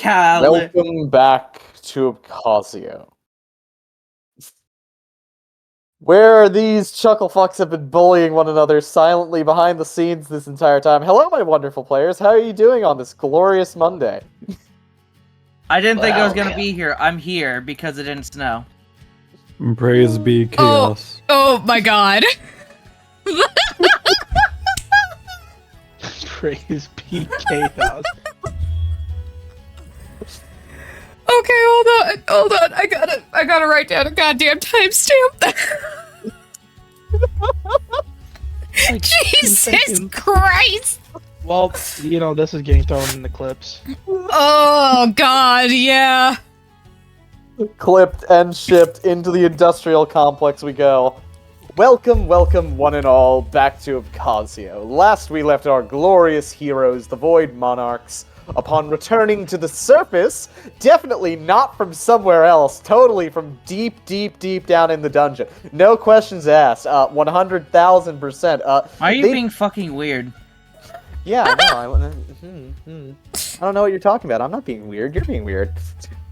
Welcome back to Abkhazia, where these chucklefucks have been bullying one another silently behind the scenes this entire time. Hello, my wonderful players. How are you doing on this glorious Monday? I didn't think I was gonna be here. I'm here because it didn't snow. Praise be chaos. Oh my god. Praise be chaos. Okay, hold on. I gotta write down a goddamn timestamp. Jesus Christ! Well, you know, this is getting thrown in the clips. Oh god, yeah. Clipped and shipped into the industrial complex we go. Welcome, one and all, back to Abkhazia. Last we left our glorious heroes, the Void Monarchs, upon returning to the surface, definitely not from somewhere else, totally from deep down in the dungeon. No questions asked, 100,000%. Why are you being fucking weird? Yeah, I know, I don't know what you're talking about. I'm not being weird, you're being weird.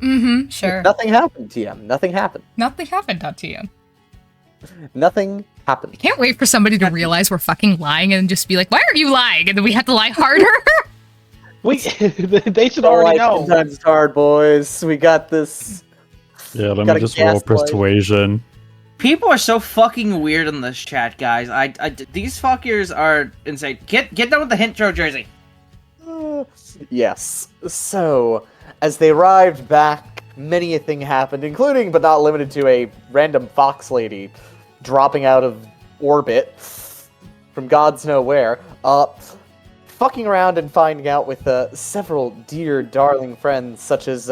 Mm-hmm, sure. Nothing happened, TM. Nothing happened. Nothing happened, TM. Nothing happened. I can't wait for somebody to realize we're fucking lying and just be like, why are you lying? And then we have to lie harder. Wait, they should already know. Sometimes it's hard, boys. We got this. Yeah, let me just roll persuasion. People are so fucking weird in this chat, guys. These fuckers are insane. Get done with the intro, Jersey. Yes. So, as they arrived back, many a thing happened, including but not limited to a random fox lady dropping out of orbit from God's nowhere. Fucking around and finding out with several dear, darling friends, such as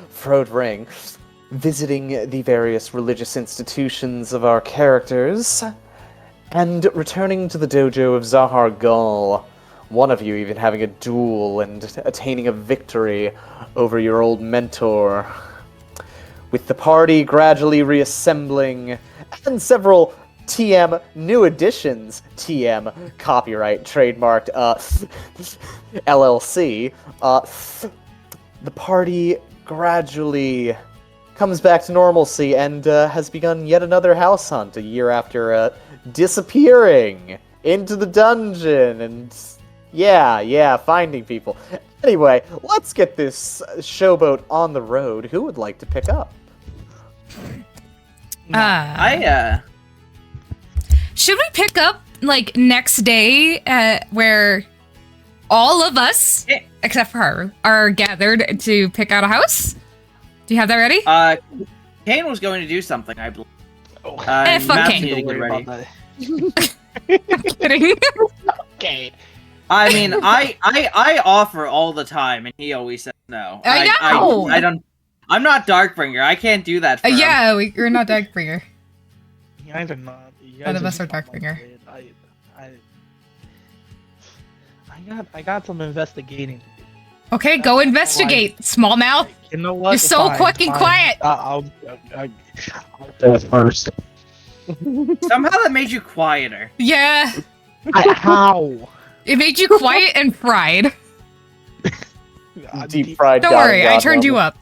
Frode Ring, visiting the various religious institutions of our characters, and returning to the dojo of Zahar Gul. One of you even having a duel and attaining a victory over your old mentor. With the party gradually reassembling, and several TM new additions, TM copyright trademarked LLC, the party gradually comes back to normalcy and has begun yet another house hunt a year after disappearing into the dungeon and yeah, finding people. Anyway, let's get this showboat on the road. Who would like to pick up? Should we pick up, like, next day, where all of us, except for her, are gathered to pick out a house? Do you have that ready? Kane was going to do something, I believe. Fuck Kane. Need to get ready. I'm kidding. Okay. I mean, I offer all the time, and he always says no. I know! I don't... I'm not Darkbringer. I can't do that for him. Yeah, we're not Darkbringer. You guys are not. None of us are Darkbringer. I got some investigating to do. Okay, go investigate, smallmouth. You know what? You're so fucking quiet. I'll do it first. Somehow that made you quieter. Yeah, How? it made you quiet and fried. Deep fried. Don't worry, I turned you up.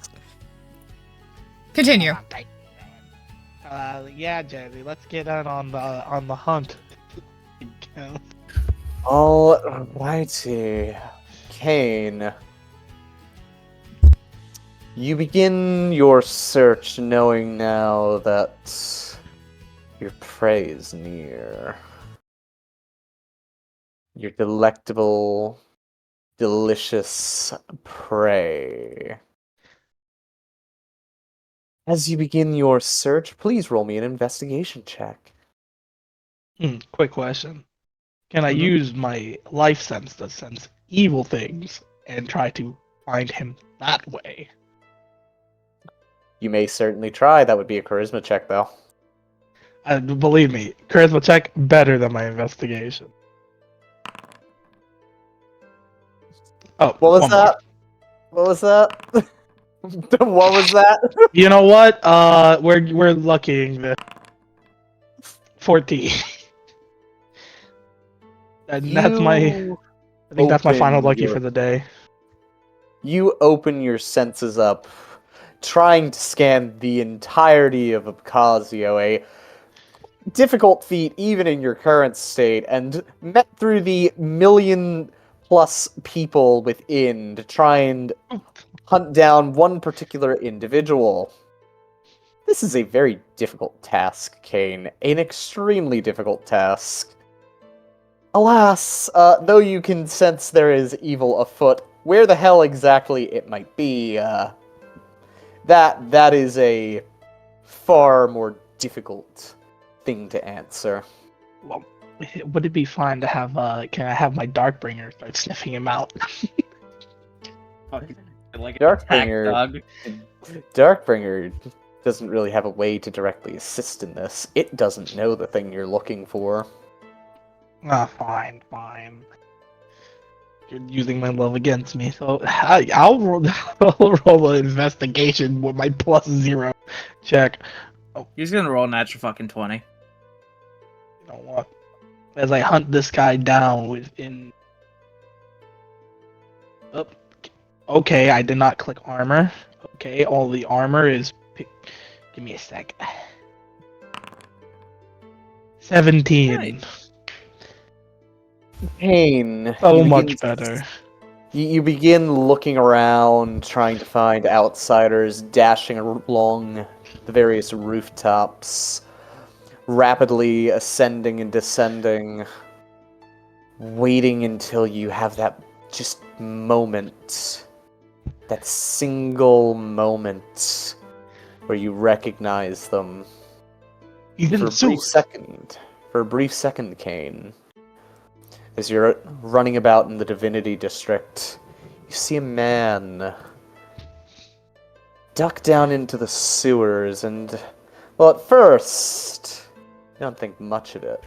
Continue. Yeah, Jazzy, let's get on the hunt. Alrighty. Kane. You begin your search knowing now that your prey is near. Your delectable, delicious prey. As you begin your search, please roll me an investigation check. Quick question. Can I use my life sense to sense evil things and try to find him that way? You may certainly try. That would be a charisma check, though. Believe me, charisma check better than my investigation. Oh, What was that? What was that? What was that? You know what? We're luckying this. 14. And that's my. I think that's my final lucky for the day. You open your senses up, trying to scan the entirety of Abkhazio, a difficult feat even in your current state, and met through the million-plus people within to try and hunt down one particular individual. This is a very difficult task, Kane. An extremely difficult task. Alas, though you can sense there is evil afoot, where the hell exactly it might be, that is a far more difficult thing to answer. Well, would it be fine to have, can I have my Darkbringer start sniffing him out? Like an Darkbringer- attack dog. Darkbringer doesn't really have a way to directly assist in this. It doesn't know the thing you're looking for. Fine. You're using my love against me, so I'll roll, I'll roll an investigation with my +0 check. He's gonna roll a natural fucking 20. You know what? As I hunt this guy down within... Oh, okay, I did not click armor. Okay, all the armor is... Give me a sec. 17. Nice. Pain. So much better. You begin looking around, trying to find outsiders, dashing along the various rooftops, rapidly ascending and descending, waiting until you have that just moment, that single moment where you recognize them. He's in For the a sewer. brief second, Kane, as you're running about in the Divinity District, you see a man duck down into the sewers, and, well, at first, you don't think much of it.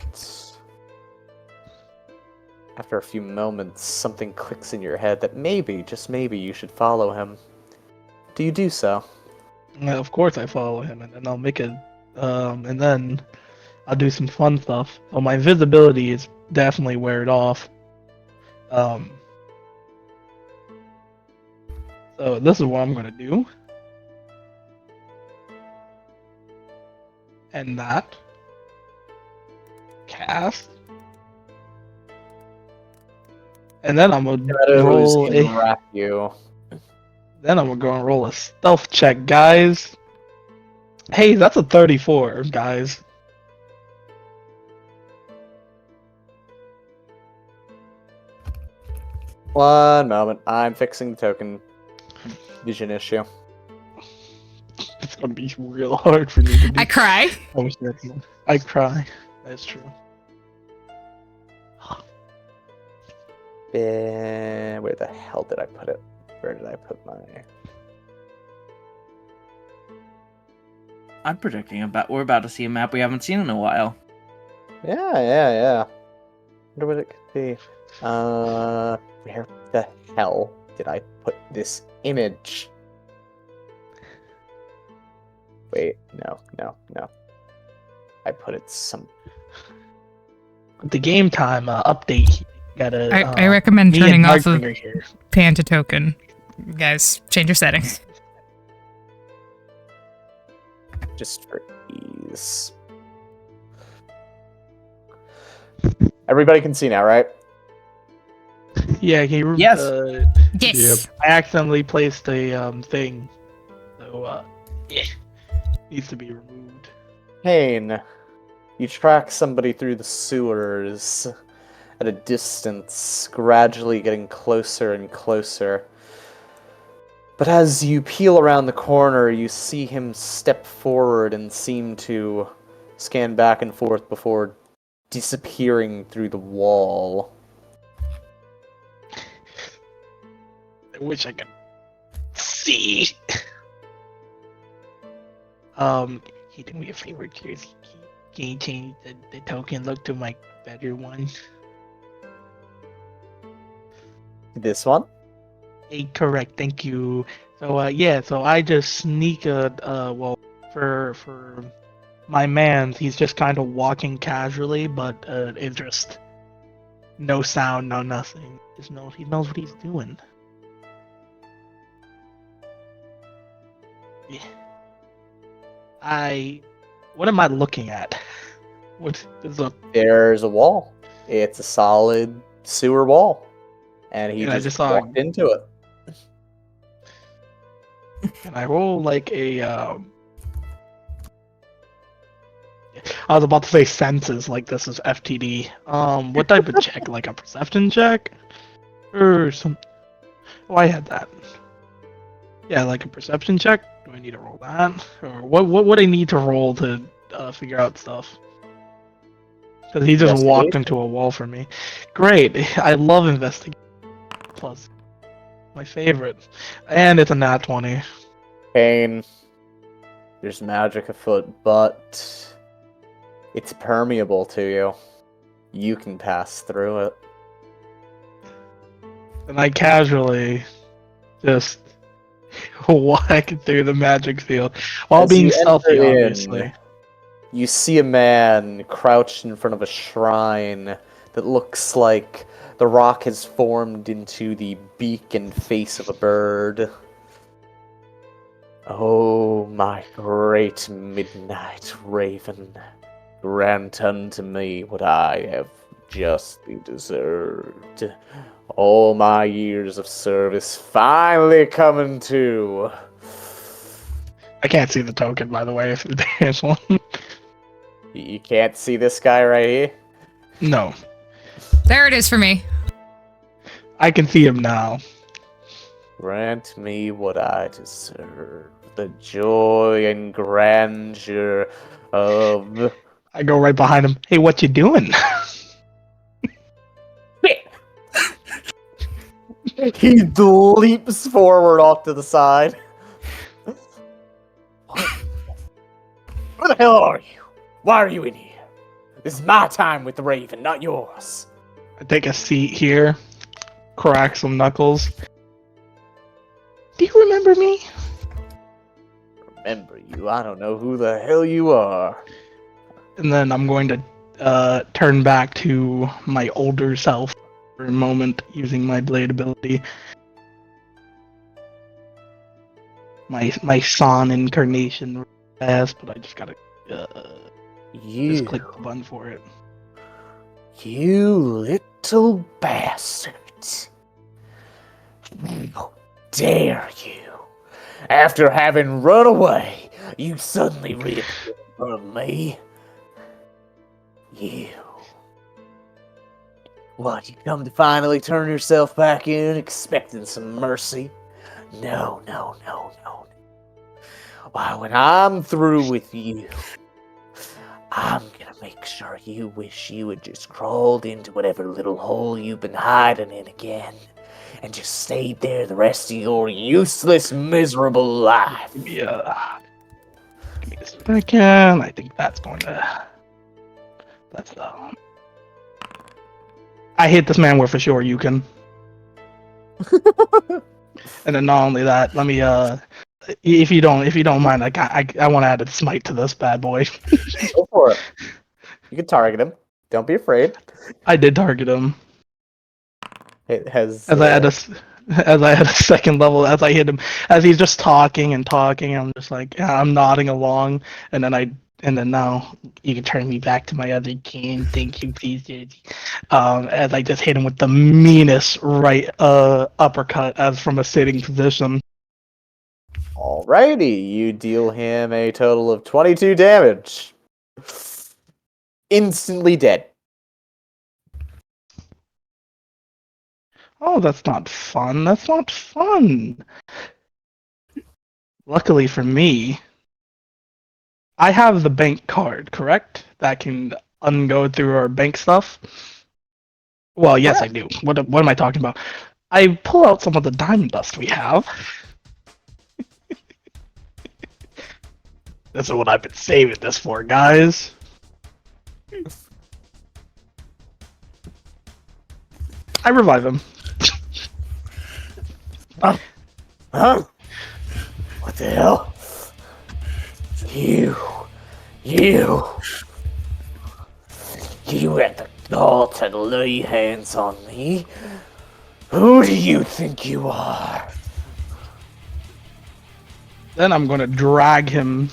After a few moments, something clicks in your head that maybe, just maybe, you should follow him. Do you do so? Of course I follow him, and then I'll make it, and then I'll do some fun stuff. So my visibility is definitely weared off. So this is what I'm gonna do. And that. Cast. And then I'm gonna roll Shadows a... enwrap you. Then I'm gonna go and roll a stealth check, guys. Hey, that's a 34, guys. One moment, I'm fixing the token vision issue. It's gonna be real hard for me to do. I cry. I cry. That's true. Where the hell did I put it? Where did I put my... I'm predicting we're about to see a map we haven't seen in a while. Yeah. Wonder what it could be. Where the hell did I put this image? Wait, no. I put it some... The game time update. Gotta. I recommend me and turning off of Darkbringer here. pan to token. Guys, change your settings. Just for ease. Everybody can see now, right? Yeah, can you, Yes. Yes. I accidentally placed a thing, so yeah, needs to be removed. Kane, you track somebody through the sewers at a distance, gradually getting closer and closer. But as you peel around the corner, you see him step forward and seem to scan back and forth before disappearing through the wall. I wish I could see. Can you do me a favor, Jersey? Can you change the token look to my better one? This one? Hey, correct, thank you. So yeah, so I just sneak well, for my man, he's just kind of walking casually, but it's just no sound, no nothing. Just know he knows what he's doing. What am I looking at? What is a? There's a wall. It's a solid sewer wall. And he And I just just saw- walked into it. Can I roll like a? I was about to say senses, like this is FTD. What type of check? Like a perception check, or some? Oh, I had that. Yeah, like a perception check. Do I need to roll that, or what? What would I need to roll to figure out stuff? Because he just walked Investigation. into a wall for me. Great, I love investigation. Plus, my favorite, and it's a nat 20. Kane, there's magic afoot, but it's permeable to you. You can pass through it. And I casually just whack through the magic field while As being you stealthy, enter in, obviously. You see a man crouched in front of a shrine that looks like the rock has formed into the beak and face of a bird. Oh, my great midnight raven, grant unto me what I have justly deserved. All my years of service finally coming to. I can't see the token, by the way, if there's one. You can't see this guy right here? No, There it is for me. I can see him now. Grant me what I deserve, the joy and grandeur of... I go right behind him. Hey, what you doing? He leaps forward off to the side. Who the hell are you? Why are you in here? This is my time with the Raven, not yours. I take a seat here, crack some knuckles. Do you remember me? Remember you? I don't know who the hell you are. And then I'm going to turn back to my older self for a moment using my blade ability. My Son incarnation fast, but I just gotta just click the button for it. You little bastard. How dare you? After having run away, you suddenly reappear from me. You. What, you come to finally turn yourself back in, expecting some mercy? No. Why, when I'm through with you, I'm gonna make sure you wish you had just crawled into whatever little hole you've been hiding in again, and just stayed there the rest of your useless, miserable life. Yeah. Give me a second. I think that's going to. That's the. I hit this man with a sure you can. And then not only that, let me if you don't mind, I want to add a smite to this bad boy. Go for it. You can target him. Don't be afraid. I did target him. It has. As I had a second level, as I hit him, as he's just talking, I'm just like, yeah, I'm nodding along, and then now you can turn me back to my other king. Thank you, please. As I just hit him with the meanest right uppercut, as from a sitting position. Alrighty, you deal him a total of 22 damage. Instantly dead. Oh, that's not fun. That's not fun. Luckily for me, I have the bank card, correct? That can ungo through our bank stuff. Well, yes, I do. What am I talking about? I pull out some of the diamond dust we have. This is what I've been saving this for, guys. I revive him. Huh? What the hell? You had the gall to lay hands on me? Who do you think you are? Then I'm gonna drag him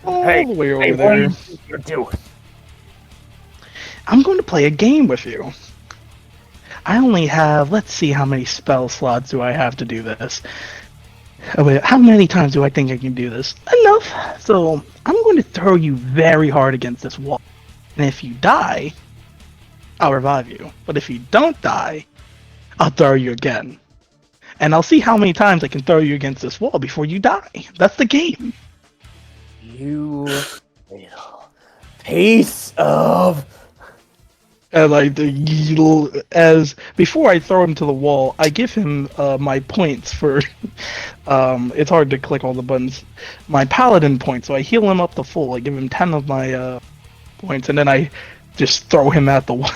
all the way over there. What are you doing? I'm going to play a game with you. I only have, let's see how many spell slots do I have to do this. Oh, wait, how many times do I think I can do this? Enough. So I'm going to throw you very hard against this wall. And if you die, I'll revive you. But if you don't die, I'll throw you again. And I'll see how many times I can throw you against this wall before you die. That's the game. You little piece of... And as before I throw him to the wall, I give him my points for. It's hard to click all the buttons. My paladin points, so I heal him up to full. I give him 10 of my points, and then I just throw him at the wall.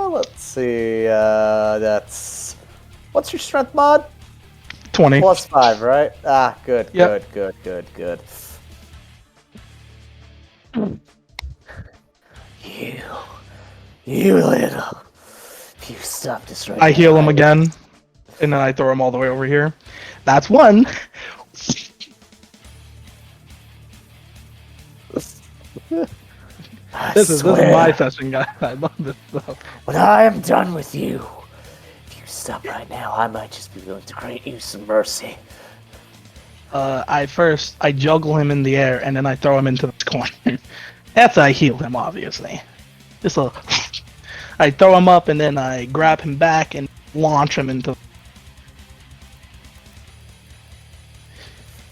Let's see. That's what's your strength mod? 20 plus 5, right? Ah, good, Yep. good. You little. If you stop this right I now, heal him again, and then I throw him all the way over here. That's one. This is my session, guys. I love this stuff. When I am done with you, if you stop right now, I might just be willing to grant you some mercy. I juggle him in the air, and then I throw him into the corner. After I heal him, obviously. I throw him up, and then I grab him back and launch him into.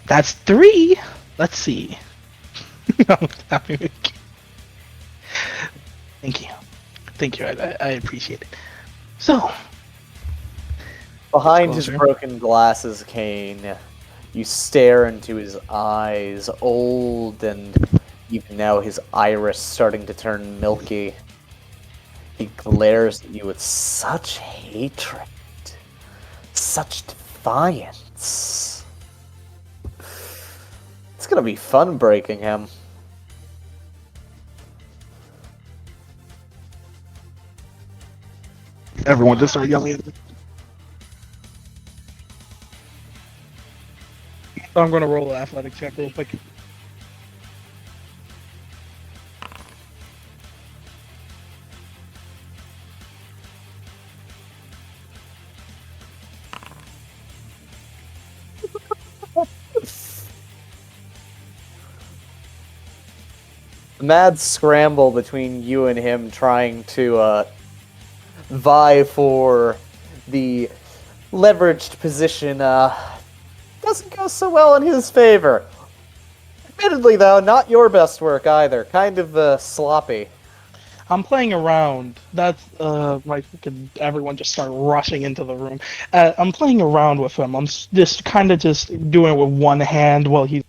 That's 3. Let's see. Thank you. I appreciate it. So, Behind his broken glasses, Kane, you stare into his eyes, old and even now his iris starting to turn milky. He glares at you with such hatred, such defiance. It's gonna be fun breaking him. everyone just start yelling at me. So I'm going to roll an athletic check real quick. The mad scramble between you and him trying to vie for the leveraged position doesn't go so well in his favor. Admittedly, though, not your best work either. Kind of sloppy. I'm playing around. That's everyone just start rushing into the room. I'm playing around with him. I'm just kind of just doing it with one hand while he's.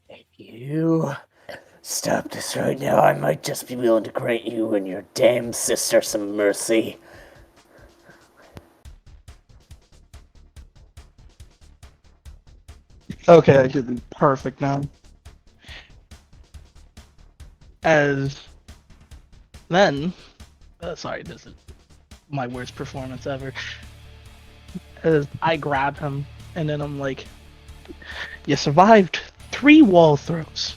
If you stop this right now, I might just be willing to grant you and your damn sister some mercy. Okay, I should be perfect now. As then, sorry, this is my worst performance ever. As I grab him, and then I'm like, you survived 3 wall throws.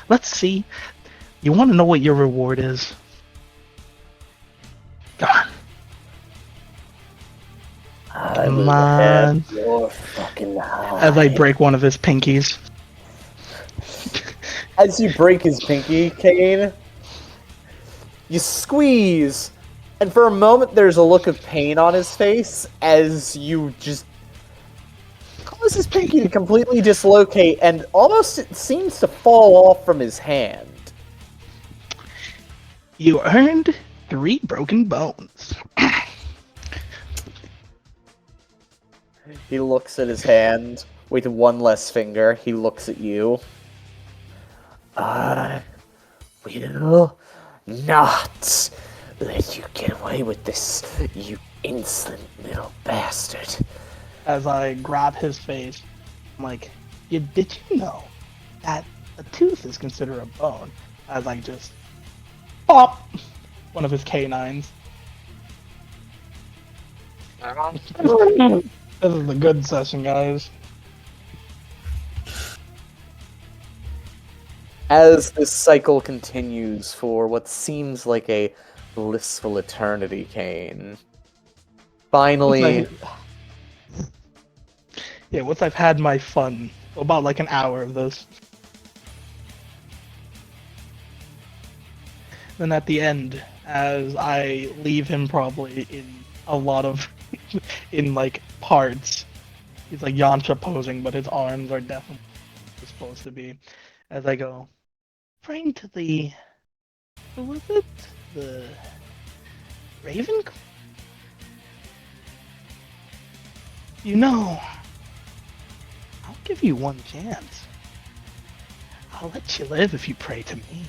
Let's see. You want to know what your reward is? Come on. Come on. Your fucking hide. As I break one of his pinkies. As you break his pinky, Kane, you squeeze, and for a moment there's a look of pain on his face as you just cause his pinky to completely dislocate, and almost it seems to fall off from his hand. You earned 3 broken bones. He looks at his hand with one less finger. He looks at you. I will not let you get away with this, you insolent little bastard. As I grab his face, I'm like, did you know that a tooth is considered a bone? As I just pop. one of his canines. This is a good session, guys. As this cycle continues for what seems like a blissful eternity, Kane. Finally, Once I've had my fun, about like an hour of this. Then at the end, as I leave him probably in a lot of, in like parts, he's like Yantra posing, but his arms are definitely supposed to be. As I go, praying to the, who was it? The Raven? You know, I'll give you one chance. I'll let you live if you pray to me.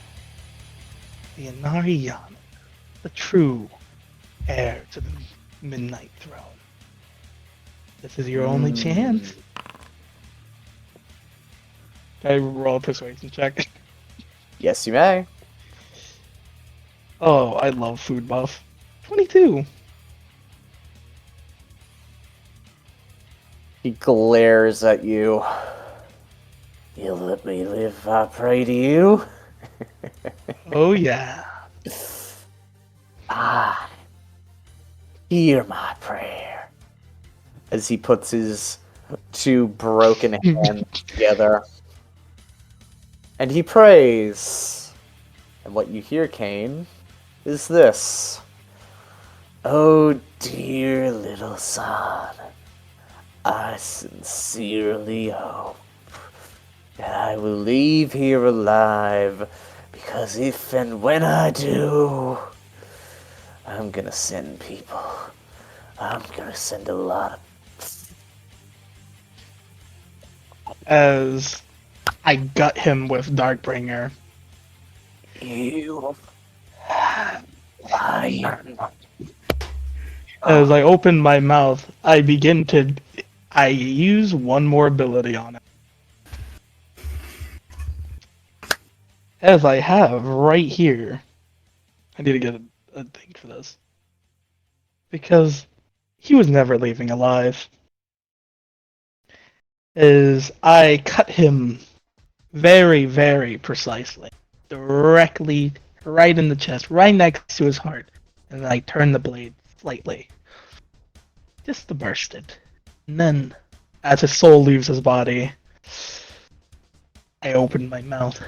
The Anariyan, the true heir to the Midnight Throne. This is your only chance. Can I roll a persuasion check? yes, you may. Oh, I love food buff. 22. He glares at you. You'll let me live if I pray to you? Oh yeah. Ah, hear my prayer. As he puts his two broken hands together. And he prays. And what you hear, Kane, is this. Oh dear little son, I sincerely hope that I will leave here alive, because if and when I do, I'm gonna send people. I'm gonna send a lot of... As I gut him with Darkbringer. You lion. As I open my mouth, I use one more ability on it. As I have right here. I need to get a thing for this. Because he was never leaving alive. As I cut him very, very precisely. Directly right in the chest, right next to his heart. And then I turn the blade slightly. Just to burst it. And then, as his soul leaves his body, I open my mouth.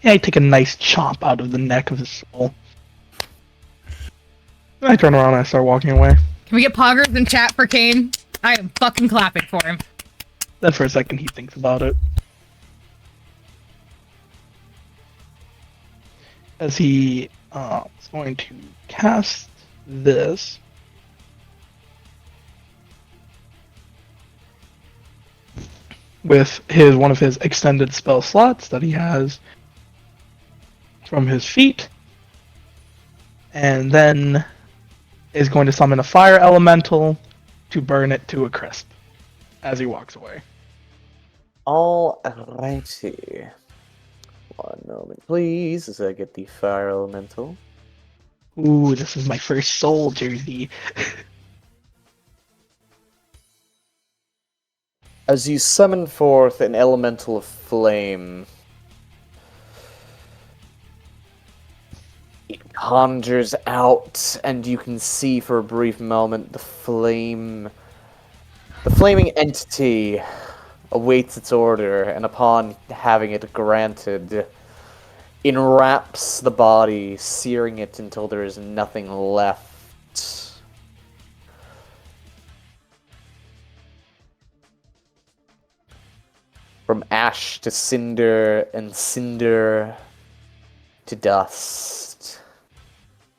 And I take a nice chomp out of the neck of his soul. And I turn around and I start walking away. Can we get poggers in chat for Kane? I am fucking clapping for him. Then for a second he thinks about it. As he is going to cast this. With one of his extended spell slots that he has from his feet. And then is going to summon a fire elemental to burn it to a crisp as he walks away. Alrighty. One moment, please, as I get the fire elemental. Ooh, this is my first soul jersey. As you summon forth an elemental of flame, it conjures out, and you can see for a brief moment the flaming entity awaits its order, and upon having it granted, enwraps the body, searing it until there is nothing left. From ash to cinder, and cinder to dust.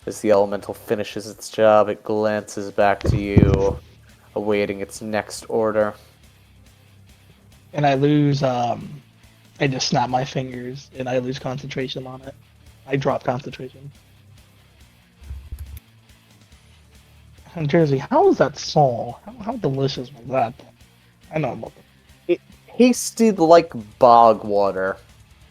As the elemental finishes its job, it glances back to you, awaiting its next order. And I lose, I just snap my fingers and I lose concentration on it. I drop concentration. And Jersey, how was that soul? How delicious was that? I know I'm looking. It tasted like bog water.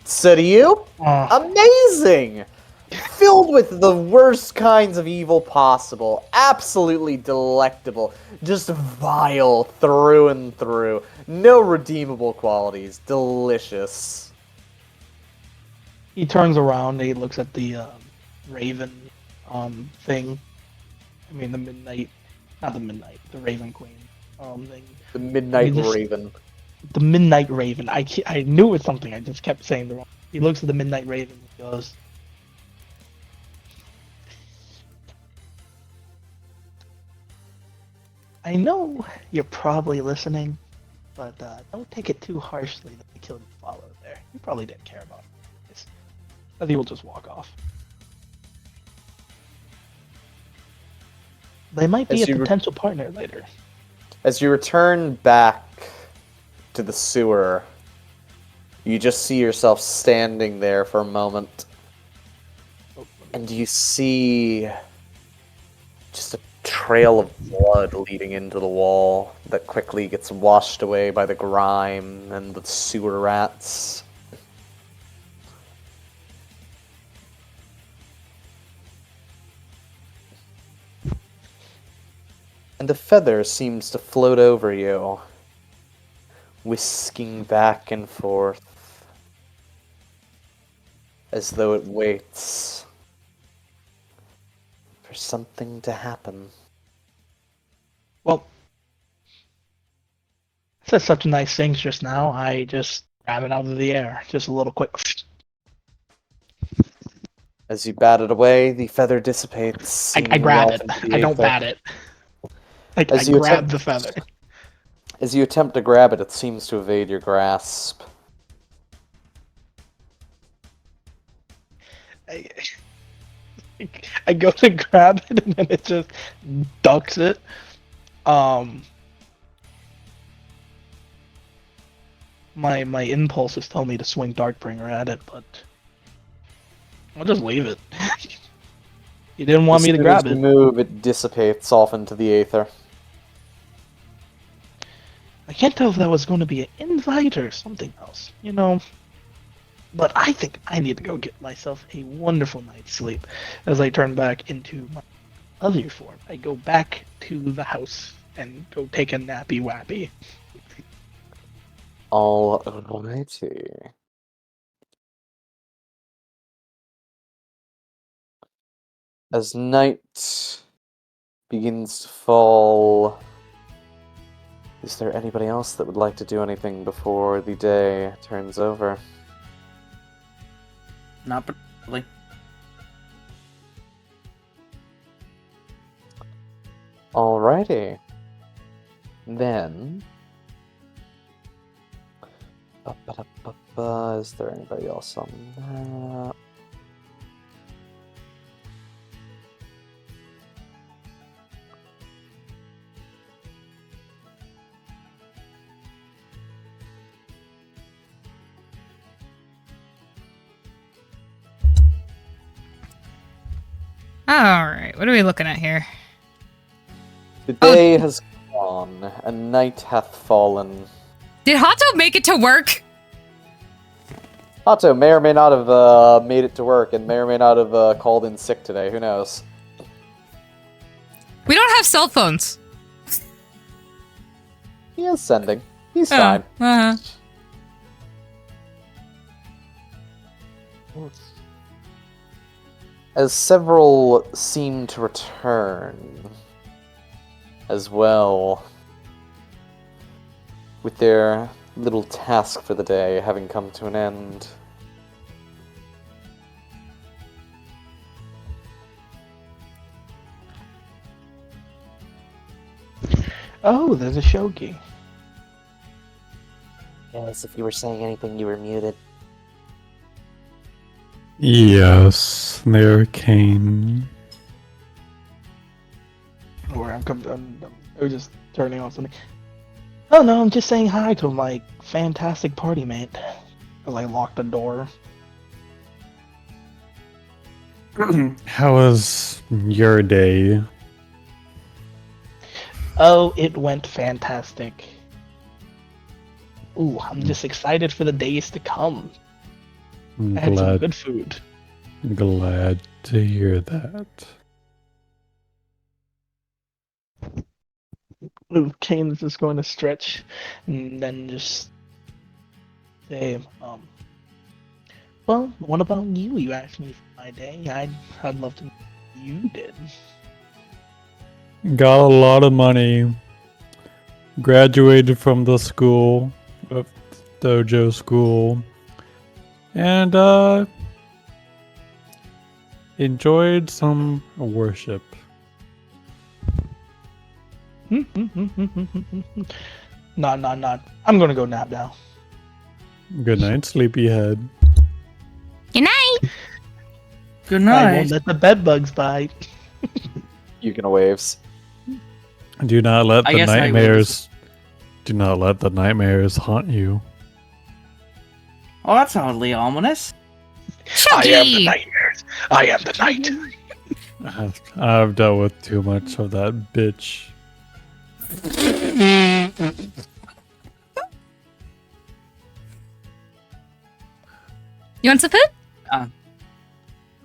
So do you? Amazing! filled with the worst kinds of evil possible. Absolutely delectable. Just vile through and through. No redeemable qualities. Delicious. He turns around and he looks at the raven thing. I mean the midnight, not the midnight, the Raven Queen thing. The Midnight just- Raven. The Midnight Raven. I knew it was something. I just kept saying the wrong. He looks at the Midnight Raven and goes, I know you're probably listening, but don't take it too harshly that I killed your follower there. You probably didn't care about it. But he will just walk off. They might be As a you potential partner later. As you return back to the sewer, you just see yourself standing there for a moment. And you see just a trail of blood leading into the wall that quickly gets washed away by the grime and the sewer rats. And a feather seems to float over you, whisking back and forth, as though it waits for something to happen. Well, I said such nice things just now. I just grab it out of the air, just a little quick. As you bat it away, the feather dissipates. I grab it. I don't bat it. Like I grab the feather. As you attempt to grab it, it seems to evade your grasp. I go to grab it and then it just ducks it. My impulses tell me to swing Darkbringer at it, but I'll just leave it. You didn't want me to grab As it. you move, it dissipates off into the aether. I can't tell if that was going to be an invite or something else, you know. But I think I need to go get myself a wonderful night's sleep. As I turn back into my other form, I go back to the house and go take a nappy wappy. Alrighty. As night begins to fall, is there anybody else that would like to do anything before the day turns over? Not particularly. Alrighty. Then... Is there anybody else on that? Alright, what are we looking at here? The day has gone, and night hath fallen. Did Hato make it to work? Hato may or may not have made it to work, and may or may not have called in sick today. Who knows? We don't have cell phones. He is sending. He's fine. Uh-huh. As several seem to return as well, with their little task for the day having come to an end. Oh, there's a shogi. Yes, if you were saying anything, you were muted. Yes, they're Kane. Or I'm just turning on something. Oh no, I'm just saying hi to my fantastic party mate. As I lock the door. How was your day? Oh, it went fantastic. Ooh, I'm just excited for the days to come. I'm I had some glad. good food. Glad to hear that. Kane is just going to stretch and then just say, well, what about you? You asked me for my day. I'd love to know what you did. Got a lot of money. Graduated from the school, dojo school, and enjoyed some worship. Not. I'm gonna go nap now. Good night, sleepyhead. Good night. Good I won't night. let the bed bugs bite. Yukina waves. Do not let I the guess I will nightmares. Do not let the nightmares haunt you. Oh, that's oddly ominous. Chucky. nightmares. I am the night. I've dealt with too much of that bitch. You want some food?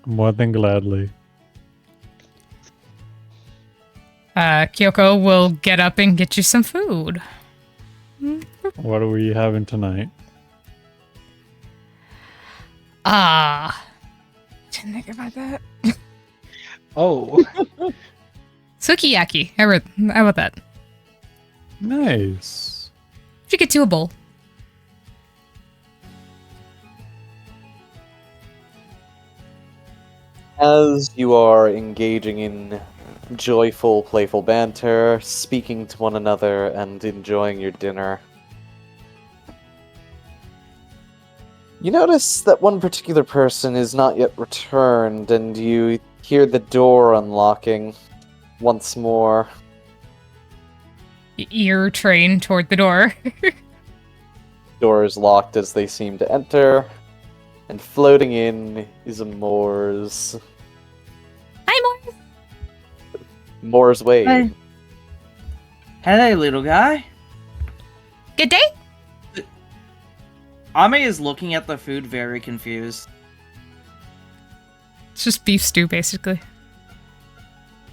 More than gladly. Kyoko will get up and get you some food. What are we having tonight? Didn't think about that. Oh, Sukiyaki. How about that? Nice. You get to a bowl. As you are engaging in joyful, playful banter, speaking to one another, and enjoying your dinner, you notice that one particular person is not yet returned, and you hear the door unlocking once more. Ear train toward the door. Door is locked as they seem to enter, and floating in is a Moore's. Hi, Morris. Moore's wave. Hey. Hello, little guy. Good day. Ame is looking at the food very confused. It's just beef stew, basically.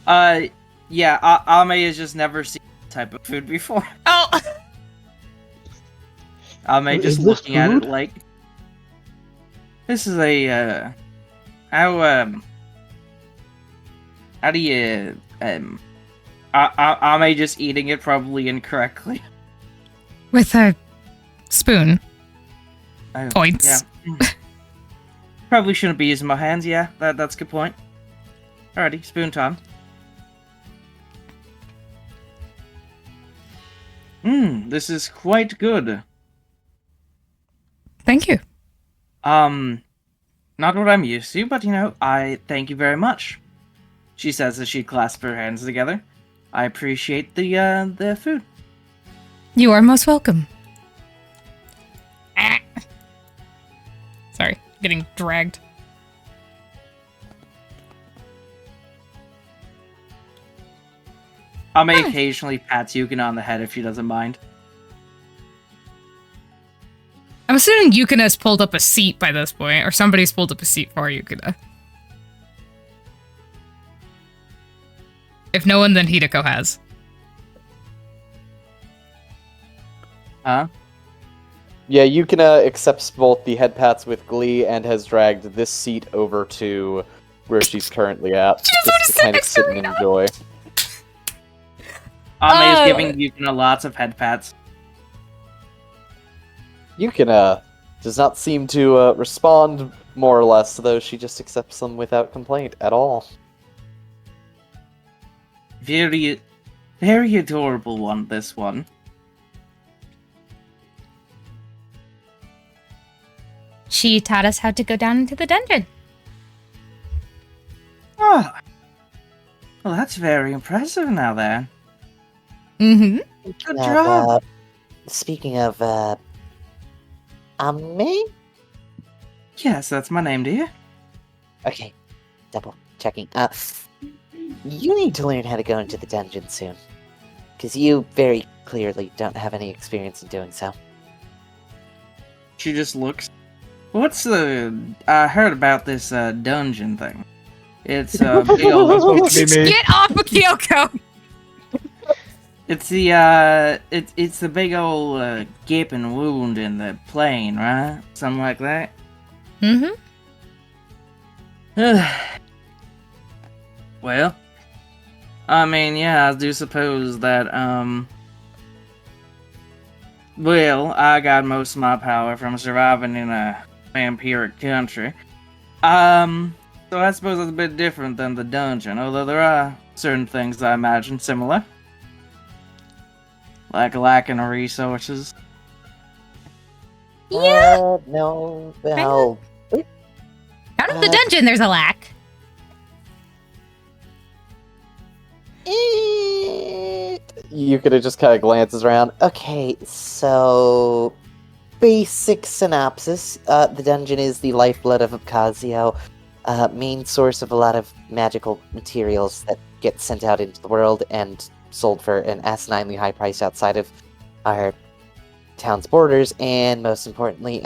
Yeah, Ame has just never seen that type of food before. Oh. Ame Is just this looking at it food? like, this is a, how do you, Ame just eating it probably incorrectly. With a spoon. Oh, Points. Yeah. Probably shouldn't be using my hands, yeah, that's a good point. Alrighty, spoon time. This is quite good. Thank you. Not what I'm used to, but I thank you very much. She says as she clasps her hands together. I appreciate the food. You are most welcome. Ah. Sorry, getting dragged. Ame occasionally pats Yukina on the head if she doesn't mind. I'm assuming Yukina's pulled up a seat by this point, or somebody's pulled up a seat for Yukina. If no one, then Hideko has. Huh? Yeah, Yukina accepts both the head pats with glee and has dragged this seat over to where she's currently at, She just wanna to sit kind of next to sit and Rena. enjoy. Ame is giving Yukina lots of head pats. Yukina does not seem to respond, more or less, though she just accepts them without complaint at all. Very, very adorable one, this one. She taught us how to go down into the dungeon. Oh. Well, that's very impressive now then. Mm-hmm. Good job. Speaking of, Ame? Yes, that's my name, dear. Okay, double checking. You need to learn how to go into the dungeon soon. Because you very clearly don't have any experience in doing so. She just looks. What's the... I heard about this dungeon thing. It's a big That's old... supposed to be me. Get off of Kyoko! It's the, it's the big old gaping wound in the plane, right? Something like that. Mm-hmm. Well, I mean, yeah, I do suppose that, well, I got most of my power from surviving in a vampiric country. So I suppose it's a bit different than the dungeon, although there are certain things I imagine similar. Like lacking of resources. No, well, Out of the dungeon, there's a lack. Yukina just kind of glances around. okay, so basic synopsis. The dungeon is the lifeblood of Abkhazio, main source of a lot of magical materials that get sent out into the world and sold for an asininely high price outside of our town's borders, and most importantly,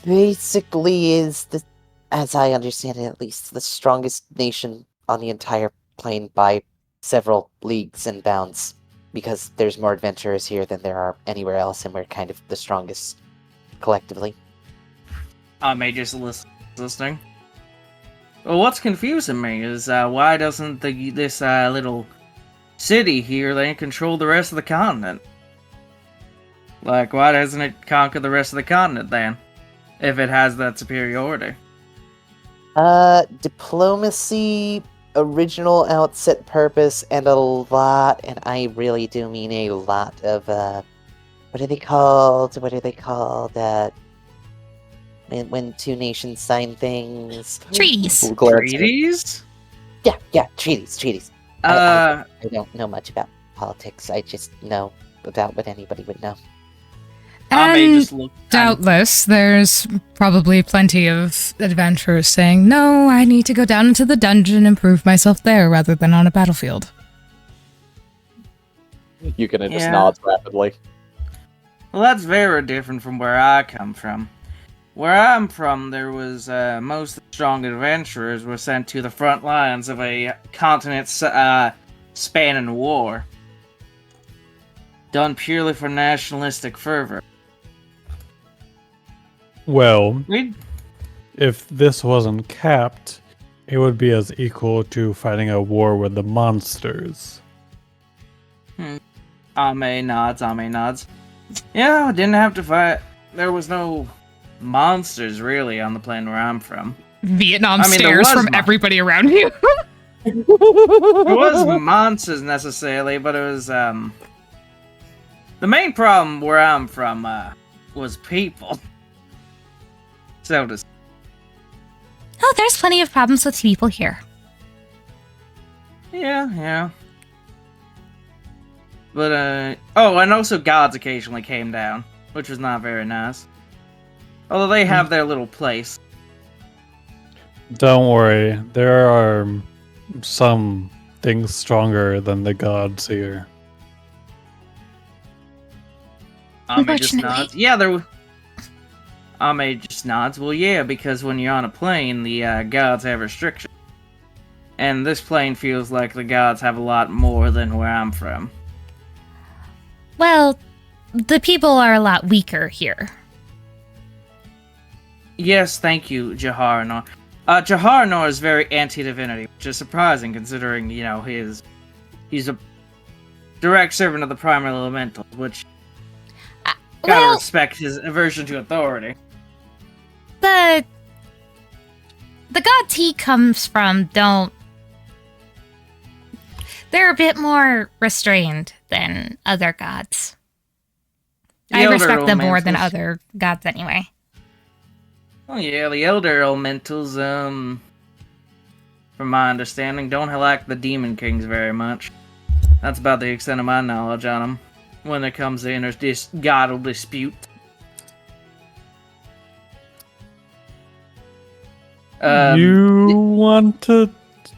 basically is the, as I understand it at least, the strongest nation on the entire plane by several leagues and bounds, because there's more adventurers here than there are anywhere else, and we're kind of the strongest collectively. I may just listening. Well, what's confusing me is why doesn't this little city here then control the rest of the continent? Like, why doesn't it conquer the rest of the continent then? If it has that superiority. Diplomacy, original outset purpose, and a lot, and I really do mean a lot of, what are they called? When two nations sign things. Treaties. Treaties? Yeah, treaties. I don't know much about politics. I just know about what anybody would know. I may And just look. doubtless, there's probably plenty of adventurers saying, no, I need to go down into the dungeon and prove myself there rather than on a battlefield. Yukina just Yeah. nods rapidly. Well, that's very different from where I come from. Where I'm from, there was most of the strong adventurers were sent to the front lines of a continent spanning war, done purely for nationalistic fervor. Well, We if this wasn't capped, it would be as equal to fighting a war with the monsters. Ame nods. Yeah, didn't have to fight. There was no monsters really on the plane where I'm from. Vietnam I mean, there stares was from mon- everybody around you. It wasn't monsters necessarily, but it was the main problem where I'm from was people. So does Oh, there's plenty of problems with people here. yeah. But oh, and also gods occasionally came down, which was not very nice. Although they have their little place. Don't worry, there are some things stronger than the gods here. Ame just Unfortunately. nods. Yeah, there. Ame just nods. Well, yeah, because when you're on a plane, the gods have restrictions, and this plane feels like the gods have a lot more than where I'm from. Well, the people are a lot weaker here. Yes, thank you, Jaharnor. Jaharnor is very anti-divinity, which is surprising considering, you know, he's a direct servant of the primal elementals, which gotta Well, respect his aversion to authority. the gods he comes from don't... They're a bit more restrained than other gods. The I Elder respect them more than Elementals. other gods anyway. Oh yeah, the Elder Elementals, from my understanding, don't like the Demon Kings very much. That's about the extent of my knowledge on them, when it comes to godal dispute. You want to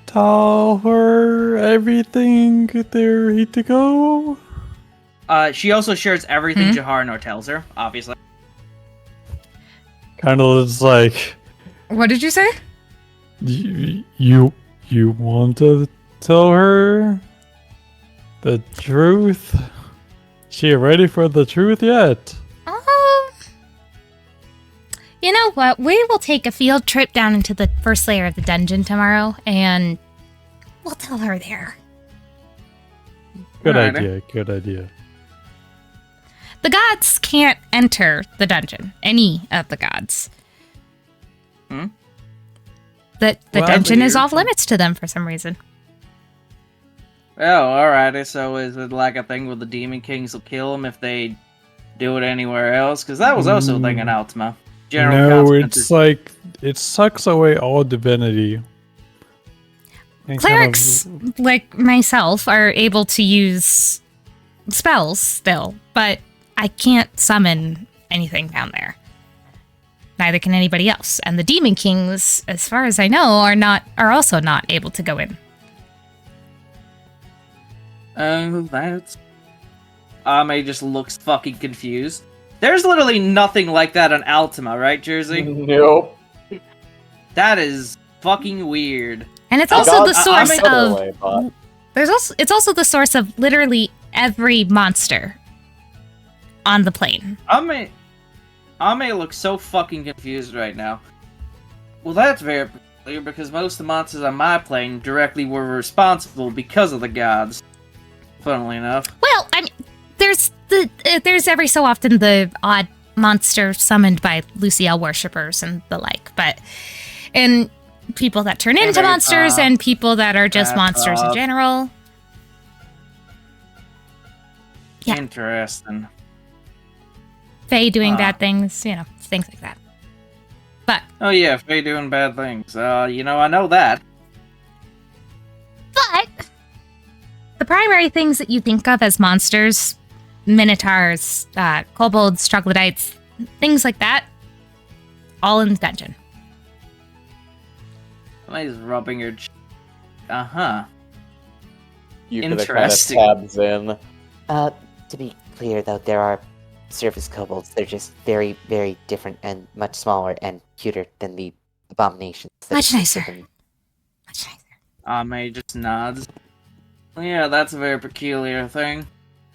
tell her everything they're ready to go? She also shares everything Jaharnor tells her, obviously. kind of just like, What did you say? you want to tell her the truth? She ready for the truth yet? You know what? We will take a field trip down into the first layer of the dungeon tomorrow, and we'll tell her there. Good Alrighty. idea. Good idea. The gods can't enter the dungeon. Any of the gods. Hmm? The Well, dungeon is weird. off limits to them for some reason. Oh, alrighty. So is it like a thing where the Demon Kings will kill them if they do it anywhere else? Because that was also a thing in Ultima. General No, consequences. it's like it sucks away all divinity. And kind of- Clerics, like myself, are able to use spells still, but I can't summon anything down there. Neither can anybody else. And the Demon Kings, as far as I know, are also not able to go in. That's... Ame just looks fucking confused. There's literally nothing like that on Ultima, right, Jersey? Nope. That is fucking weird. And it's Oh, also God, the I source mean, other of way, but- it's also the source of literally every monster on the plane. Ame looks so fucking confused right now. Well, that's very peculiar because most of the monsters on my plane directly were responsible because of the gods. Funnily enough. Well, I mean, there's every so often the odd monster summoned by Luciel worshippers and the like, and people that turn into very monsters tough. and people that are just That's monsters in tough. general. Yeah. Interesting. Fae doing Ah. bad things, things like that. But Oh yeah, Faye doing bad things. I know that. the primary things that you think of as monsters, minotaurs, kobolds, troglodytes, things like that, all in the dungeon. Somebody's rubbing her Uh-huh. You could have kind of Interesting. tabs in. To be clear, though, there are surface kobolds. They're just very, very different and much smaller and cuter than the abominations. that Much exist nicer. within- Much nicer. Ame just nods. Yeah, that's a very peculiar thing.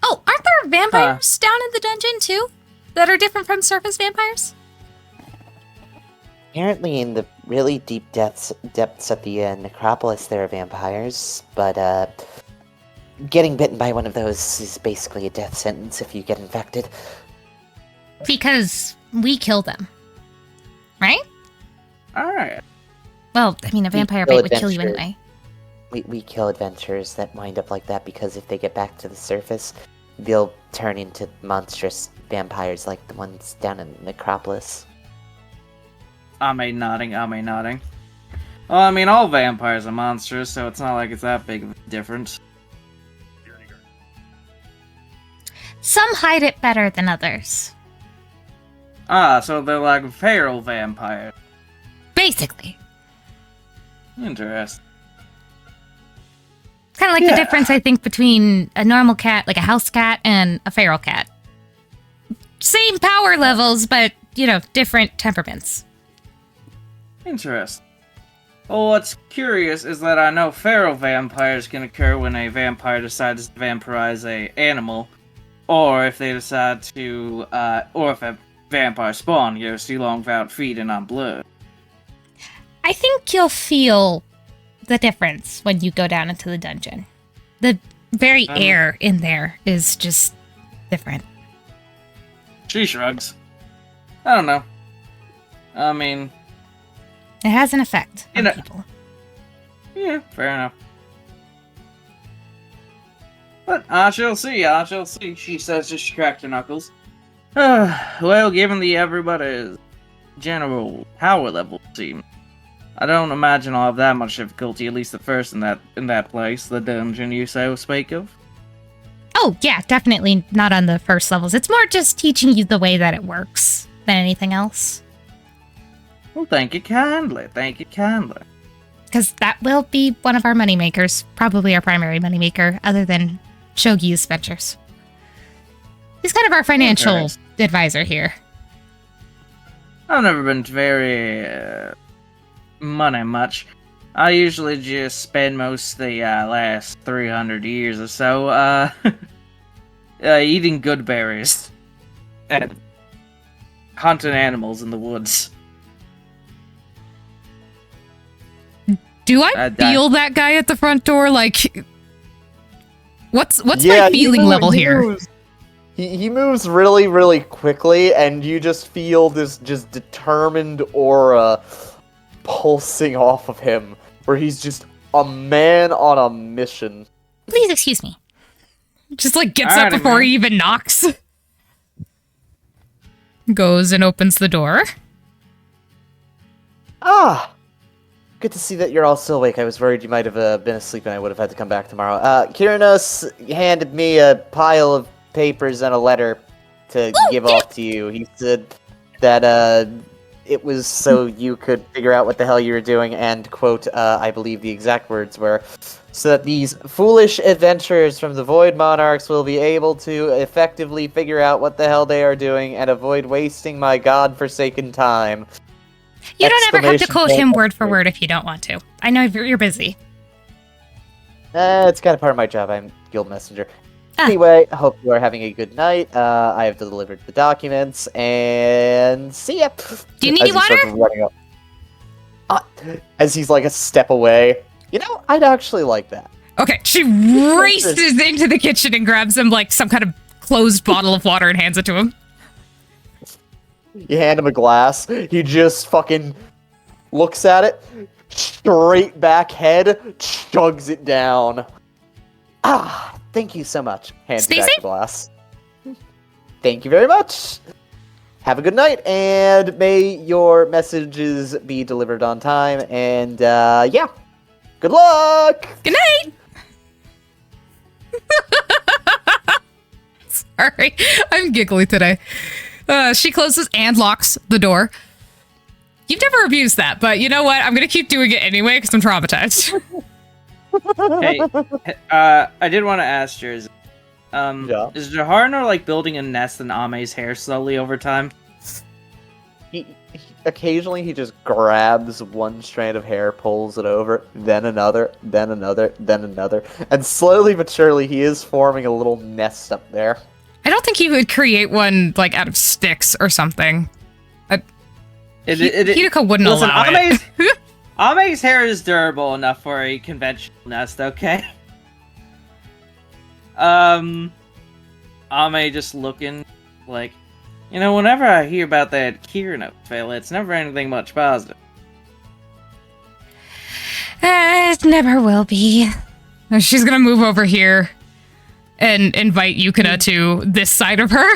Oh, aren't there vampires down in the dungeon too? That are different from surface vampires? Apparently, in the really deep depths of the necropolis, there are vampires, but getting bitten by one of those is basically a death sentence if you get infected. Because we kill them. Right? Alright. Well, I mean, a We vampire kill bite would kill you adventurers. anyway. We kill adventurers that wind up like that because if they get back to the surface, they'll turn into monstrous vampires like the ones down in the necropolis. Ame nodding. Well, I mean, all vampires are monsters, so it's not like it's that big of a difference. Some hide it better than others. Ah, so they're like feral vampires. Basically. Interesting. It's kind of like Yeah. the difference, I think, between a normal cat, like a house cat, and a feral cat. Same power levels, but, different temperaments. Interesting. Well, what's curious is that I know feral vampires can occur when a vampire decides to vampirize a animal, or if they decide to, or if a vampire spawn goes too long without feeding on blood. I think you'll feel the difference when you go down into the dungeon. The very air in there is just different. She shrugs. I don't know. I mean, It has an effect on people. yeah, fair enough. But I shall see, she says as she cracked her knuckles. Well, given the everybody's general power level seems, I don't imagine I'll have that much difficulty, at least at first in that place, the dungeon you so speak of. Oh, yeah, definitely not on the first levels. It's more just teaching you the way that it works than anything else. Well, thank you kindly. Because that will be one of our moneymakers. Probably our primary moneymaker, other than Shogi's ventures. He's kind of our financial Interesting. advisor here. I've never been very money much. I usually just spend most of the last 300 years or so eating good berries and hunting animals in the woods. Do I feel that guy at the front door? Like, what's my Yeah, feeling level here? He moves really, really quickly, and you just feel this just determined aura pulsing off of him, where he's just a man on a mission. Please excuse me. Just like gets Alrighty, up before man. he even knocks. Goes and opens the door. Ah! Good to see that you're all still awake. I was worried you might have been asleep and I would have had to come back tomorrow. Kyrinos handed me a pile of papers and a letter to give off to you. He said that it was so you could figure out what the hell you were doing, and, quote, I believe the exact words were, so that these foolish adventurers from the Void Monarchs will be able to effectively figure out what the hell they are doing and avoid wasting my godforsaken time. You don't ever have to Exclamation quote point. him word for word if you don't want to. I know you're busy. It's kind of part of my job. I'm guild messenger. Ah. Anyway, I hope you are having a good night. I have delivered the documents, and see ya. Do you need As any he starts water? running up. As he's like a step away. You know, I'd actually like that. Okay, she races into the kitchen and grabs him like some kind of closed bottle of water and hands it to him. You hand him a glass. He just fucking looks at it, straight back head, chugs it down. Ah, thank you so much. Hands Stay back safe. the glass. Thank you very much. Have a good night, and may your messages be delivered on time. And yeah, good luck. Good night! Sorry, I'm giggly today. She closes and locks the door. You've never abused that, but you know what? I'm gonna keep doing it anyway because I'm traumatized. Hey, I did want to ask yours. Yeah. Is Jaharno like building a nest in Ame's hair slowly over time? Occasionally he just grabs one strand of hair, pulls it over, then another, then another, then another, and slowly but surely he is forming a little nest up there. I don't think you would create one like out of sticks or something. Hideko wouldn't Listen, allow it. Ame's hair is durable enough for a conventional nest, okay? Ame just looking like, you know, whenever I hear about that Kirino fail, it's never anything much positive. It never will be. She's gonna move over here and invite Yukina to this side of her.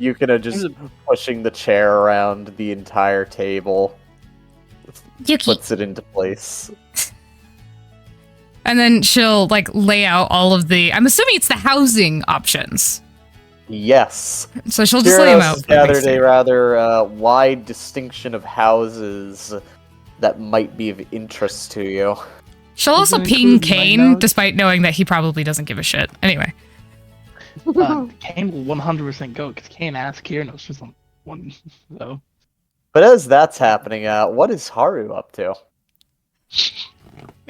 Yukina just pushing the chair around the entire table. Yuki. Puts it into place. And then she'll like lay out all of the, I'm assuming it's the housing options. Yes. So she'll just lay them out. Kyrinos gathered a rather wide distinction of houses that might be of interest to you. She'll also Does it ping include my Kane, notes? despite knowing that he probably doesn't give a shit. Anyway. Kane will 100% go because Kane asked Kiranos for some one. So But as that's happening, what is Haru up to?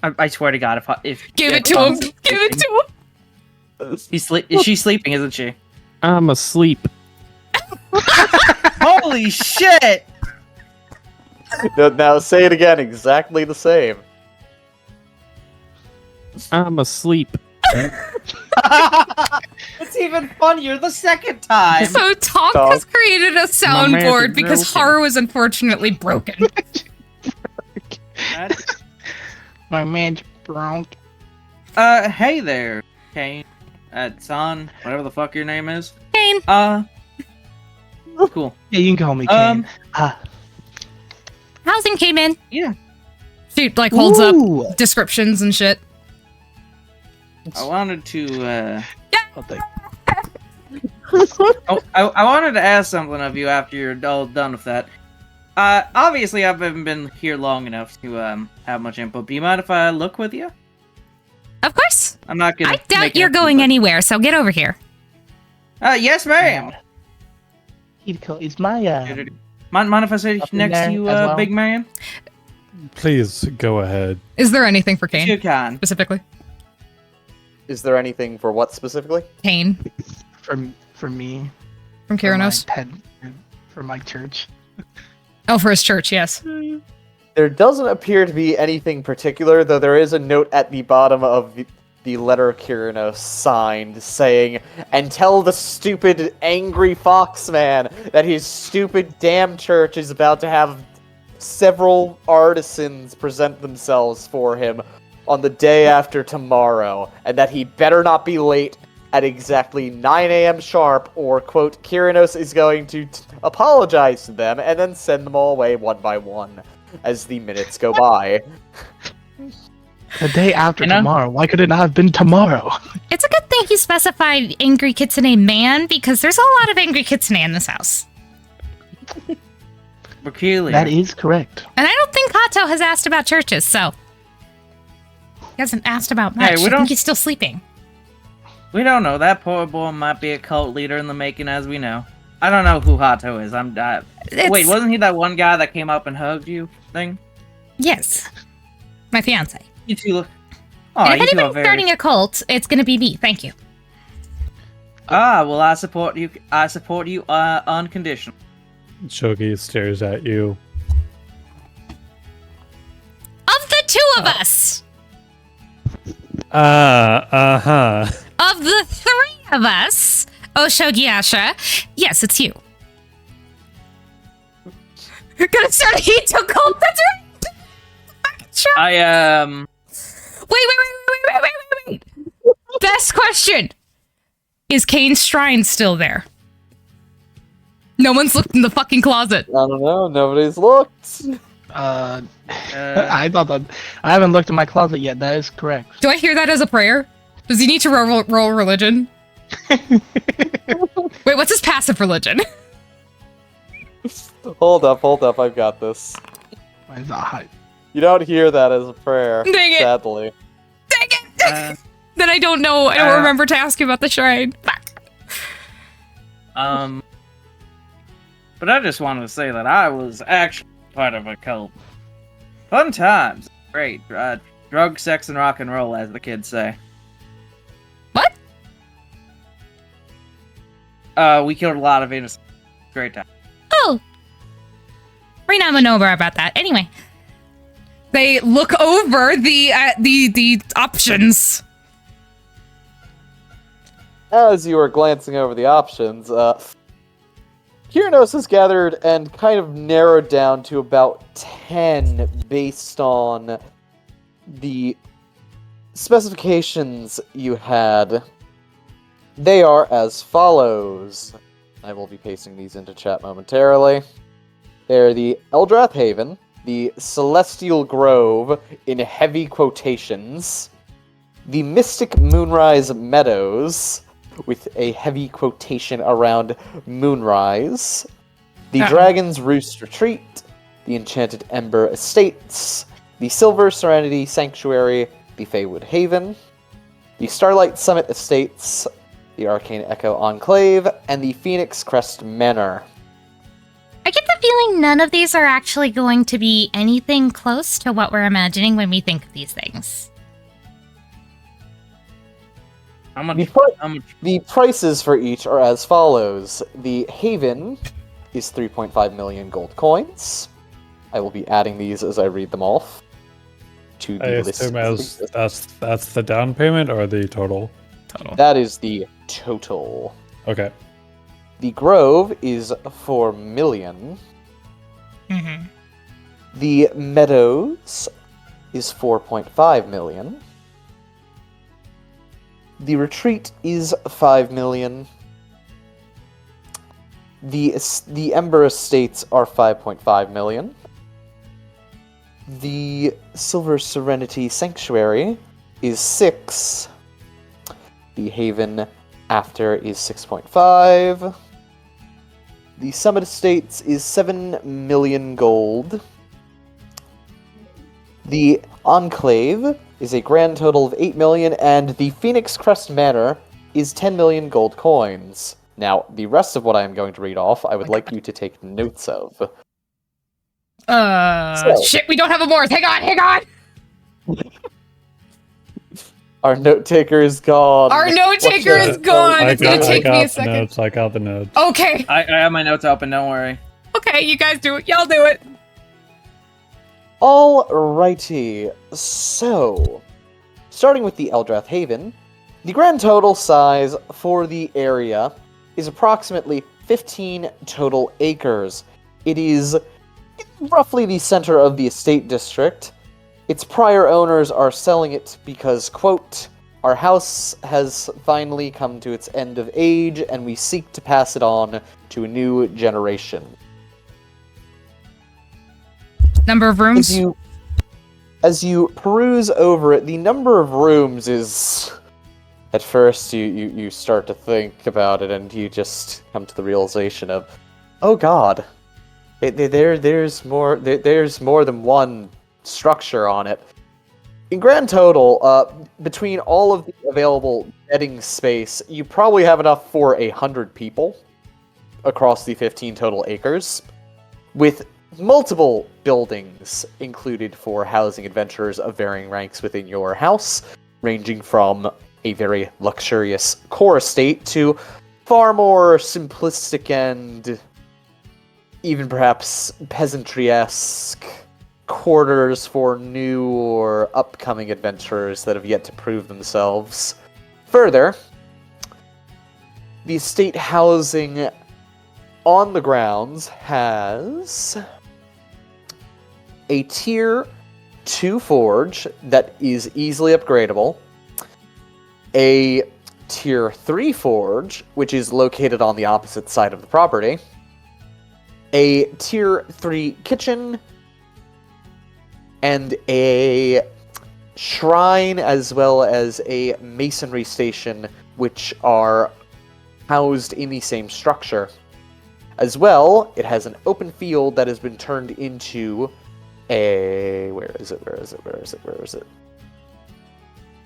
I swear to God, if Give it to him! Give it to him! Is she sleeping? Isn't she? I'm asleep. Holy shit! Now say it again, exactly the same. I'm asleep. It's even funnier the second time. So Tonk Tonk. has created a soundboard because Haru is unfortunately broken. my man's broke. Hey there, Kane. San, whatever the fuck your name is. Kane! Cool. Yeah, you can call me Kane. Housing came in. Yeah. She like holds Ooh. up descriptions and shit. I wanted to, I'll take- I wanted to ask something of you after you're all done with that. Obviously I haven't been here long enough to, have much input. Do you mind if I look with you? Of course. I'm not gonna I doubt make you're it- going anywhere, so get over here. Yes, ma'am! Hideko, is my Mind if I sit Up in next to there you, as well? big man? Please go ahead. Is there anything for If you Kane can. specifically? Is there anything for what specifically? Kane For me, from for my Kyranos? for my church. Oh, for his church, yes. There doesn't appear to be anything particular, though there is a note at the bottom of the letter Kyranos signed saying, "And tell the stupid, angry Foxman that his stupid damn church is about to have several artisans present themselves for him on the day after tomorrow, and that he better not be late at exactly 9 a.m. sharp, or, quote, Kyranos is going to apologize to them and then send them all away one by one as the minutes go by." The day after You know? tomorrow. Why could it not have been tomorrow? It's a good thing he specified angry kitsune man, because there's a lot of angry kitsune in this house. Peculiar. That is correct. And I don't think Hato has asked about churches, so... He hasn't asked about much. Hey, we I don't- think he's still sleeping. We don't know. That poor boy might be a cult leader in the making, as we know. I don't know who Hato is. Wait, wasn't he that one guy that came up and hugged you thing? Yes. My fiance. You two look... Oh, And if you two are anybody's very... starting a cult, it's gonna be me. Thank you. Well, I support you. I support you unconditional. Shogi stares at you. Of the two of us! Uh-huh. Of the three of us, Oshogiasha, yes, it's you. You're gonna start a Hito cult, that's right! Fucking sure. Wait. Best question. Is Kane's shrine still there? No one's looked in the fucking closet. I don't know, nobody's looked. I thought that I haven't looked in my closet yet. That is correct. Do I hear that as a prayer? Does he need to roll religion? Wait, what's his passive religion? Hold up, I've got this. Mine's not high. You don't hear that as a prayer, Dang it. sadly. Dang it! Then I don't know. I don't remember to ask you about the shrine. Fuck. But I just wanted to say that I was actually part of a cult. Fun times. Great. Drug, sex, and rock and roll, as the kids say. What? We killed a lot of innocent. Great time. Oh. Rena would know more about that. Anyway. They look over the options. As you are glancing over the options, Kyranos has gathered and kind of narrowed down to about 10 based on the specifications you had. They are as follows. I will be pasting these into chat momentarily. They're the Eldrath Haven, the Celestial Grove in heavy quotations, the Mystic Moonrise Meadows, with a heavy quotation around Moonrise, the Dragon's Roost Retreat, the Enchanted Ember Estates, the Silver Serenity Sanctuary, the Feywood Haven, the Starlight Summit Estates, the Arcane Echo Enclave, and the Phoenix Crest Manor. I get the feeling none of these are actually going to be anything close to what we're imagining when we think of these things. How much? The prices for each are as follows. The Haven is 3.5 million gold coins. I will be adding these as I read them off to I the list. assume that's the down payment or the total? Total. That is the total. Okay. The Grove is 4 million. Mm-hmm. The Meadows is 4.5 million. The Retreat is 5 million. The Ember Estates are 5.5 million. The Silver Serenity Sanctuary is 6. The Haven After is 6.5. The Summit Estates is 7 million gold. The Enclave is a grand total of 8 million, and the Phoenix Crest Manor is 10 million gold coins. Now, the rest of what I am going to read off, I would like you to take notes of. Shit, we don't have a Morse. Hang on. Our note taker is gone. Our note taker is gone. It's gonna take me a second. Notes. I got the notes. Okay. I have my notes open, don't worry. Okay, you guys do it. Y'all do it. Alrighty. So, starting with the Eldrath Haven, the grand total size for the area is approximately 15 total acres. It is roughly the center of the estate district. Its prior owners are selling it because, quote, our house has finally come to its end of age and we seek to pass it on to a new generation. Number of rooms? As you peruse over it, the number of rooms is... At first, you start to think about it and you just come to the realization of, oh god, there's more than one structure on it. In grand total, between all of the available bedding space, you probably have enough for 100 people across the 15 total acres, with multiple buildings included for housing adventurers of varying ranks within your house, ranging from a very luxurious core estate to far more simplistic and even perhaps peasantry-esque quarters for new or upcoming adventurers that have yet to prove themselves. Further, the estate housing on the grounds has a Tier 2 forge that is easily upgradable, a Tier 3 forge, which is located on the opposite side of the property, a Tier 3 kitchen, and a shrine as well as a masonry station, which are housed in the same structure. As well, it has an open field that has been turned into a... Where is it?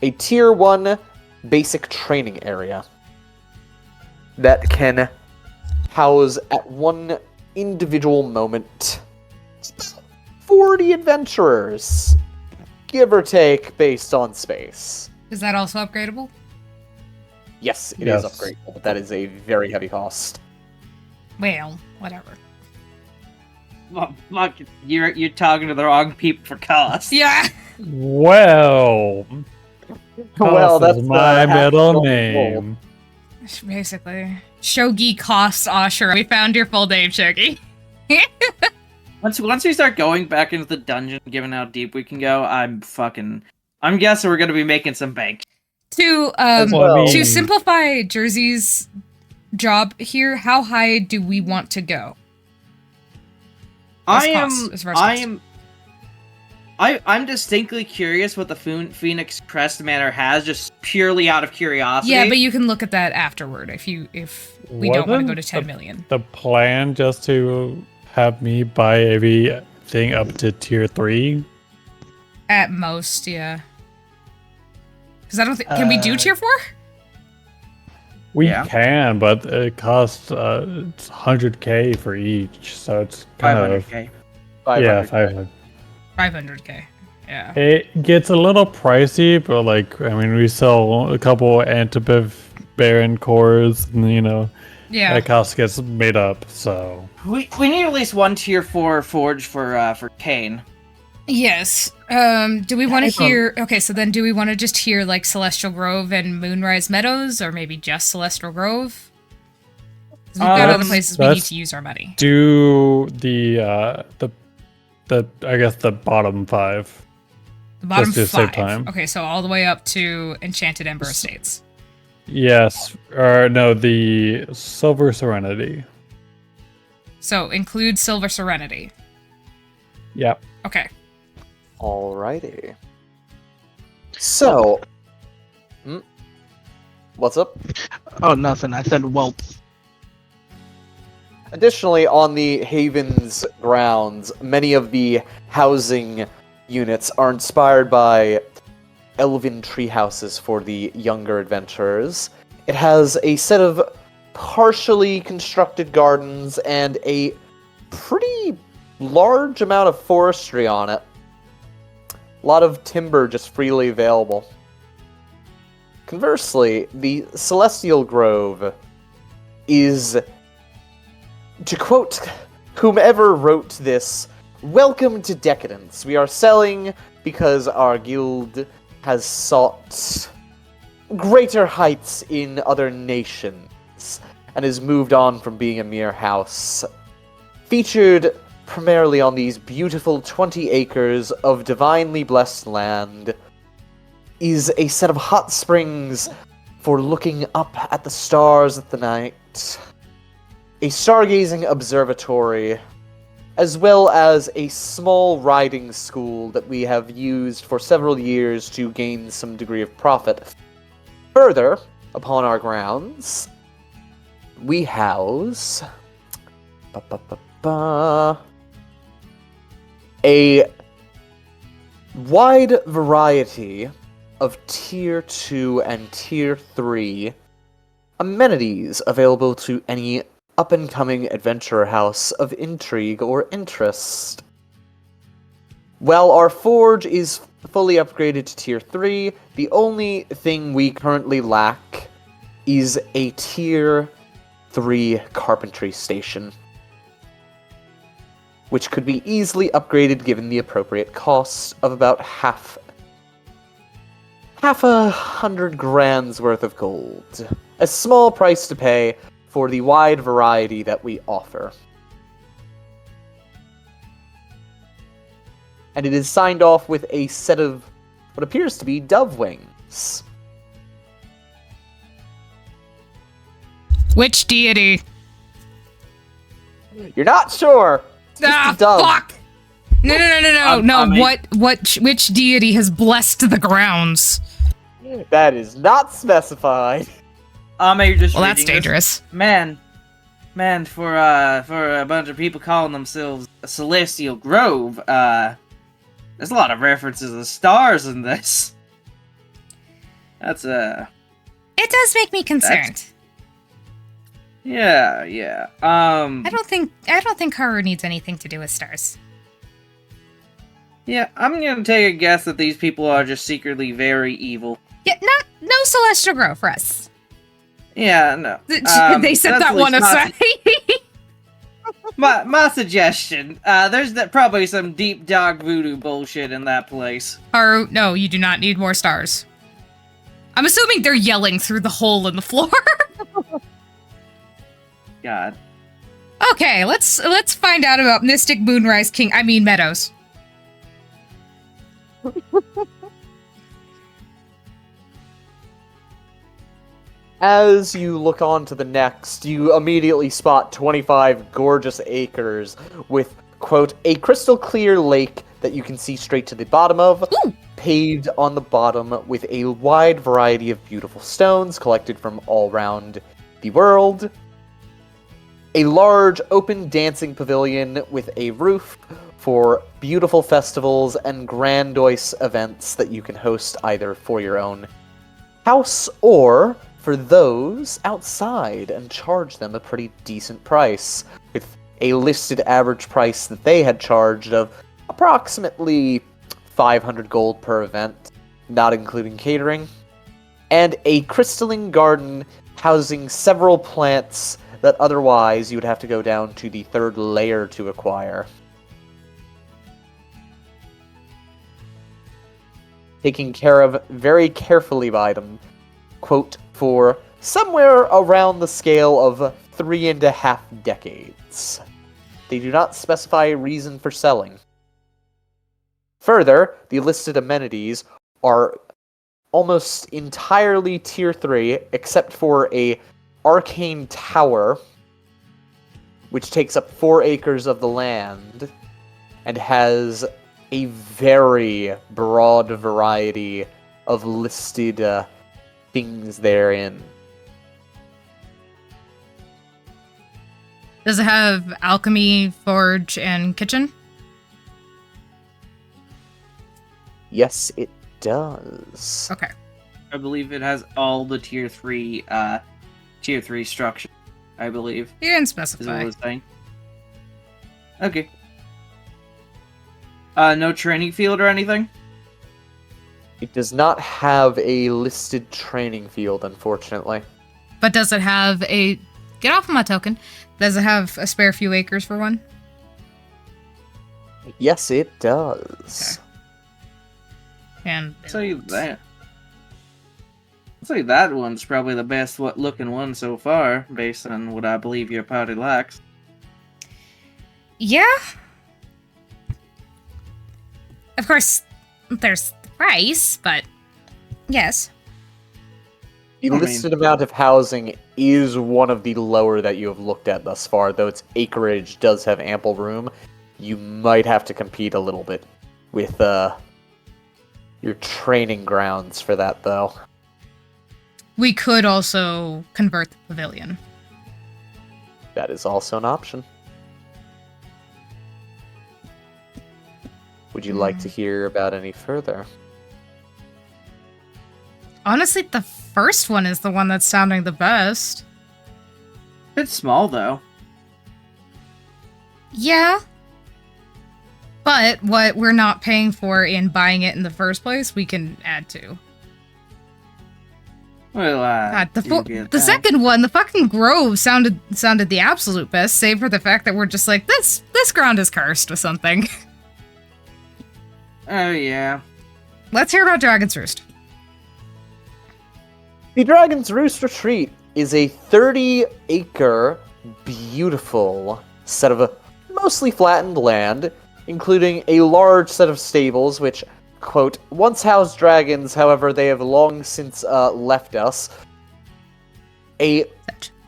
A Tier 1 basic training area that can house at one individual moment 40 adventurers, give or take, based on space. Is that also upgradable? Yes, it is upgradable, but that is a very heavy cost. Well, whatever. Well, fuck, you're talking to the wrong people for cost. Yeah. Well, Well, Cost that's is my half middle the name. Basically. Shogi costs Usher. We found your full name, Shogi. Once we start going back into the dungeon, given how deep we can go, I'm guessing we're gonna be making some bank. To simplify Jersey's job here, how high do we want to go? I'm distinctly curious what the Phoenix Crest Manor has, just purely out of curiosity. Yeah, but you can look at that afterward if we don't want to go to 10 million. The plan just to have me buy everything up to Tier 3? At most, yeah. Because I don't think... Can we do Tier 4? We can, but it costs it's 100k for each, so it's kind 500k. 500. 500k. Yeah. It gets a little pricey, but we sell a couple Antipov Baron cores, and yeah, that cost gets made up. So we need at least one Tier 4 forge for Kane. Yes. Do we want to hear... Okay, so then do we want to just hear, Celestial Grove and Moonrise Meadows, or maybe just Celestial Grove? 'Cause we've got other places we need to use our money. Do the I guess the bottom 5. The bottom just to 5. save time. Okay, so all the way up to Enchanted Ember Estates. Yes, or no, the Silver Serenity. So include Silver Serenity. Yep. Okay. Alrighty. So, what's up? Oh, nothing. I said, well. Additionally, on the Haven's grounds, many of the housing units are inspired by elven tree houses for the younger adventurers. It has a set of partially constructed gardens and a pretty large amount of forestry on it. A lot of timber just freely available. Conversely, the Celestial Grove is, to quote whomever wrote this, "Welcome to decadence. We are selling because our guild has sought greater heights in other nations and has moved on from being a mere house." Featured primarily on these beautiful 20 acres of divinely blessed land is a set of hot springs for looking up at the stars at the night, a stargazing observatory, as well as a small riding school that we have used for several years to gain some degree of profit. Further, upon our grounds, we house a wide variety of Tier 2 and Tier 3 amenities available to any up-and-coming adventurer house of intrigue or interest. While our forge is fully upgraded to Tier 3, the only thing we currently lack is a Tier 3 carpentry station, which could be easily upgraded given the appropriate cost of about half a hundred grand's worth of gold. A small price to pay for the wide variety that we offer. And it is signed off with a set of what appears to be dove wings. Which deity? You're not sure? Ah, dove. fuck! No. I Which deity has blessed the grounds? That is not specified. You're just Well, that's reading this. dangerous. Man, for a bunch of people calling themselves a Celestial Grove, there's a lot of references to stars in this. That's It does make me concerned. yeah. I don't think horror needs anything to do with stars. Yeah, I'm gonna take a guess that these people are just secretly very evil. Yeah, no Celestial Grove for us. Yeah, no. They set that's that at one least aside. my suggestion. There's probably some deep dog voodoo bullshit in that place. Or no, you do not need more stars. I'm assuming they're yelling through the hole in the floor. God. Okay, let's find out about Mystic Moonrise King. I mean Meadows. As you look on to the next, you immediately spot 25 gorgeous acres with, quote, a crystal clear lake that you can see straight to the bottom of, paved on the bottom with a wide variety of beautiful stones collected from all around the world. A large open dancing pavilion with a roof for beautiful festivals and grandiose events that you can host either for your own house or for those outside and charge them a pretty decent price, with a listed average price that they had charged of approximately 500 gold per event, not including catering, and a crystalline garden housing several plants that otherwise you would have to go down to the third layer to acquire. Taken care of very carefully by them, quote, for somewhere around the scale of 3.5 decades. They do not specify a reason for selling. Further, the listed amenities are almost entirely Tier 3, except for a arcane tower, which takes up 4 acres of the land, and has a very broad variety of listed things therein. Does it have alchemy, forge, and kitchen? Yes, it does. Okay. I believe it has all the tier 3 structure. I believe. You didn't Is what specify. it was saying. Okay. No training field or anything? It does not have a listed training field, unfortunately. But does it have a... Get off of my token. Does it have a spare few acres for one? Yes, it does. And I'll tell you that. I'll say that one's probably the best looking one so far, based on what I believe your party lacks. Yeah. Of course, there's the price, but yes. The I mean- listed amount of housing is one of the lower that you have looked at thus far, though its acreage does have ample room. You might have to compete a little bit with your training grounds for that, though. We could also convert the pavilion. That is also an option. Would you like to hear about any further? Honestly, the first one is the one that's sounding the best. It's small though. Yeah. But what we're not paying for in buying it in the first place, we can add to. Well, God, you get the that. second one, the fucking grove sounded the absolute best, save for the fact that we're just like, this ground is cursed with something. Oh yeah. Let's hear about Dragon's Roost. The Dragon's Roost Retreat is a 30-acre, beautiful set of mostly flattened land, including a large set of stables, which, quote, once housed dragons, however, they have long since left us. A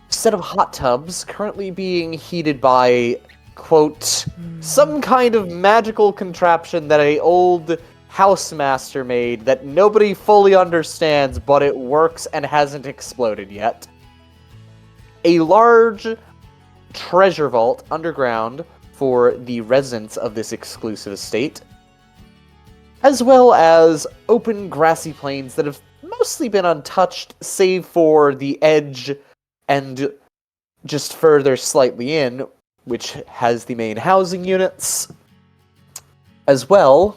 set of hot tubs currently being heated by, quote, some kind of magical contraption that a old housemaster made that nobody fully understands, but it works and hasn't exploded yet. A large treasure vault underground for the residents of this exclusive estate, as well as open grassy plains that have mostly been untouched, save for the edge and just further slightly in, which has the main housing units. As well,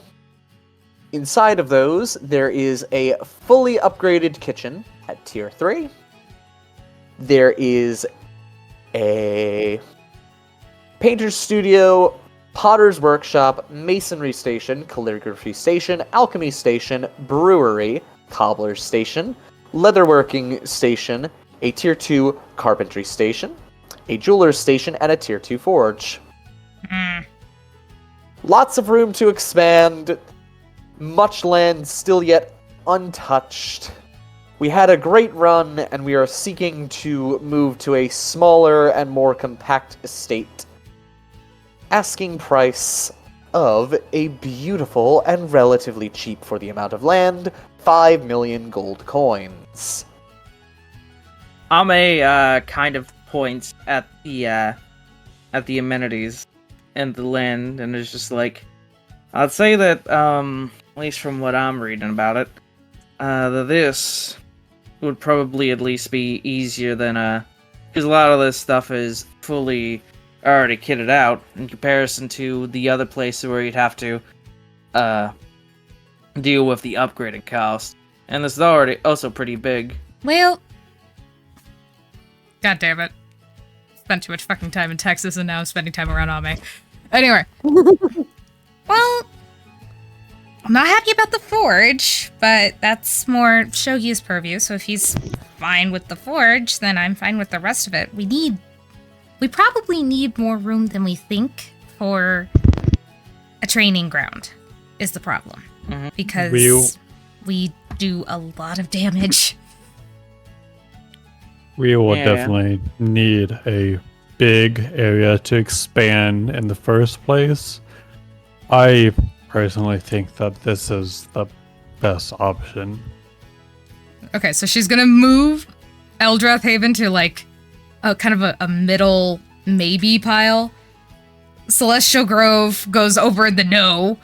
inside of those, there is a fully upgraded kitchen at Tier 3. There is a painter's studio, potter's workshop, masonry station, calligraphy station, alchemy station, brewery, cobbler's station, leatherworking station, a Tier 2 carpentry station, a jeweler's station, and a Tier 2 forge. Lots of room to expand, much land still yet untouched. We had a great run, and we are seeking to move to a smaller and more compact estate. Asking price of a beautiful and relatively cheap for the amount of land, 5 million gold coins. Ame kind of points at the amenities and the land, and is just like, I'd say that at least from what I'm reading about it, that this would probably at least be easier than because a lot of this stuff is fully already kitted out in comparison to the other places where you'd have to deal with the upgrading cost, and this is already also pretty big. Well, god damn it. Spent too much fucking time in Texas and now I'm spending time around Ame. Anyway. Well, I'm not happy about the forge, but that's more Shogi's purview, so if he's fine with the forge, then I'm fine with the rest of it. We probably need more room than we think for a training ground, is the problem. Mm-hmm. Because we do a lot of damage. We will Yeah. definitely need a big area to expand in the first place. I personally think that this is the best option. Okay, so she's gonna move Eldrath Haven to like a kind of a middle maybe pile. Celestial Grove goes over in the no.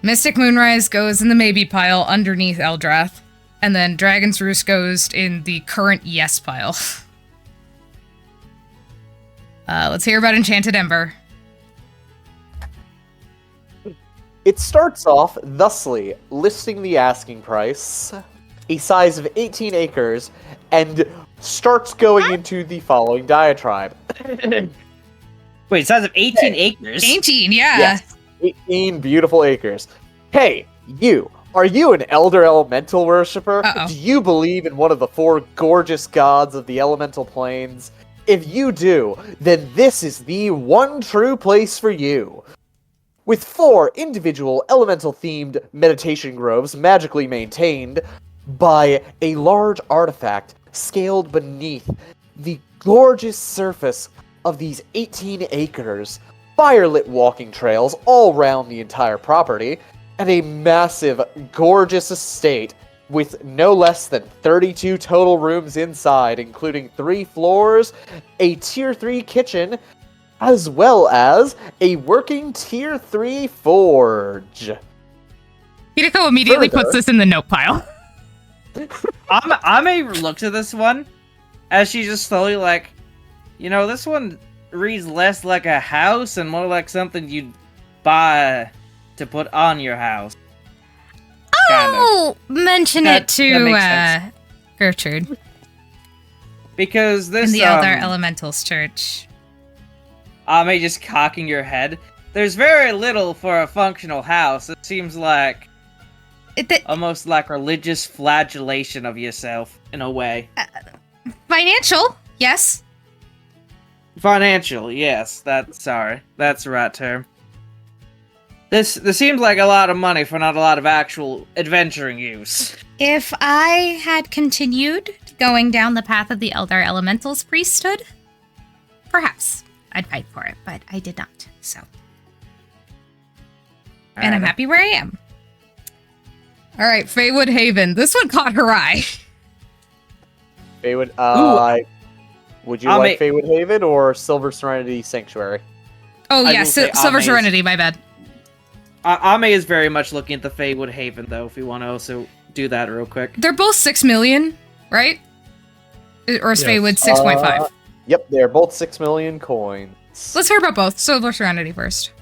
Mystic Moonrise goes in the maybe pile underneath Eldrath. And then Dragon's Roost goes in the current yes pile. Let's hear about Enchanted Ember. It starts off thusly, listing the asking price, a size of 18 acres, and starts going into the following diatribe. Wait, size of 18 acres? 18, yeah. Yes, 18 beautiful acres. Hey, you! Are you an elder elemental worshiper? Uh-oh. Do you believe in one of the 4 gorgeous gods of the elemental planes? If you do, then this is the one true place for you. With 4 individual elemental-themed meditation groves magically maintained by a large artifact scaled beneath the gorgeous surface of these 18 acres, firelit walking trails all around the entire property, and a massive, gorgeous estate with no less than 32 total rooms inside, including 3 floors, a Tier 3 kitchen, as well as a working Tier 3 forge. Hideko immediately Further- puts this in the note pile. I may look to this one as she's just slowly like, this one reads less like a house and more like something you'd buy to put on your house. Kind of. Oh, mention That it to makes sense. Gertrude Because this, in the Elder Elementals Church. Ame just cocking your head. There's very little for a functional house. It seems like almost like religious flagellation of yourself, in a way. Financial, yes. Financial, yes. That's the right term. This seems like a lot of money for not a lot of actual adventuring use. If I had continued going down the path of the Elder Elementals priesthood, perhaps I'd fight for it, but I did not, so. And I'm happy where I am. All right, Feywood Haven. This one caught her eye. Feywood, would you I'll like make- Feywood Haven or Silver Serenity Sanctuary? Oh, I yeah, will say Silver Ame's- Serenity, my bad. Ame is very much looking at the Feywood Haven, though, if you want to also do that real quick. They're both 6 million, right? Or is Yes. Feywood 6.5? Yep, they're both 6 million coins. Let's hear about both. Silver Serenity first.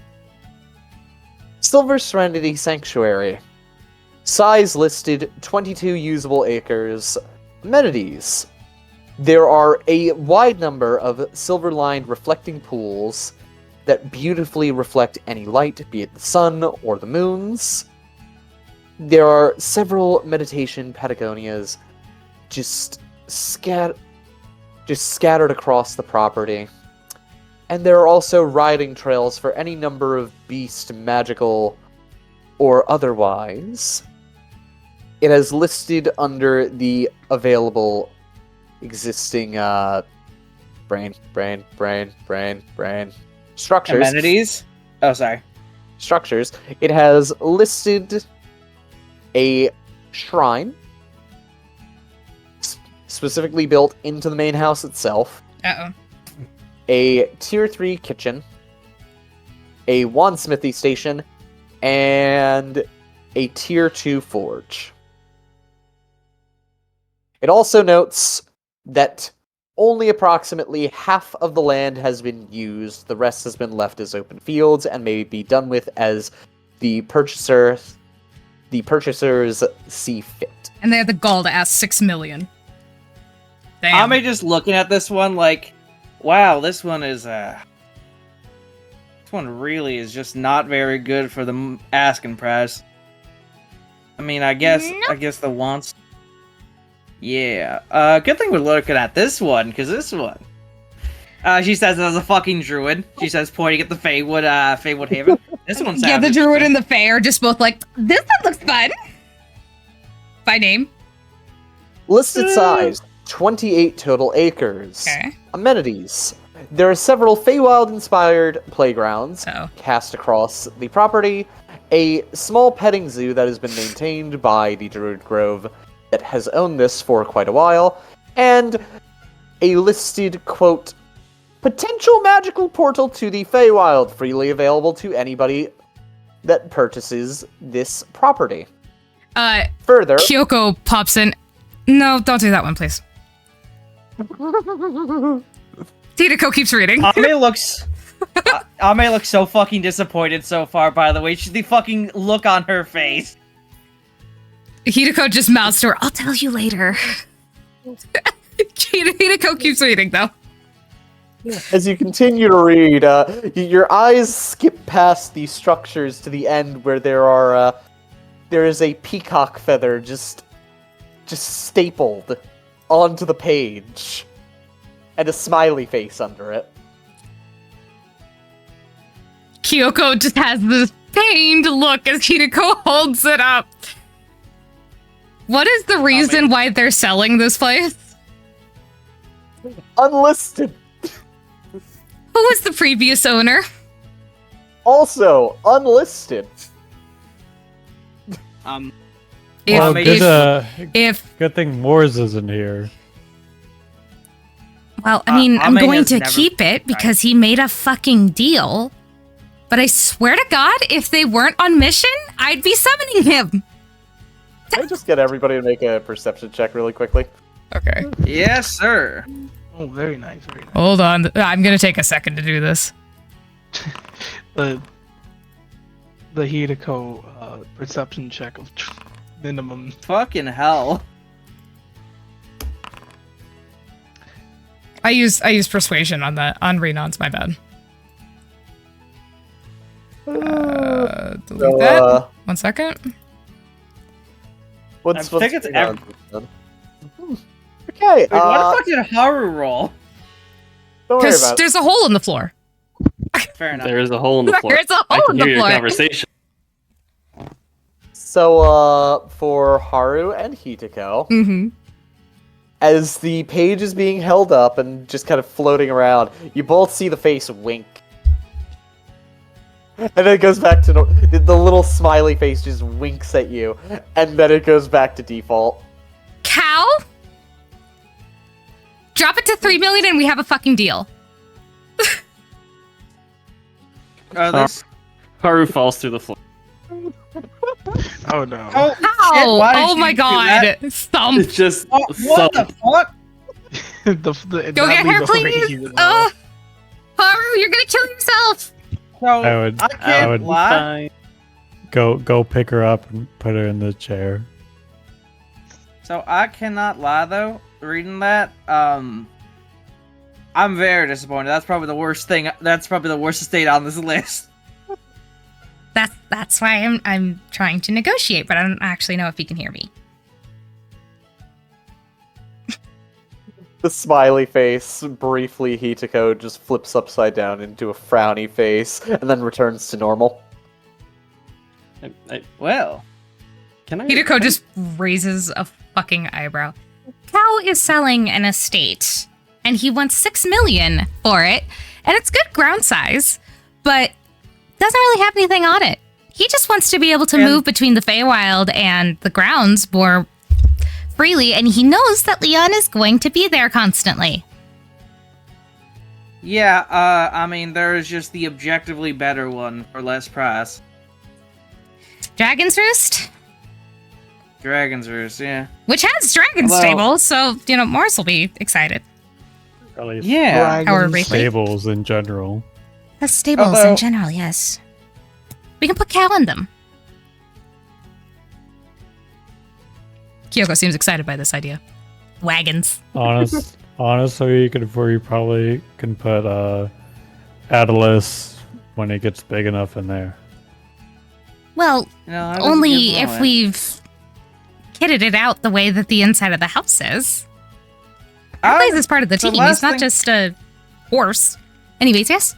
Silver Serenity Sanctuary. Size listed 22 usable acres. Amenities. There are a wide number of silver-lined reflecting pools that beautifully reflect any light, be it the sun or the moons. There are several meditation Patagonias just scattered across the property. And there are also riding trails for any number of beast, magical, or otherwise. It has listed under the available existing brand structures. Amenities? Oh, sorry. Structures. It has listed a shrine specifically built into the main house itself. Uh-oh. A Tier 3 kitchen, a wandsmithy station, and a Tier 2 forge. It also notes that only approximately half of the land has been used, the rest has been left as open fields and may be done with as the purchasers see fit. And they have the gall to ask 6 million. Damn. Ame just looking at this one like, wow, this one really is just not very good for the asking price. I mean, I guess the wants. Yeah. Good thing we're looking at this one, because this one. She says it as a fucking druid. She says, pointing at the Feywood Haven. This one sounds Yeah, the druid interesting. and the fae are just both like, this one looks fun. By name. Listed size, 28 total acres. Okay. Amenities. There are several Feywild-inspired playgrounds Oh. cast across the property, a small petting zoo that has been maintained by the Druid Grove that has owned this for quite a while, and a listed, quote, potential magical portal to the Feywild, freely available to anybody that purchases this property. Further, Kyoko pops in. No, don't do that one, please. Hideko keeps reading. Ame looks so fucking disappointed so far, by the way. The fucking look on her face. Hideko just mouths to her, I'll tell you later. Hideko keeps reading, though. As you continue to read, your eyes skip past the structures to the end where there is a peacock feather just stapled onto the page, and a smiley face under it. Kyoko just has this pained look as Hideko holds it up. What is the reason why they're selling this place? Unlisted. Who was the previous owner? Also unlisted. Good thing Moors isn't here. Well, I mean, I'm Ame going has to never- keep it because he made a fucking deal. But I swear to God, if they weren't on mission, I'd be summoning him. Can I just get everybody to make a perception check really quickly? Okay. Yes, sir. Oh, very nice, very nice. Hold on. I'm going to take a second to do this. The Hideko perception check of minimum. Fucking hell. I use persuasion on Renon's, my bad. Delete that. 1 second. What's I think it's going on? Okay, Wait, what the fuck did Haru roll? don't worry Because about it. there's a hole in the floor. Fair enough. There is a hole in the floor. There's a I hole can in the hear your floor. conversation. So, for Haru and Hitako, Mm-hmm. as the page is being held up and just kind of floating around, you both see the face wink. And then it goes back to the little smiley face just winks at you, and then it goes back to default. Cow? Drop it to 3 million and we have a fucking deal. This... Haru falls through the floor. Oh no. Oh, shit, Ow! why did Oh you my do god! that? Thump! It's just Oh, what the fuck? Go get her, please! Haru, you're gonna kill yourself! So, I would can't lie. go pick her up and put her in the chair. So I cannot lie though. Reading that, I'm very disappointed. That's probably the worst thing. That's probably the worst estate on this list. That's why I'm trying to negotiate, but I don't actually know if he can hear me. The smiley face, briefly Hitako just flips upside down into a frowny face, and then returns to normal. Well, Can I? Hideko just raises a fucking eyebrow. Cal is selling an estate, and he wants 6 million for it, and it's good ground size, but doesn't really have anything on it. He just wants to be able to move between the Feywild and the grounds more freely, and he knows that Leon is going to be there constantly. yeah. I mean, there is just the objectively better one for less price. Dragon's Roost, Dragon's Roost, yeah. which has dragon Well- stables, so, Morse will be excited. Probably Yeah. However briefly. stables in general. Has stables Although- in general, yes. We can put cow in them. Kyoko seems excited by this idea. Wagons. Honestly, you probably can put Atlas when it gets big enough in there. Well, You know, that was a only good if point. we've kitted it out the way that the inside of the house is. I- Blaze is part of the the team. last He's not thing- just a horse. Anyways, yes?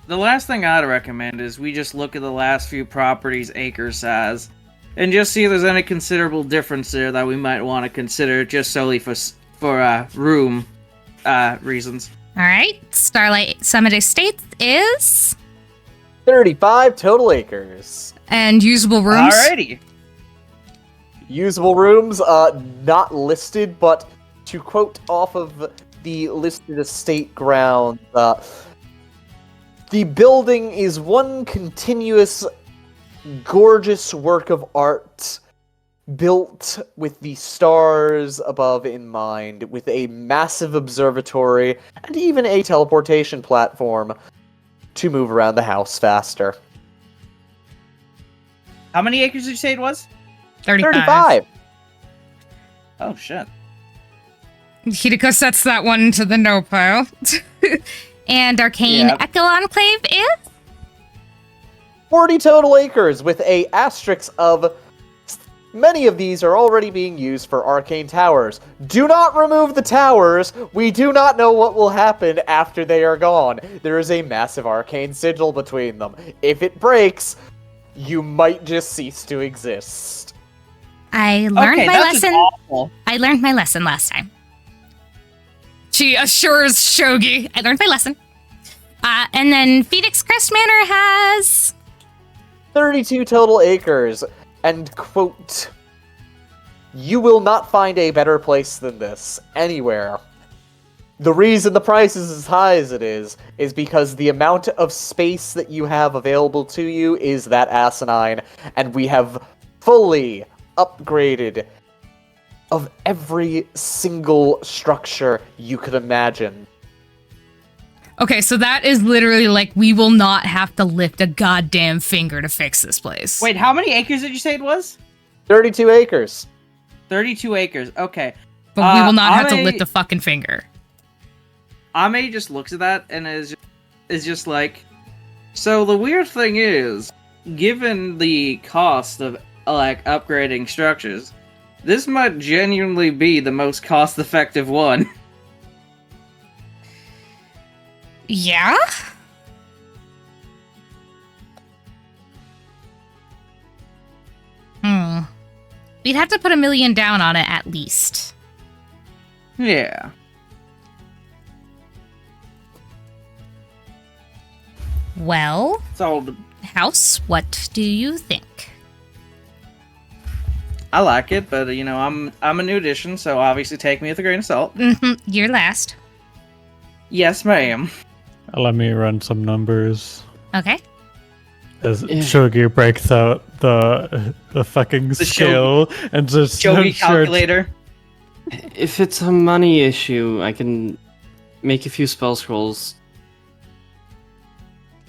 The last thing I'd recommend is we just look at the last few properties' acre size, and just see if there's any considerable difference there that we might want to consider, just solely for room reasons. All right. Starlight Summit Estates is... 35 total acres. And usable rooms. Alrighty. Usable rooms, not listed, but to quote off of the listed estate ground, the building is one continuous, gorgeous work of art built with the stars above in mind, with a massive observatory, and even a teleportation platform to move around the house faster. How many acres did you say it was? 35. 35! Oh shit. Hideko sets that one to the no pile. And Arcane Yep. Echo Enclave is 40 total acres, with a asterisk of many of these are already being used for arcane towers. Do not remove the towers. We do not know what will happen after they are gone. There is a massive arcane sigil between them. If it breaks, you might just cease to exist. I learned Okay, my that's just lesson. awful. I learned my lesson last time. She assures Shogi, I learned my lesson. And then Phoenix Crest Manor has 32 total acres, and quote, "You will not find a better place than this, anywhere. The reason the price is as high as it is because the amount of space that you have available to you is that asinine, and we have fully upgraded of every single structure you could imagine." Okay, so that is literally like we will not have to lift a goddamn finger to fix this place. Wait, how many acres did you say it was? 32 acres. 32 acres. Okay. But we will not have to Ame- lift a fucking finger. Ame just looks at that and is just like, so the weird thing is, given the cost of like upgrading structures, this might genuinely be the most cost-effective one. Yeah? We'd have to put $1 million down on it at least. Yeah. Well, So House, what do you think? I like it, but you know, I'm a new addition, so obviously take me with a grain of salt. You're last. Yes, ma'am. Let me run some numbers. Okay. As Shogi breaks out the fucking scale and just Shogi starts- calculator. If it's a money issue, I can make a few spell scrolls.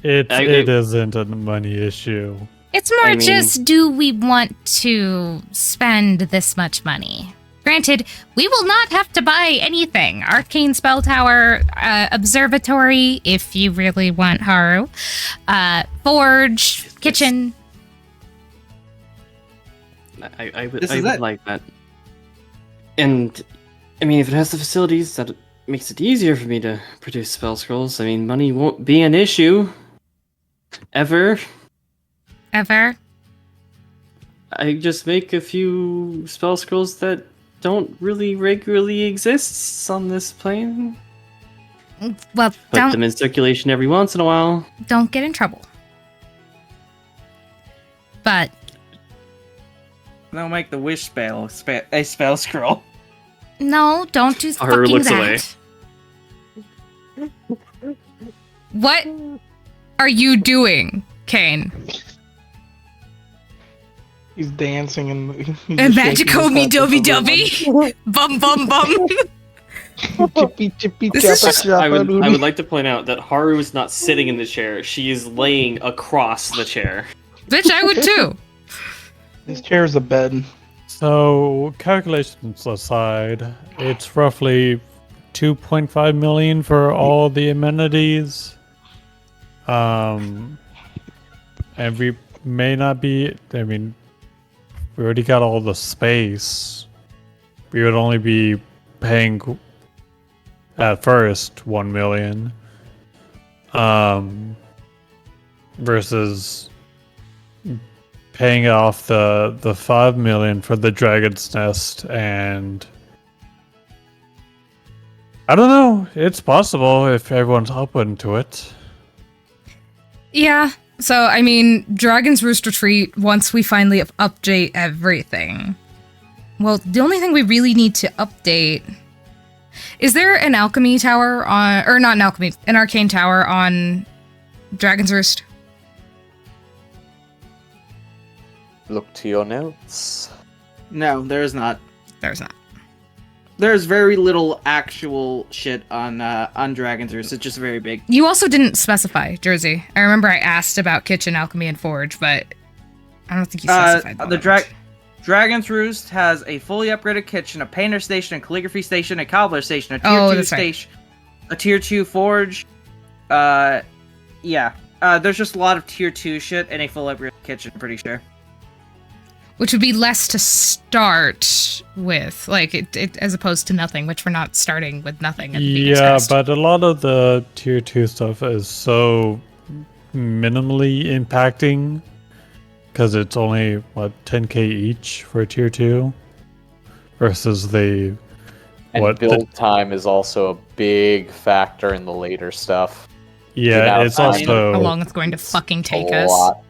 It isn't a money issue. It's more I mean- just, do we want to spend this much money? Granted, we will not have to buy anything. Arcane Spell Tower, Observatory, if you really want Haru, Forge, Kitchen. I This would is it. like that. And, I mean, if it has the facilities, that makes it easier for me to produce spell scrolls. I mean, money won't be an issue. Ever. Ever. I just make a few spell scrolls that don't really regularly exist on this plane. Well, Put them in circulation every once in a while. don't get in trouble. But They'll make the wish spell a spell scroll. no, don't do Haru fucking looks that. What are you doing, Kane? He's dancing and he's And just shaking Magico his me head dovey with dovey? Bum bum bum. Chippy chippy This is chappa just- chappa I would doodle. like to point out that Haru is not sitting in the chair. She is laying across the chair. Bitch, I would too. This chair is a bed. So, calculations aside, it's roughly 2.5 million for all the amenities. And we may not be, I mean, we already got all the space. We would only be paying at first 1 million. Versus paying off the 5 million for the Dragon's Nest, and I don't know, it's possible if everyone's open to it. Yeah. So, I mean, Dragon's Roost Retreat, once we finally update everything. Well, the only thing we really need to update... Is there an alchemy tower on... Or not an alchemy, an arcane tower on Dragon's Roost? Look to your notes. No, there is not. There's not. There's very little actual shit on Dragon's Roost. It's just very big. You also didn't specify, Jersey. I remember I asked about kitchen, alchemy, and forge, but I don't think you specified that. Dragon's Roost has a fully upgraded kitchen, a painter station, a calligraphy station, a cobbler station, a Oh, tier 2 that's right. station, a tier 2 forge. Yeah. There's just a lot of tier 2 shit and a full upgraded kitchen, I'm pretty sure. Which would be less to start with, like, it as opposed to nothing, which we're not starting with nothing at the Phoenix Yeah, Crest. but a lot of the tier 2 stuff is so minimally impacting because it's only, what, 10k each for tier 2 versus the... And build time is also a big factor in the later stuff. Yeah, it's also... How long it's going to fucking take a us. lot.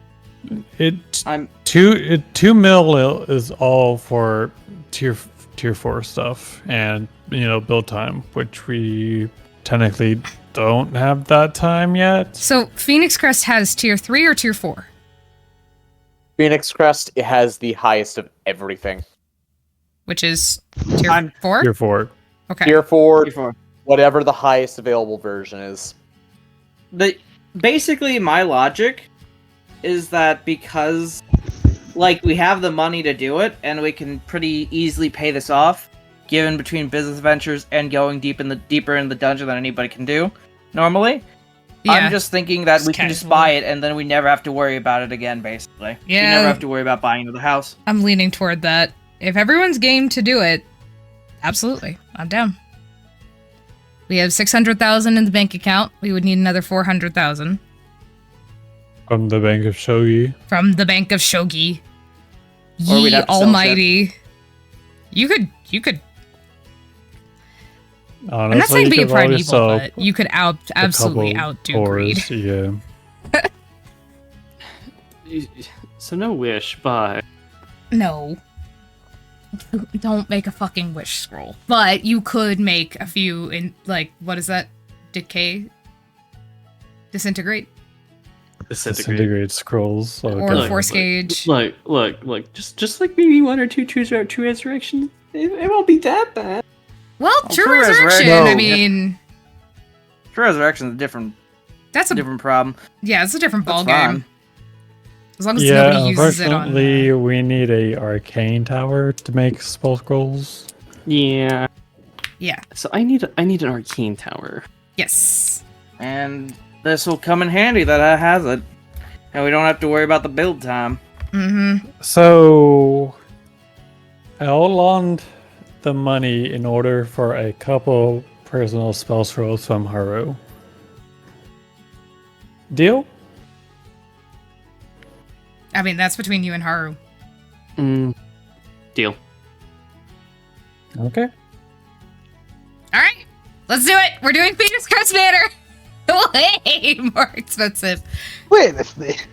I'm 2 mil is all for tier 4 stuff and build time, which we technically don't have that time yet. So, Phoenix Crest has tier 3 or tier 4? Phoenix Crest, it has the highest of everything. Which is tier 4? Tier 4. Okay. Tier 4, Tier 4. whatever the highest available version is. Basically, my logic is that because, like, we have the money to do it, and we can pretty easily pay this off, given between business ventures and going deeper in the dungeon than anybody can do normally. Yeah. I'm just thinking that we It's can just casual. buy it, and then we never have to worry about it again, basically. Yeah. We never have to worry about buying another house. I'm leaning toward that. If everyone's game to do it, absolutely. I'm down. We have 600,000 in the bank account. We would need another 400,000 From the Bank of Shogi. from the Bank of Shogi. Or we'd Ye have to sell almighty. You could Honestly, I'm not saying you be a could probably primeval, sell but you could absolutely couple outdo greed. cores, Yeah. So no wish, but No. Don't make a fucking wish scroll. But you could make a few in, like, what is that? Decay? Disintegrate? Disintegrate scrolls. Oh, Or God. force gauge? Look, just like maybe 1 or 2 true resurrections. It won't be that bad. Well, Oh, true True resurrection, Resurrection. I No. mean, True Resurrection's a different that's a problem. yeah, it's a different That's ball game. fine. As long as Yeah, nobody uses it on. unfortunately, we need a arcane tower to make spell scrolls. Yeah. Yeah. So I need an arcane tower. Yes. And this will come in handy that it has it. And we don't have to worry about the build time. Mm-hmm. So, I outlined the money in order for a couple personal spell scrolls from Haru. Deal? I mean, that's between you and Haru. Deal. Okay. All right, let's do it. We're doing Phoenix Crest Manor. Way more expensive. Wait a minute.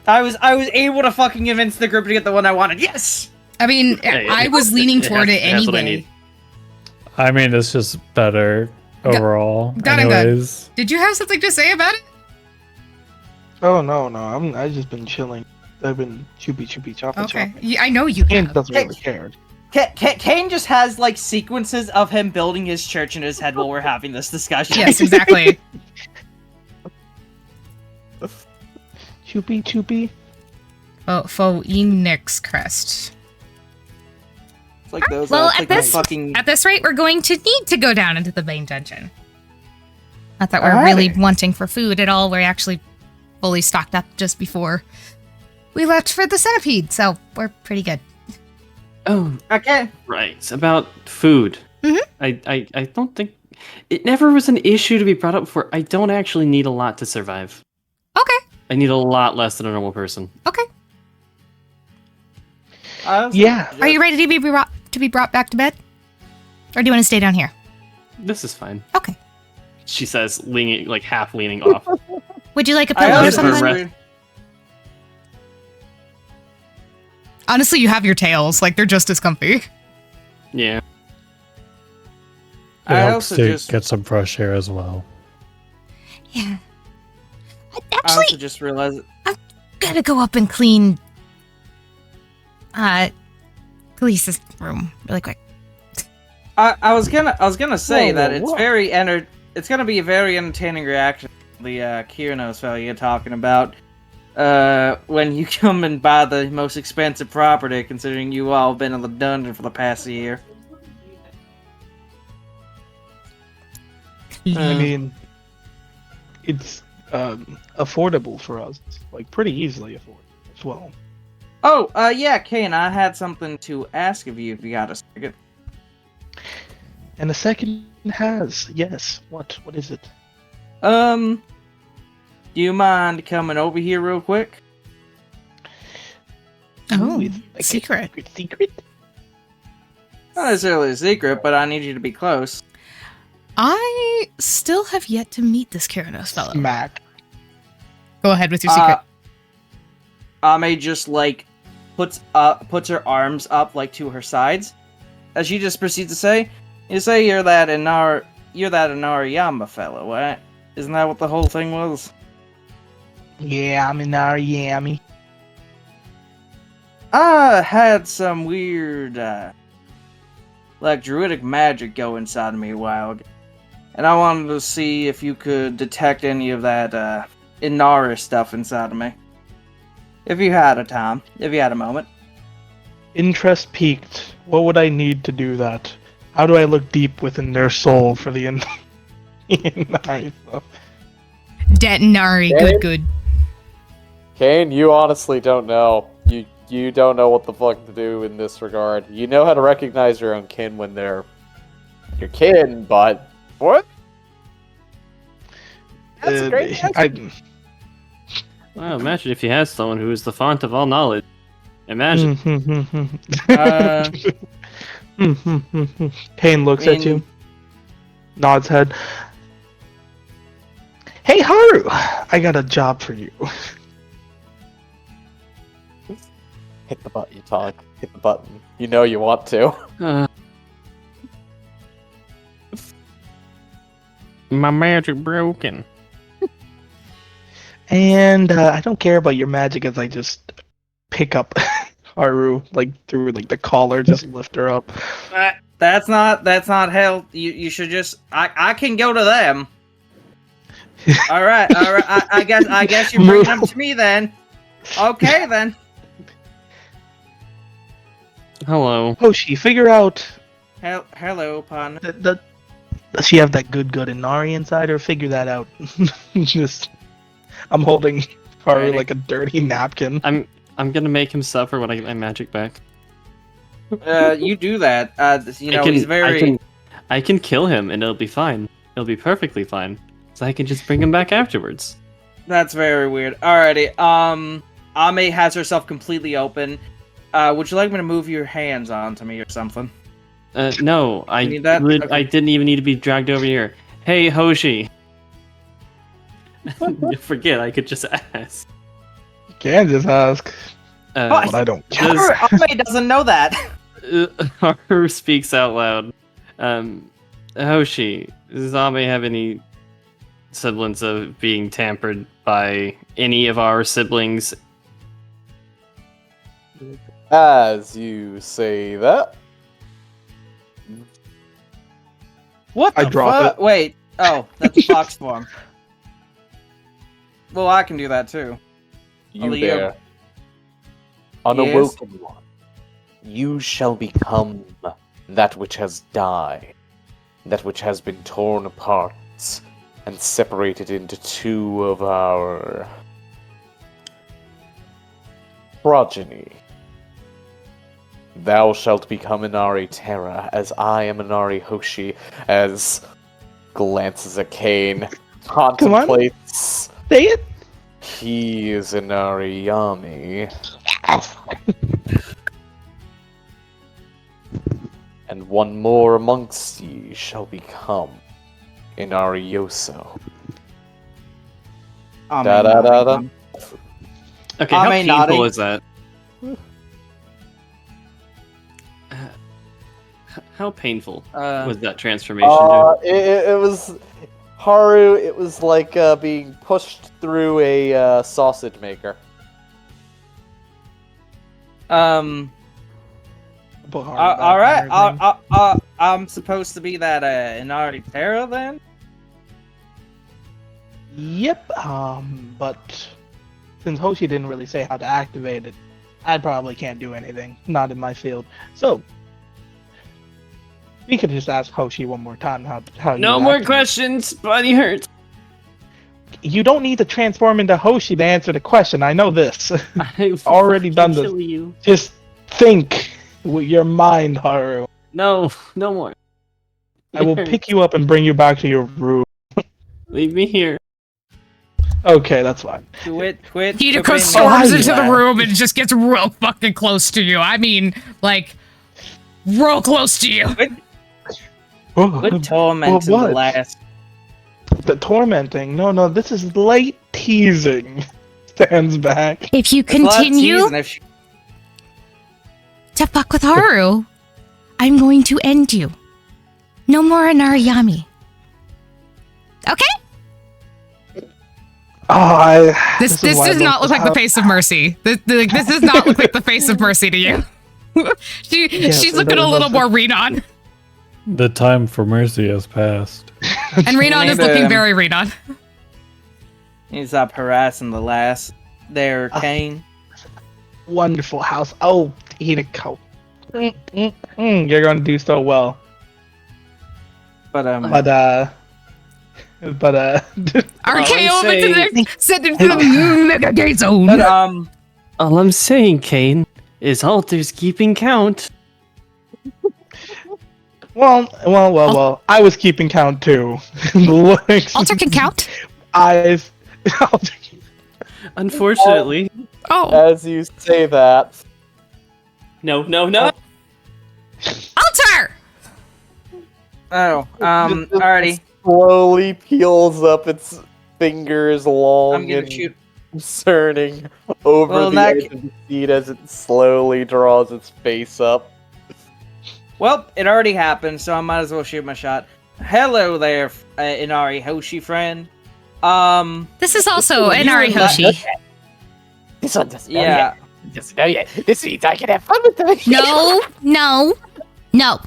I was able to fucking convince the group to get the one I wanted. Yes! I mean, Hey, I was leaning toward it that's what I anyway. need. I mean, it's just better overall. got it, got it. Anyways. Did you have something to say about it? Oh no. I've just been chilling. I've been choopy chopping. Okay, yeah, I know you Kane have. doesn't really care. Kane just has, like, sequences of him building his church in his head while we're having this discussion. Yes, exactly. Choopy. Oh, Phoenix Crest. It's like those, Well, it's like those fucking... At this rate, we're going to need to go down into the main dungeon. Not that we're Alrighty. really wanting for food at all. We're actually fully stocked up just before we left for the centipede, so we're pretty good. Oh, Okay. right. About food. Mhm. I don't think it never was an issue to be brought up before. I don't actually need a lot to survive. Okay. I need a lot less than a normal person. Okay. Yeah. Are you ready to be brought back to bed? Or do you want to stay down here? This is fine. Okay. She says, leaning, like half leaning off. Would you like a I pillow or also something? read- Honestly, you have your tails. Like, they're just as comfy. Yeah. It I helps also to just- get some fresh air as well. Yeah. I Actually, also just realized... gotta go up and clean Khaleesi's room really quick. I was gonna say Whoa, that whoa, it's gonna be a very entertaining reaction to the Kiernos fellow you're talking about. When you come and buy the most expensive property, considering you all been in the dungeon for the past year. I mean, it's affordable for us, like pretty easily affordable as well. Oh, yeah, Kane, I had something to ask of you if you got a second. And the second has, yes. What is it? Do you mind coming over here real quick? Oh, Ooh, it's like a secret. secret? Not necessarily a secret, but I need you to be close. I still have yet to meet this Keranos fellow. Smack. Go ahead with your secret. Ame just like puts her arms up like to her sides, as she just proceeds to say, "You say you're that Inariyama fellow, right? Isn't that what the whole thing was?" Yeah, I'm in our yammy. I had some weird, like druidic magic go inside of me a while ago, and I wanted to see if you could detect any of that Inari stuff inside of me. If you had a moment. Interest peaked. What would I need to do that? How do I look deep within their soul for the Inari stuff? Detonari, Okay. good. Kane, you honestly don't know. You don't know what the fuck to do in this regard. You know how to recognize your own kin when they're your kin, but what? That's a great answer. Well, imagine if you had someone who is the font of all knowledge. Imagine. Kane looks at you, nods head. Hey Haru, I got a job for you. Hit the button, you talk. Hit the button. You know you want to. My magic broken. And I don't care about your magic as I just pick up Haru like through like the collar, just lift her up. That's not hell. You should just. I can go to them. All right. I guess you're bringing them to me then. Okay then. Hello. Hoshi, figure out Hello, pun. does she have that good Inari inside her? Figure that out. Just, I'm holding Haru Alrighty. like a dirty napkin. I'm gonna make him suffer when I get my magic back. You do that. He's very. I can kill him and it'll be fine. It'll be perfectly fine. So I can just bring him back afterwards. That's very weird. Alrighty. Ame has herself completely open. Would you like me to move your hands onto me or something? No, I need that? I Okay. didn't even need to be dragged over here. Hey, Hoshi. Forget, I could just ask. You can just ask, Oh, but I don't. Ame doesn't know that. Haru speaks out loud. Hoshi, does Ame have any semblance of being tampered by any of our siblings? As you say that. What I the drop fuck? Wait. Oh, that's a fox form. Well, I can do that too. You Only you. there. Unawoken one. You shall become that which has died. That which has been torn apart and separated into two of our progeny. Thou shalt become Inari Terra, as I am Inari Hoshi, as glances at Kane, contemplates. Say it. He is Inari Yami. And one more amongst ye shall become Inari Yoso. Ame Da da da da. nodding. Okay, how Ame painful nodding. is that? How painful was that transformation? It was Haru. It was like being pushed through a sausage maker. All right. I'm supposed to be that Inari Terra then. Yep. But since Hoshi didn't really say how to activate it, I probably can't do anything. Not in my field. So we could just ask Hoshi one more time how. No you more activate. questions. Body hurts. You don't need to transform into Hoshi to answer the question. I know this. I've Already done this. kill you. Just think with your mind, Haru. No more. I will pick you up and bring you back to your room. Leave me here. Okay, that's fine. Quit. Hideko being storms hi, into the lad. room and just gets real fucking close to you. I mean, like, real close to you. Quit tormenting what? the last. The tormenting? No, this is light teasing. Stands back. If you It's a lot of continue teasing if she- to fuck with Haru, I'm going to end you. No more Inariyami. Okay? This is why does I not look like the face of mercy. This does not look like the face of mercy to you. Yes, She's it looking a little doesn't. more Renon. The time for mercy has passed. And Renon is Need, looking very Renon. He's up harassing the last there, Kane. Wonderful house. Oh, Hideko. You're gonna do so well. But But RKO say- into the send into the mega gay zone. but All I'm saying, Kane, is Alter's keeping count. well. I was keeping count too. Looks, Alter can count. eyes. Unfortunately. Oh, As you say that, No. Alter! alrighty. slowly peels up its fingers long I'm gonna and shoot. concerning over Well, the that edge of the seat as it slowly draws its face up. Well, it already happened, so I might as well shoot my shot. Hello there, Inari Hoshi friend. This is also You Inari and Hoshi. This one doesn't know Yeah. yet. Doesn't know yet. This means I can have fun with them. No.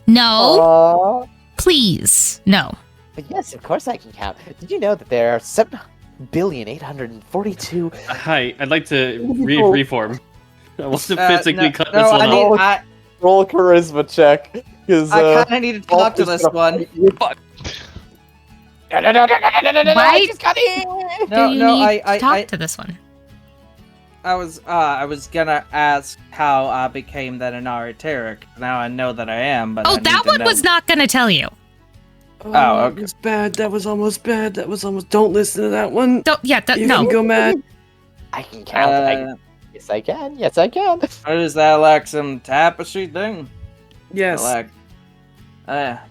Aww. Please. No. But yes, of course I can count. Did you know that there are 7,842? Hi, I'd like to People- reform. I want to physically cut this no, one I off. need. Roll a charisma check, because I kind of need to talk to this one. No, Why I just got in. No, do you no, need I to talk to this one? I was gonna ask how I became that Inari Terra. Now I know that I am, but I Oh, need that to one know. was not gonna tell you. Oh, okay. It was bad. That was almost bad. That was almost. Don't listen to that one. Don't, yeah, You no. can go mad. I can count. Yes, I can. Yes, I can. What is that, like some tapestry thing? Yes. Like,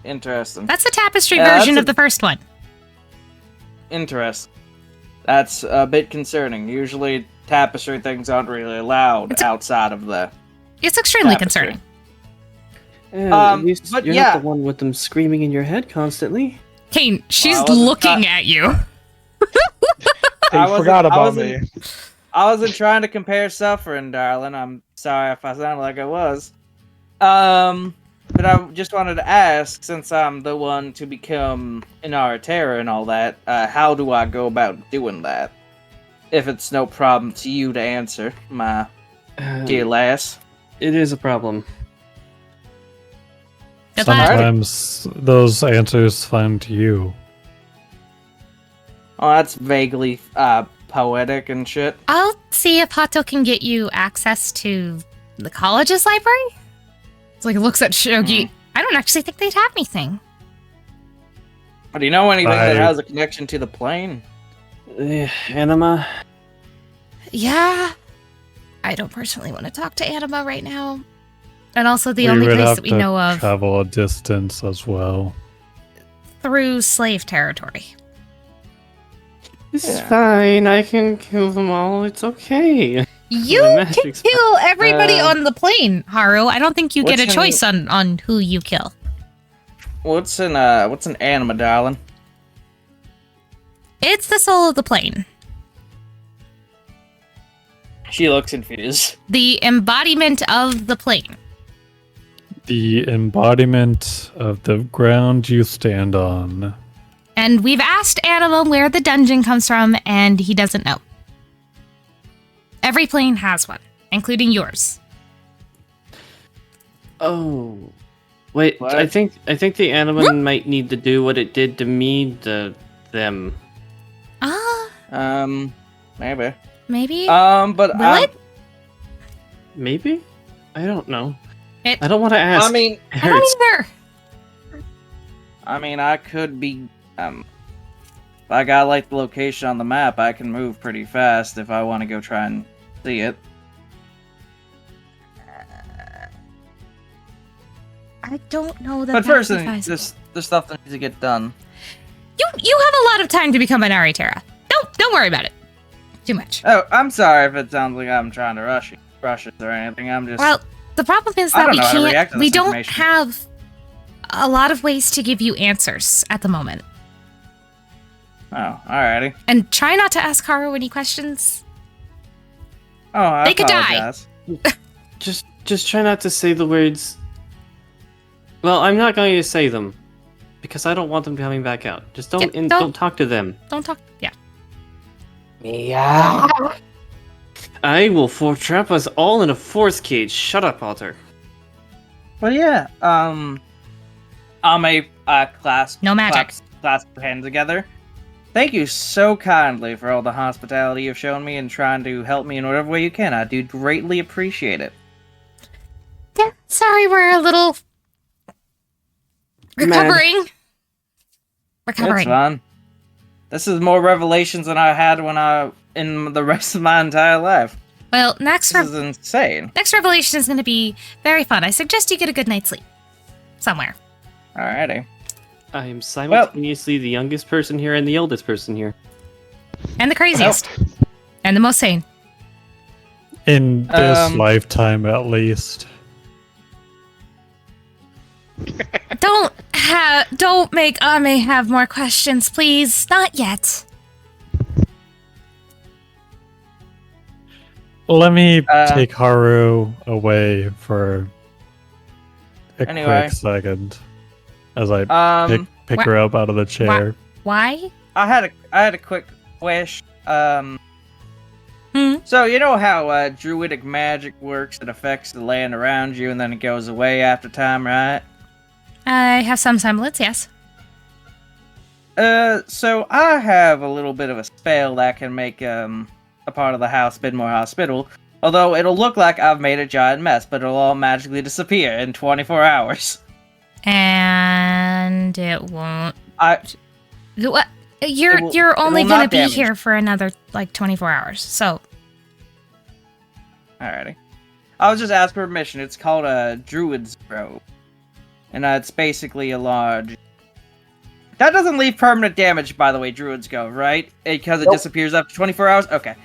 interesting. That's the tapestry Yeah, version that's of the first one. Interesting. That's a bit concerning. Usually, tapestry things aren't really allowed outside of the. It's extremely Tapestry. concerning. At least but you're yeah. not the one with them screaming in your head constantly. Kane, she's I wasn't looking at you. They I wasn't- forgot I about wasn't- me. I wasn't trying to compare suffering, darling. I'm sorry if I sounded like I was. But I just wanted to ask, since I'm the one to become Inara Terra and all that, how do I go about doing that? If it's no problem to you to answer, my dear lass. It is a problem. Good luck. Sometimes those answers find you. Oh, that's vaguely poetic and shit. I'll see if Hato can get you access to the college's library. It's like it looks at Shogi. I don't actually think they'd have anything. Do you know anything that I- has a connection to the plane? Anima. Yeah. I don't personally want to talk to Anima right now. And also the We only would place have that we to know of travel a distance as well. through slave territory. This is fine. I can kill them all. It's okay. You The can magic spell. kill everybody on the plane, Haru. I don't think you get a What's choice on who you kill. What's an anima, darling? It's the soul of the plane. She looks confused. The embodiment of the plane. the embodiment of the ground you stand on. And we've asked Animal where the dungeon comes from, and he doesn't know. Every plane has one, including yours. Oh, wait. What? I think the animal might need to do what it did to me to them. Maybe. Maybe? But Will it? Maybe? I don't know. It- I don't want to ask. I mean, It I hurts. don't either. I could be, if I got, like, the location on the map, I can move pretty fast if I want to go try and see it. I don't know that. But first, that's advisable. there's stuff that needs to get done. You have a lot of time to become an Aritera. Don't worry about it. Too much. Oh, I'm sorry if it sounds like I'm trying to rush it or anything. I'm just... Well, the problem is I that don't we know how to react can't. to We this don't information. have a lot of ways to give you answers at the moment. Oh, alrighty. And try not to ask Haru any questions. Oh, I They could die. apologize. Just try not to say the words. Well, I'm not going to say them because I don't want them coming back out. Just don't Yeah, don't- don't talk to them. Don't talk. Yeah. Yeah. I will trap us all in a force cage. Shut up, Otter. But yeah, I'm a class. No magic. Class hand together. Thank you so kindly for all the hospitality you've shown me and trying to help me in whatever way you can. I do greatly appreciate it. Yeah. Sorry, we're a little recovering. It's Recovering. fun. This is more revelations than I had in the rest of my entire life. Well, next This is insane. revelation is going to be very fun. I suggest you get a good night's sleep somewhere. Alrighty. I am simultaneously the youngest person here and the oldest person here. And the craziest. And the most sane. In this Um, lifetime, at least. Don't make Ame have more questions, please. Not yet. Let me take Haru away for a Anyway. quick second as I pick Wha- her up out of the chair. Why? I had a quick question. Hmm? So you know how druidic magic works? It affects the land around you, and then it goes away after time, right? I have some semblance, yes. So I have a little bit of a spell that can make a part of the house a bit more hospitable. Although it'll look like I've made a giant mess, but it'll all magically disappear in 24 hours. And it won't. It What? You're only will gonna not be damage. here for another 24 hours. So Alrighty. I was just asked for permission. It's called a druid's robe. And it's basically a large... That doesn't leave permanent damage, by the way, druids go, right? Because it Nope. disappears after 24 hours? Okay.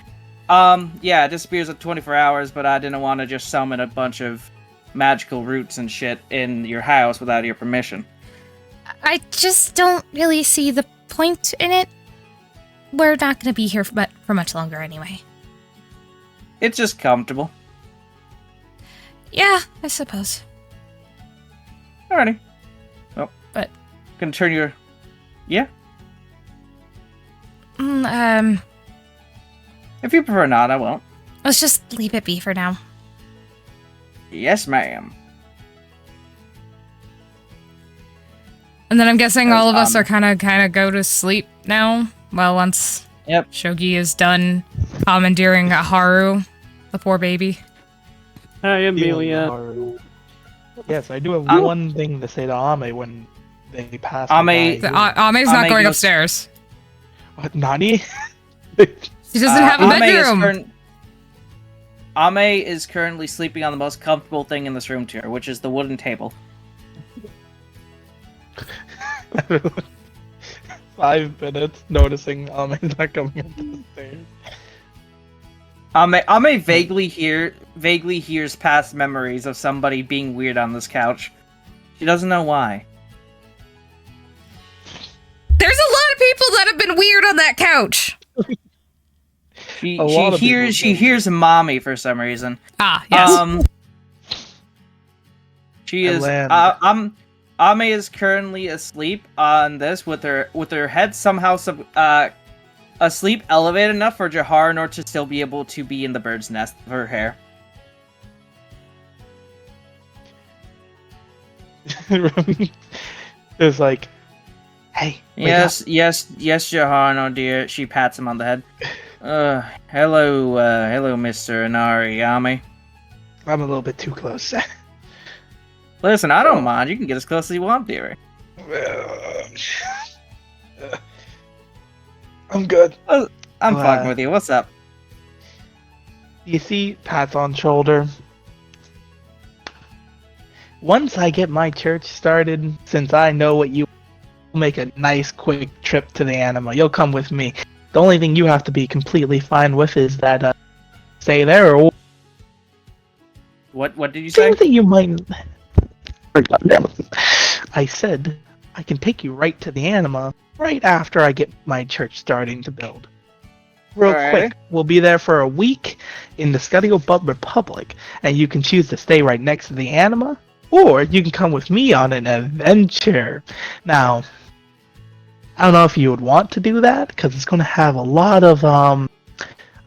Yeah, it disappears after 24 hours, but I didn't want to just summon a bunch of magical roots and shit in your house without your permission. I just don't really see the point in it. We're not gonna be here for much longer anyway. It's just comfortable. Yeah, I suppose. Alrighty. Well, But- Gonna turn your... Yeah? If you prefer not, I won't. Let's just leave it be for now. Yes, ma'am. And then I'm guessing all of us um, are kind of go to sleep now. Well, once Yep. Shogi is done commandeering Haru, the poor baby. Hi, Amelia. Yes, I do have Um, one thing to say to Ame when they pass. Ame- me by. Ame's not Ame going goes- upstairs. What, Nani? She doesn't have a bedroom. Ame is currently sleeping on the most comfortable thing in this room to her, which is the wooden table. 5 minutes noticing Ame's not coming up the stairs. Ame vaguely hears past memories of somebody being weird on this couch. She doesn't know why. There's a lot of people that have been weird on that couch. She A lot of hears people do. mommy for some reason. Ah, yes. She I is. land. Ame is currently asleep on this with her head somehow asleep elevated enough for Jahar in order to still be able to be in the bird's nest of her hair. There's like, hey. wake Yes, Jahar, no dear. She pats him on the head. Hello, Mr. Inari Ame. up. I'm a little bit too close. Listen, I don't mind. You can get as close as you want, dearie. I'm good. I'm fucking with you. What's up? You see, pats on shoulder. Once I get my church started, since I know what you make a nice quick trip to the anima, you'll come with me. The only thing you have to be completely fine with is that stay there or What did you say? same thing you might. I said I can take you right to the anima right after I get my church starting to build. Real Alright. quick, we'll be there for a week in the Scuttlebutt Republic, and you can choose to stay right next to the anima, or you can come with me on an adventure. Now, I don't know if you would want to do that, because it's going to have a lot of, I'm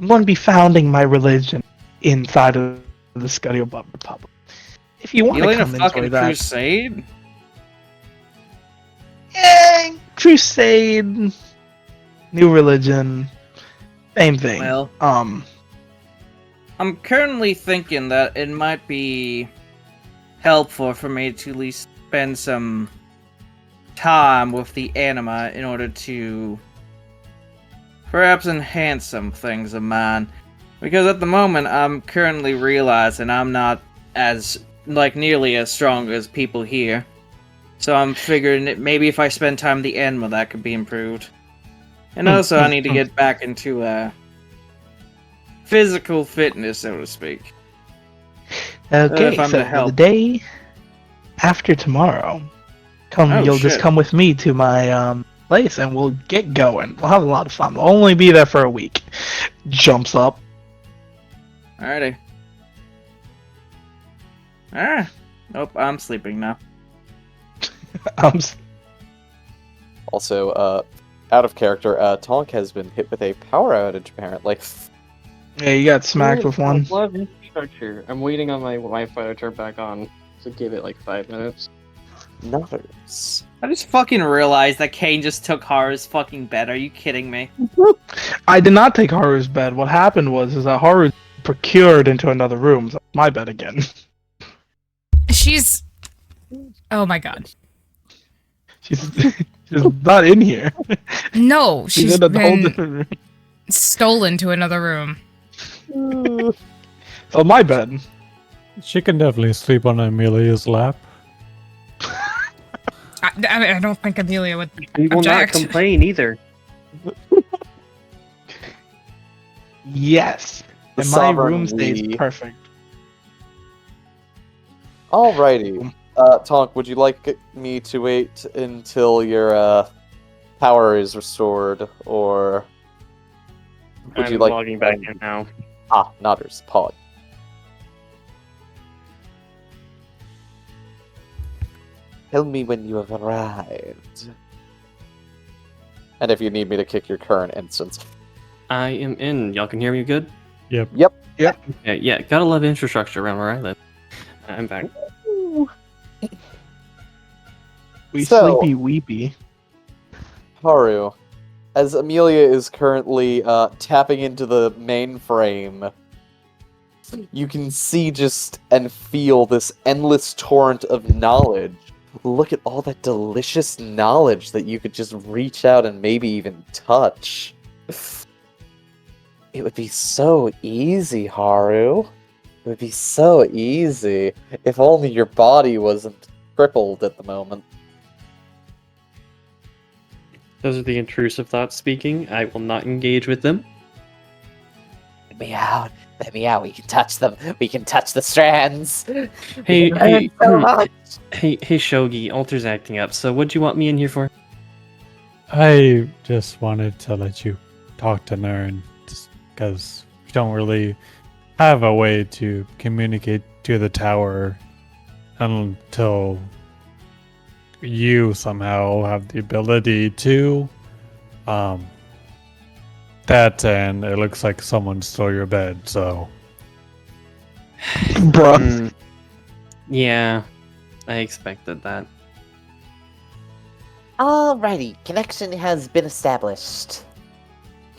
going to be founding my religion inside of the Scuttlebutt Republic. If you want You to in a come fucking enjoy that. crusade? Yeah, crusade, new religion, same thing. Well, Um, I'm currently thinking that it might be helpful for me to at least spend some time with the anima in order to perhaps enhance some things of mine. Because at the moment, I'm currently realizing I'm not as, nearly as strong as people here. So I'm figuring that maybe if I spend time with the anima, that could be improved. And also, I need to get back into, physical fitness, so to speak. okay, if I'm so to help. the day after tomorrow, you'll just shit. come with me to my place, and we'll get going. We'll have a lot of fun. We'll only be there for a week. Jumps up. Alrighty. Nope, I'm sleeping now. Also, out of character, Tonk has been hit with a power outage, apparently. Yeah, you got smacked with one. Love infrastructure. I'm waiting on my Wi-Fi to turn back on, so give it like 5 minutes. Nutters. I just fucking realized that Kane just took Haru's fucking bed. Are you kidding me? I did not take Haru's bed. What happened was that Haru procured into another room. So my bed again. She's. Oh my god. She's not in here. No, she's in a whole been different room. stolen to another room. So my bed. She can definitely sleep on Amelia's lap. I don't think Amelia would We will not object. complain either. Yes. The And my sovereign room stays we. perfect. Alrighty. Tonk, would you like me to wait until your power is restored, or would you like logging back in now? Nutters, pod. Tell me when you have arrived. And if you need me to kick your current instance. I am in. Y'all can hear me good? Yep. Yeah, gotta love infrastructure around where I live. I'm back. We So- sleepy weepy. Haru, as Amelia is currently tapping into the mainframe, you can see just and feel this endless torrent of knowledge. Look at all that delicious knowledge that you could just reach out and maybe even touch. It would be so easy, Haru. It would be so easy if only your body wasn't crippled at the moment. Those are the intrusive thoughts speaking. I will not engage with them. Let me out. Let me out. We can touch them. We can touch the strands. Hey, We hey, learn so much. hey, Shogi, Alter's acting up, so what'd you want me in here for? I just wanted to let you talk to Nern, just because we don't really have a way to communicate to the tower until you somehow have the ability to. That and it looks like someone stole your bed, so Bruh. Yeah, I expected that. Alrighty, connection has been established.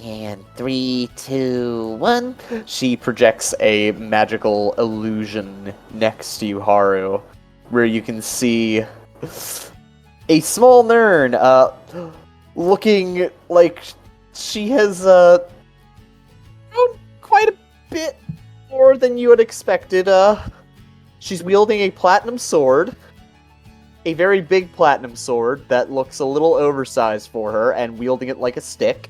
And 3, 2, 1. She projects a magical illusion next to you, Haru, where you can see a small Nern, looking like she has grown quite a bit more than you had expected. She's wielding a platinum sword, a very big platinum sword that looks a little oversized for her, and wielding it like a stick.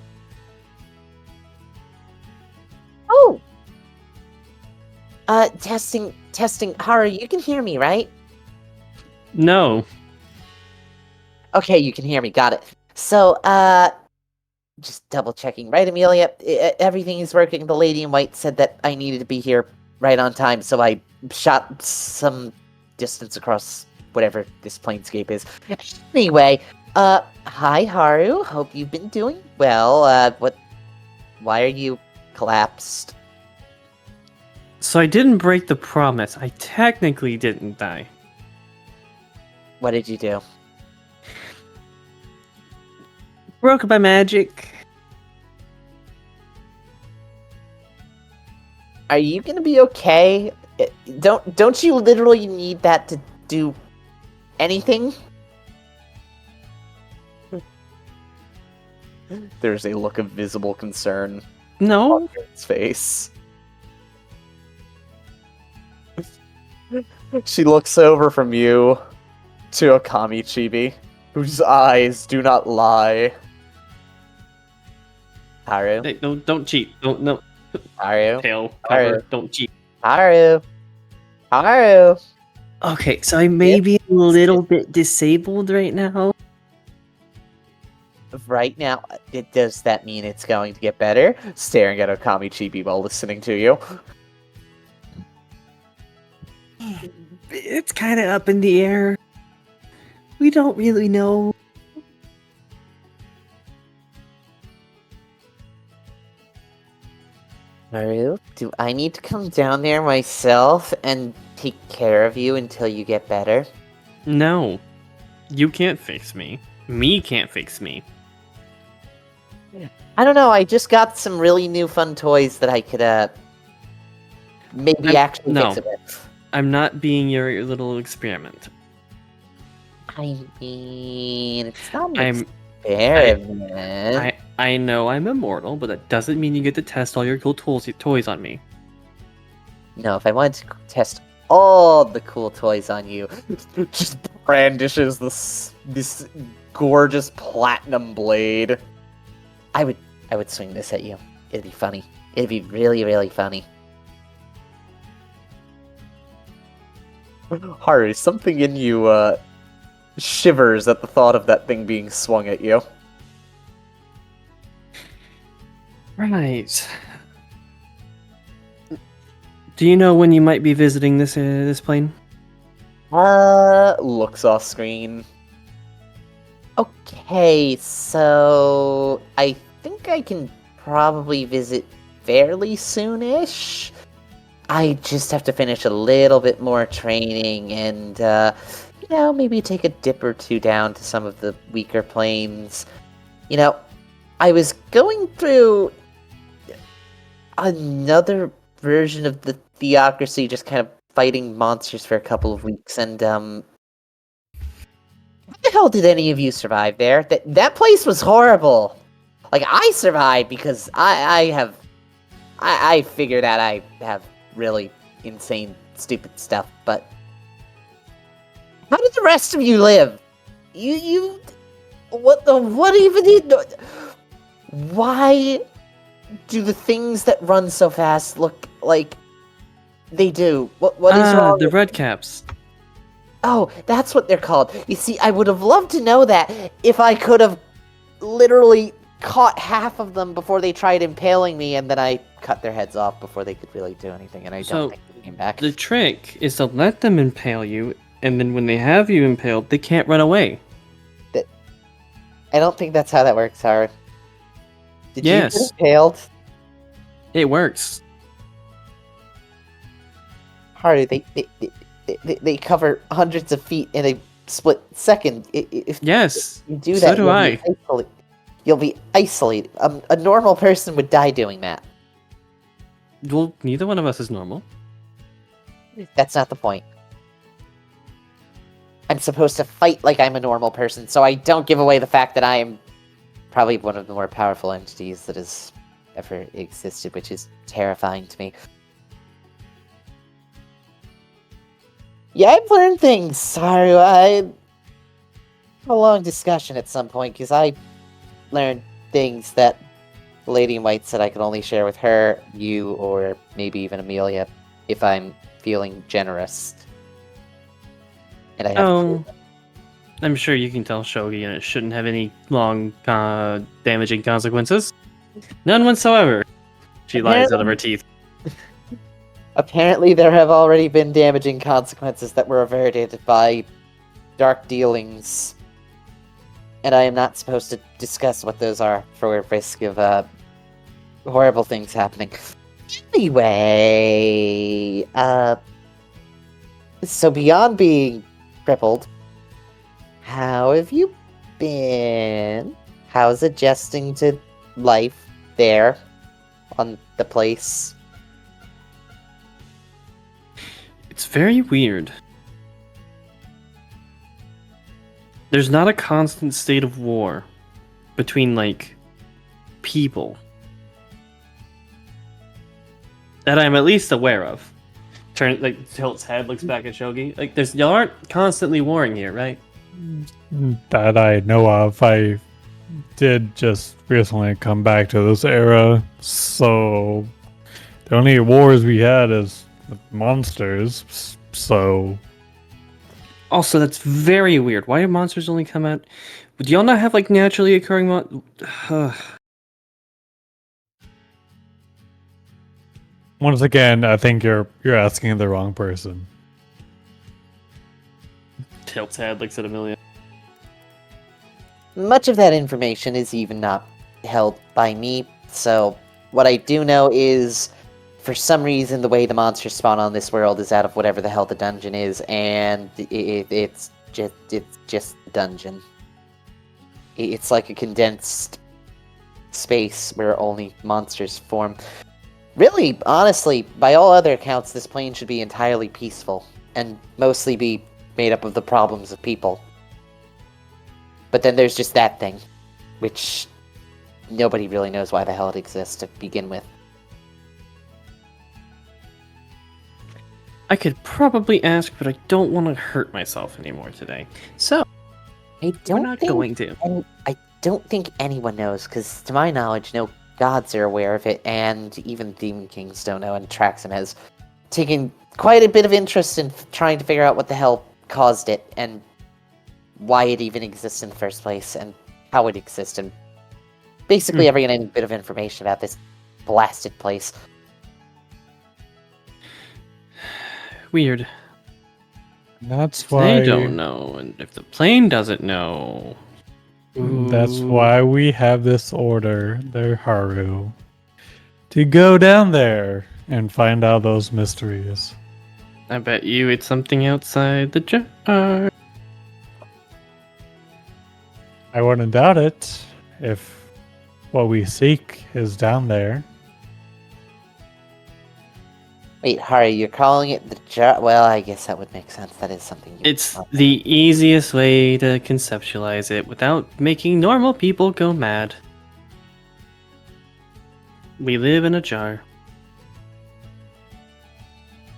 Oh! Testing. Haru, you can hear me, right? No. Okay, you can hear me. Got it. So, just double checking, right, Amelia? Everything is working. The lady in white said that I needed to be here right on time, so I shot some distance across whatever this planescape is. Anyway, hi, Haru. Hope you've been doing well. Why are you collapsed? So I didn't break the promise. I technically didn't die. What did you do? Broke by magic. Are you gonna be okay? Don't you literally need that to do anything? There's a look of visible concern No. on his face. She looks over from you to Okami Chibi, whose eyes do not lie. Haru? Hey, no, don't cheat. No. Haru? Tail Haru. cover. Don't cheat. Haru? Haru? Okay, so I may be a little bit disabled right now. Right now, does that mean it's going to get better? Staring at Okami Chibi while listening to you. It's kind of up in the air. We don't really know. Haru, do I need to come down there myself and take care of you until you get better? No. You can't fix me. Me can't fix me. I don't know, I just got some really new fun toys that I could, maybe actually no. fix it with. I'm not being your little experiment. I mean, it's not I'm- experiment. I know I'm immortal, but that doesn't mean you get to test all your cool toys on me. No, if I wanted to test all the cool toys on you, Just brandishes this gorgeous platinum blade. I would swing this at you. It'd be funny. It'd be really, really funny. Haru, something in you shivers at the thought of that thing being swung at you. Right. Do you know when you might be visiting this plane? Looks off screen. Okay, so I think I can probably visit fairly soonish. I just have to finish a little bit more training and, maybe take a dip or two down to some of the weaker planes. I was going through another version of the theocracy, just kind of fighting monsters for a couple of weeks, and, how the hell did any of you survive there? That place was horrible. Like, I survived because I figured out I have really insane, stupid stuff, but how did the rest of you live? What even did... Why do the things that run so fast look like they do? What is wrong? The red caps. Oh, that's what they're called. You see, I would have loved to know that if I could have literally caught half of them before they tried impaling me, and then I cut their heads off before they could really do anything, and I don't think they came back. The trick is to let them impale you and then when they have you impaled, they can't run away. I don't think that's how that works, Haru. Did you Yes. get impaled? It works. Haru, they cover hundreds of feet in a split second. If Yes. you do So that, do I. You'll be isolated. A normal person would die doing that. Well, neither one of us is normal. That's not the point. I'm supposed to fight like I'm a normal person, so I don't give away the fact that I am probably one of the more powerful entities that has ever existed, which is terrifying to me. Yeah, I've learned things. Sorry, I have a long discussion at some point, because I learned things that Lady in White said I could only share with her, you, or maybe even Amelia, if I'm feeling generous. And I have Oh, I'm sure you can tell Shogi, and it shouldn't have any long, damaging consequences. None whatsoever. She lies out of her teeth. Apparently there have already been damaging consequences that were averted by dark dealings. And I am not supposed to discuss what those are for risk of horrible things happening. Anyway, so beyond being crippled, how have you been? How's adjusting to life there on the place? It's very weird. There's not a constant state of war between, like, people. That I'm at least aware of. Tilt's head, looks back at Shogi. Like, y'all aren't constantly warring here, right? That I know of. I did just recently come back to this era, so the only wars we had is with monsters, so... Also, that's very weird. Why do monsters only come out... Do y'all not have, like, naturally occurring Once again, I think you're asking the wrong person. Tilt's head looks at Amelia. Much of that information is even not held by me, so what I do know is, for some reason, the way the monsters spawn on this world is out of whatever the hell the dungeon is, and it's just a dungeon. It's like a condensed space where only monsters form. Really, honestly, by all other accounts, this plane should be entirely peaceful, and mostly be made up of the problems of people. But then there's just that thing, which nobody really knows why the hell it exists to begin with. I could probably ask, but I don't want to hurt myself anymore today. So, I we're don't not think, going to. and I don't think anyone knows, because to my knowledge, no gods are aware of it, and even Demon Kings don't know, and Traxxam has taken quite a bit of interest in trying to figure out what the hell caused it, and why it even exists in the first place, and how it exists, and basically every bit of information about this blasted place. Weird. That's why... They don't know, and if the plane doesn't know... That's Ooh. why we have this order, there, Haru, to go down there and find out those mysteries. I bet you it's something outside the jar. I wouldn't doubt it if what we seek is down there. Wait, Haru, you're calling it the jar? Well, I guess that would make sense. That is something you... It's the easiest way to conceptualize it without making normal people go mad. We live in a jar.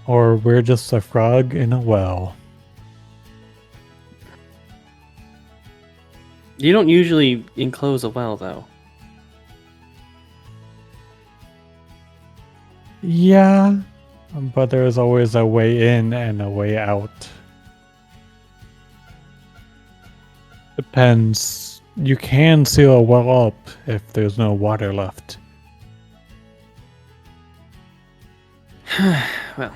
Or we're just a frog in a well. You don't usually enclose a well, though. Yeah, but there's always a way in and a way out. Depends. You can seal a well up if there's no water left. Well.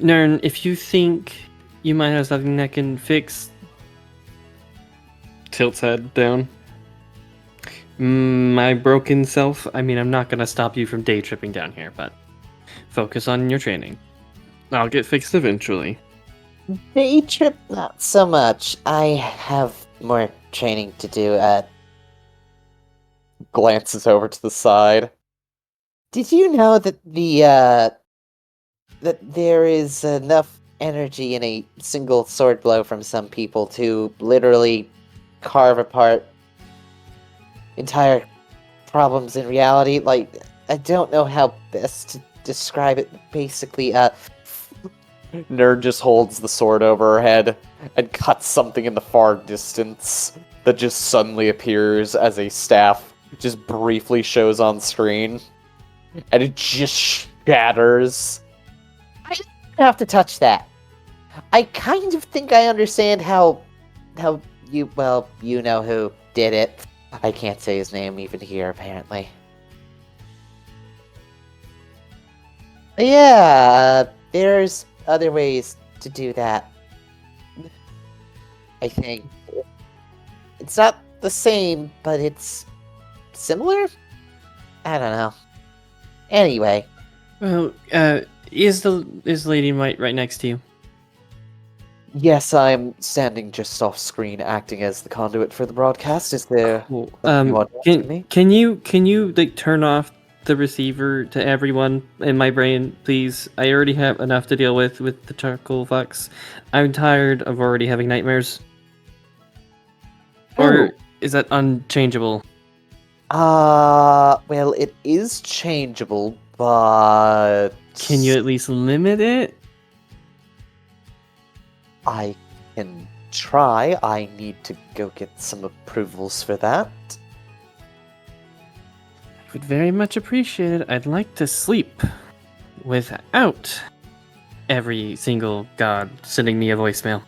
Nern, if you think you might have something that can fix... Tilts head down. My broken self, I mean, I'm not gonna stop you from day tripping down here, but focus on your training. I'll get fixed eventually. Day trip, not so much. I have more training to do. Glances over to the side. Did you know that that there is enough energy in a single sword blow from some people to literally carve apart entire problems in reality? Like, I don't know how best to describe it. Basically, Nerd just holds the sword over her head and cuts something in the far distance that just suddenly appears as a staff just briefly shows on screen. And it just shatters. I don't have to touch that. I kind of think I understand how you know who did it. I can't say his name even here, apparently. Yeah, there's other ways to do that. I think. It's not the same, but it's similar? I don't know. Anyway. Well, is Lady in White right next to you? Yes, I'm standing just off screen, acting as the conduit for the broadcast. Is there? Cool. something you want to ask me? Can you like turn off the receiver to everyone in my brain, please? I already have enough to deal with the charcoal fox. I'm tired of already having nightmares. Or is that unchangeable? Well, it is changeable, but Can you at least limit it? I can try. I need to go get some approvals for that. I would very much appreciate it. I'd like to sleep without every single god sending me a voicemail.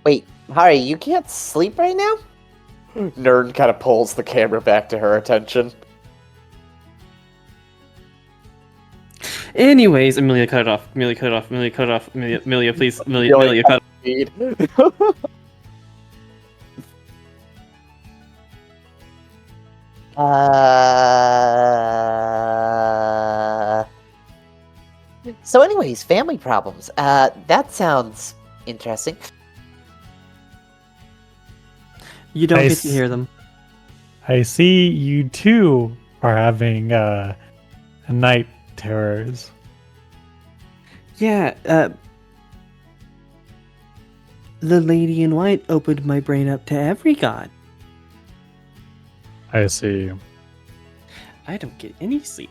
Wait, Hari, you can't sleep right now? Nerd kind of pulls the camera back to her attention. Anyways, Amelia, cut it off. Amelia, cut it off. Amelia, cut it off. Amelia, please. Amelia, cut it off. So anyways, family problems. That sounds interesting. You don't get Nice. to hear them. I see you too are having night terrors. Yeah, the Lady in White opened my brain up to every god. I see. I don't get any sleep.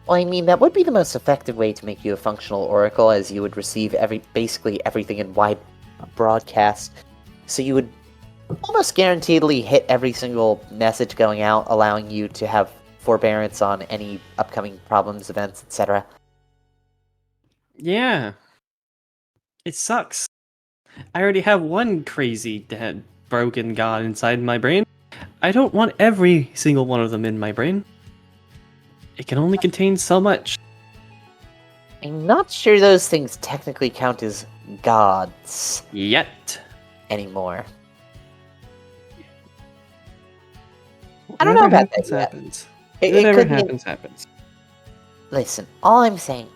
Well, I mean, that would be the most effective way to make you a functional oracle, as you would receive basically everything in wide broadcast. So you would almost guaranteedly hit every single message going out, allowing you to have forbearance on any upcoming problems, events, etc. Yeah. It sucks. I already have one crazy, dead, broken god inside my brain. I don't want every single one of them in my brain. It can only contain so much. I'm not sure those things technically count as gods Yet. anymore. I don't know about that yet. Happens. It Whatever could be- happens. Listen, all I'm saying,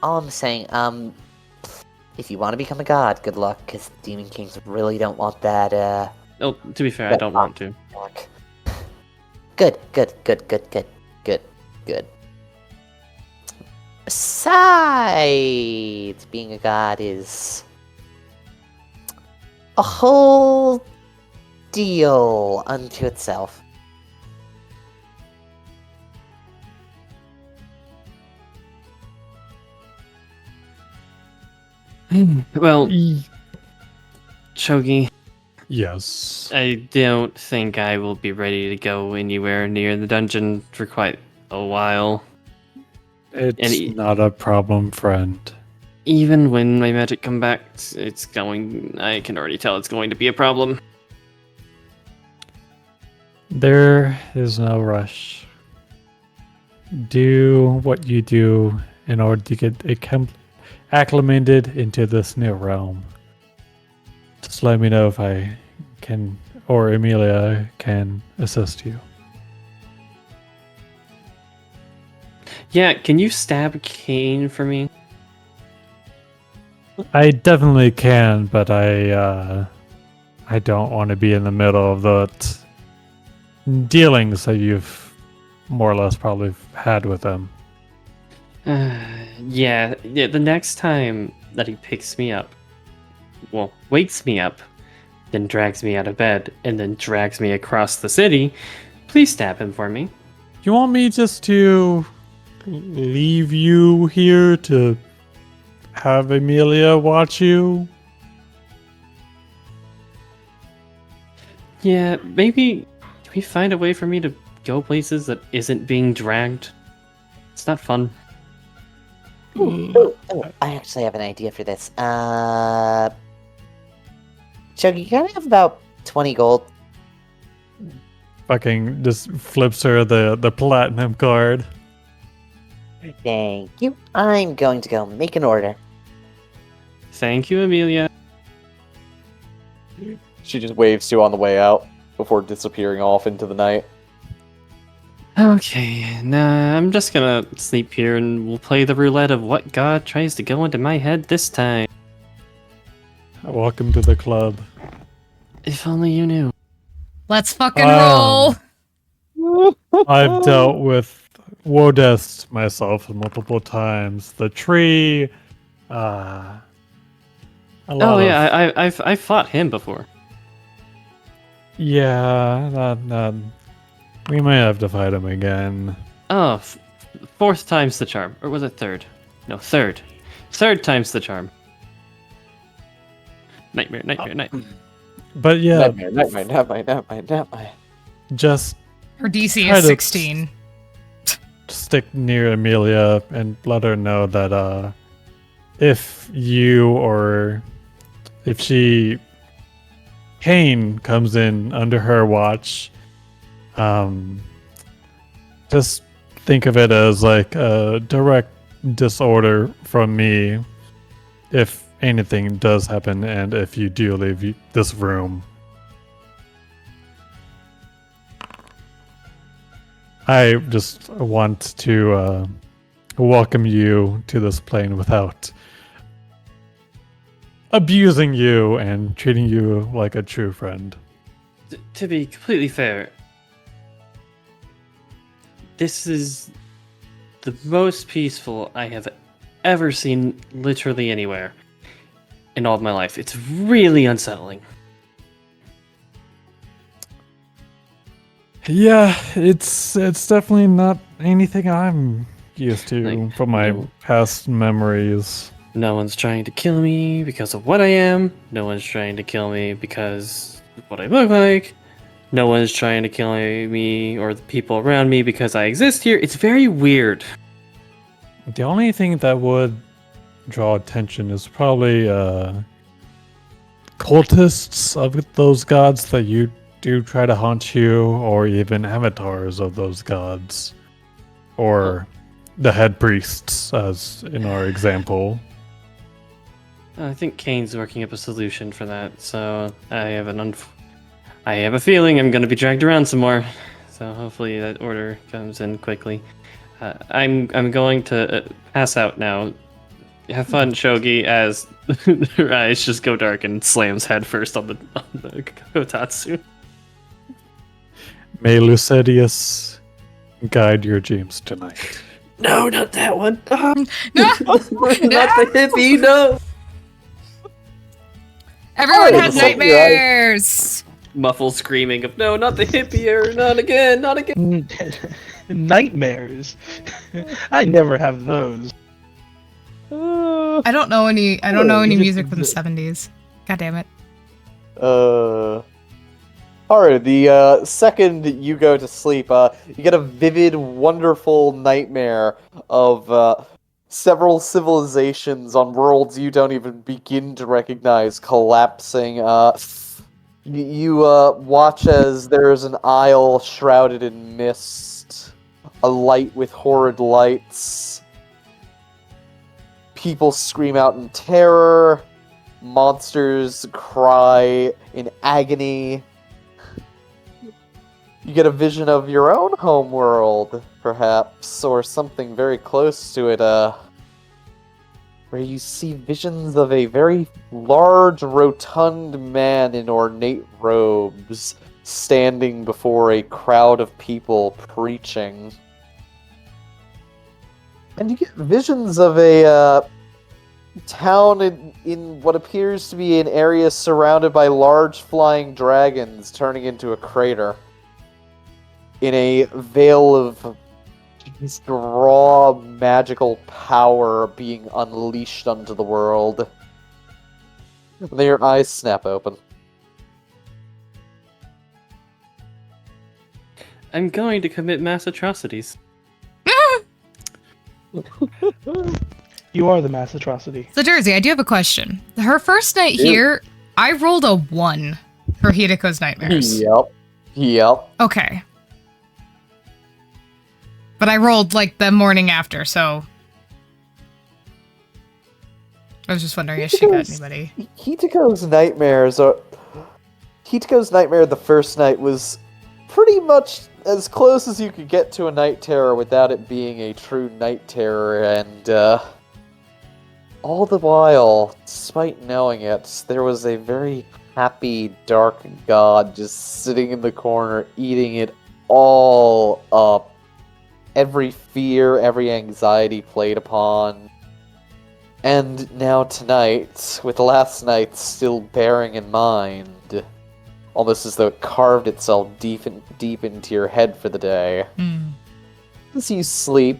if you want to become a god, good luck, because Demon Kings really don't want that, Oh, to be fair, I don't want to. luck. Good. Besides, being a god is a whole deal unto itself. Well, Shogi, Yes. I don't think I will be ready to go anywhere near the dungeon for quite a while. It's not a problem, friend. Even when my magic comes back, I can already tell it's going to be a problem. There is no rush. Do what you do in order to get acclimated into this new realm. Just let me know if I can, or Amelia can assist you. Yeah, can you stab Kane for me? I definitely can, but I don't want to be in the middle of the dealings that you've more or less probably had with them. Yeah, the next time that he picks me up, well, wakes me up, then drags me out of bed, and then drags me across the city, please stab him for me. You want me just to leave you here to have Amelia watch you? Yeah, maybe can we find a way for me to go places that isn't being dragged? It's not fun. Oh, I actually have an idea for this. Chuggy, you gotta have about 20 gold. Fucking just flips her the platinum card. Thank you. I'm going to go make an order. Thank you, Amelia. She just waves to you on the way out before disappearing off into the night. Okay, nah, I'm just gonna sleep here and we'll play the roulette of what god tries to go into my head this time. Welcome to the club. If only you knew. Let's fucking roll. I've dealt with Wodest myself multiple times. The tree, a lot Oh of, yeah, I've fought him before. yeah, that we may have to fight him again. Oh, fourth time's the charm. Or was it third? No, third. Third time's the charm. Nightmare. But yeah, Nightmare. just Her DC Try is to- 16. stick near Amelia and let her know that if you or if Kane comes in under her watch, just think of it as like a direct disorder from me if anything does happen and if you do leave this room. I just want to welcome you to this plane without abusing you and treating you like a true friend. To be completely fair, this is the most peaceful I have ever seen literally anywhere in all of my life. It's really unsettling. Yeah, it's definitely not anything I'm used to Like, from my no. past memories. No one's trying to kill me because of what I am. No one's trying to kill me because of what I look like. No one's trying to kill me or the people around me because I exist here. It's very weird. The only thing that would draw attention is probably cultists of those gods that you do try to haunt you, or even avatars of those gods, or the head priests, as in our example. I think Kane's working up a solution for that, so I have I have a feeling I'm going to be dragged around some more. So hopefully that order comes in quickly. I'm going to pass out now. Have fun, Shogi, as her eyes just go dark and slams head first on the Kotatsu. May Lucidius guide your dreams tonight. No, not that one. Ah, No! not the hippie, no. Everyone Oh, has it's like- nightmares. Muffled screaming of no, not the hippie, or not again, not again. Nightmares. I never have those. I don't know any music from the 70s. God damn it. Haru, the second you go to sleep, you get a vivid, wonderful nightmare of several civilizations on worlds you don't even begin to recognize collapsing. You watch as there is an isle shrouded in mist, a light with horrid lights, People scream out in terror. Monsters cry in agony. You get a vision of your own homeworld, perhaps, or something very close to it, where you see visions of a very large, rotund man in ornate robes standing before a crowd of people preaching. And you get visions of a town in what appears to be an area surrounded by large flying dragons turning into a crater. In a veil of just raw magical power being unleashed onto the world. And then your eyes snap open. I'm going to commit mass atrocities. You are the mass atrocity. So, Jersey, I do have a question. Her first night Ew. here, I rolled a 1 for Hidiko's nightmares. Yep. Okay. But I rolled, like, the morning after, so... I was just wondering if she got anybody. Hitiko's nightmare the first night was pretty much as close as you could get to a night terror without it being a true night terror, and all the while, despite knowing it, there was a very happy dark god just sitting in the corner eating it all up. Every fear, every anxiety played upon. And now tonight, with last night still bearing in mind, almost as though it carved itself deep into your head for the day. As you sleep,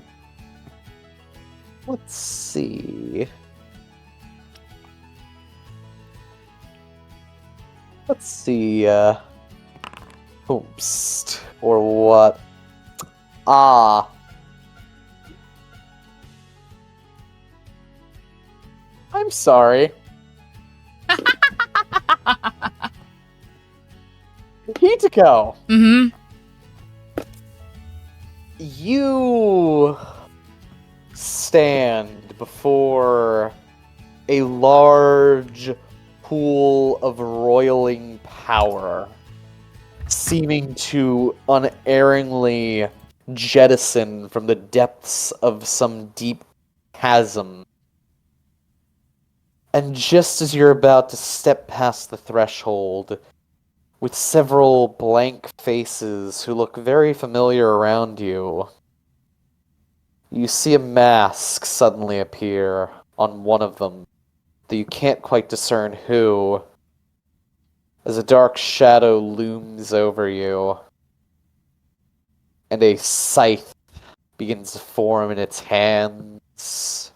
let's see. Oops. Or what? Ah. I'm sorry. Hitiko! Mm-hmm. You stand before a large pool of roiling power, seeming to unerringly jettison from the depths of some deep chasm. And just as you're about to step past the threshold, with several blank faces who look very familiar around you, you see a mask suddenly appear on one of them, though you can't quite discern who, as a dark shadow looms over you, and a scythe begins to form in its hands,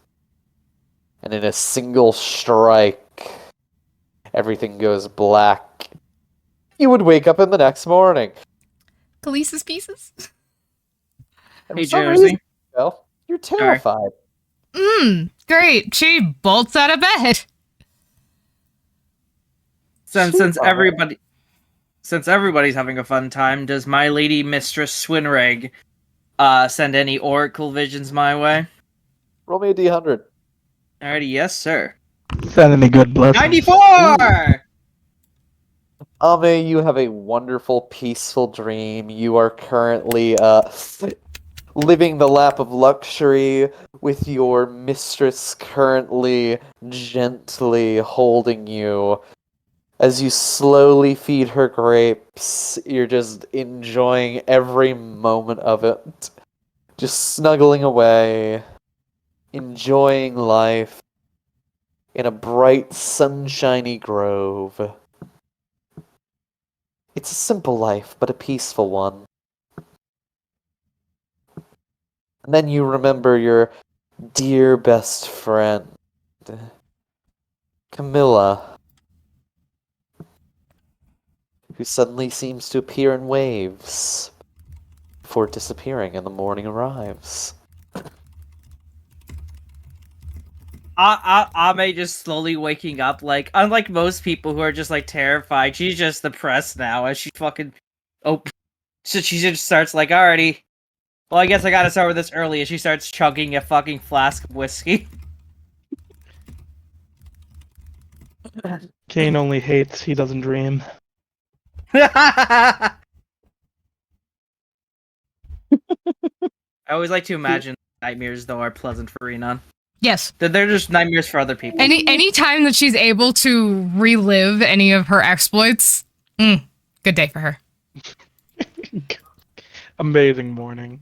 and in a single strike, everything goes black. You would wake up in the next morning. Khaleesi's pieces? And Hey, for some Josie. reason, well, you're terrified. Great. She bolts out of bed. Since everybody's having a fun time, does my lady mistress Swinreg send any oracle visions my way? Roll me a d100. Alrighty, yes, sir. Sending me good blessings. 94! Ame, you have a wonderful, peaceful dream. You are currently living the lap of luxury with your mistress currently gently holding you. As you slowly feed her grapes, you're just enjoying every moment of it. Just snuggling away, enjoying life in a bright, sunshiny grove. It's a simple life, but a peaceful one. And then you remember your dear best friend, Camilla, who suddenly seems to appear in waves before disappearing and the morning arrives. Ame just slowly waking up, like, unlike most people who are just, like, terrified, she's just depressed now as she fucking... Oh, so she just starts, like, alrighty. Well, I guess I gotta start with this early, as she starts chugging a fucking flask of whiskey. Kane only hates, he doesn't dream. I always like to imagine nightmares, though, are pleasant for Renan. Yes. They're just nightmares for other people. Any time that she's able to relive any of her exploits, good day for her. Amazing morning.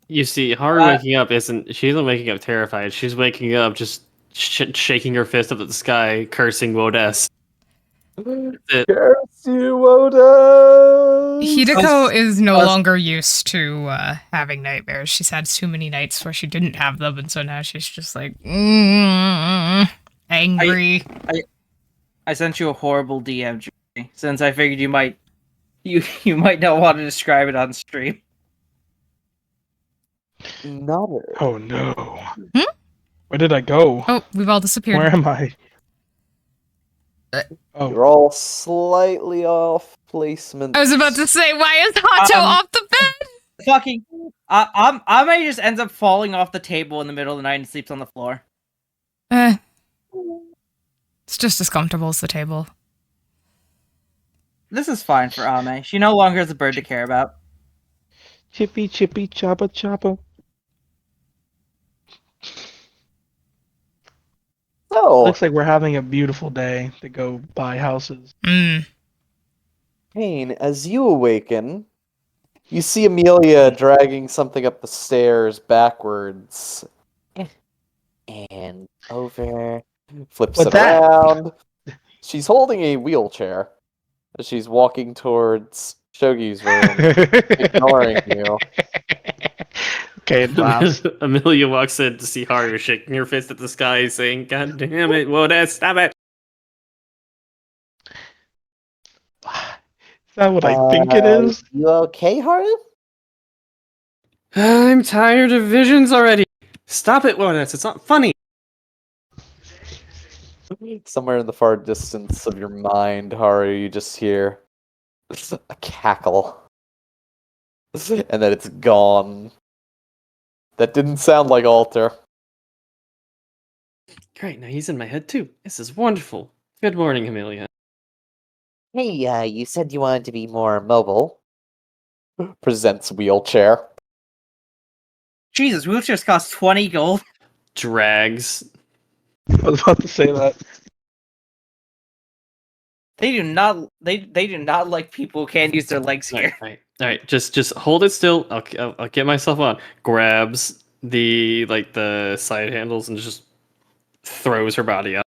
You see, Haru waking up she isn't waking up terrified. She's waking up just shaking her fist up at the sky, cursing Wodes. Curse you, Oda! Hideko is no longer used to having nightmares. She's had too many nights where she didn't have them, and so now she's just like angry. I sent you a horrible DM, Jimmy, since I figured you might not want to describe it on stream. Not Oh no. Where did I go? Oh, we've all disappeared. Where am I? Oh, You're all slightly off placement. I was about to say, why is Hato off the bed? Fucking, Ame just ends up falling off the table in the middle of the night and sleeps on the floor. It's just as comfortable as the table. This is fine for Ame. She no longer has a bird to care about. chippy chippy choppa choppa. So, Looks like we're having a beautiful day to go buy houses. Kane, as you awaken, you see Amelia dragging something up the stairs backwards. And over. Flips What's it that? around. She's holding a wheelchair as she's walking towards Shogi's room, ignoring you. Okay, laughs. Amelia walks in to see Haru shaking her fist at the sky, saying, "God damn it, Wodes, stop it!" Is that what I think it is? You okay, Haru? I'm tired of visions already. Stop it, Wodes. It's not funny. Somewhere in the far distance of your mind, Haru, you just hear a cackle. And then it's gone. That didn't sound like Alter. Great, now he's in my head too. This is wonderful. Good morning, Amelia. Hey, you said you wanted to be more mobile. Presents wheelchair. Jesus, wheelchairs cost 20 gold. Drags. I was about to say that. They do not. They do not like people who can't use their legs here. All right. Just hold it still. I'll get myself on. Grabs the side handles and just throws her body up.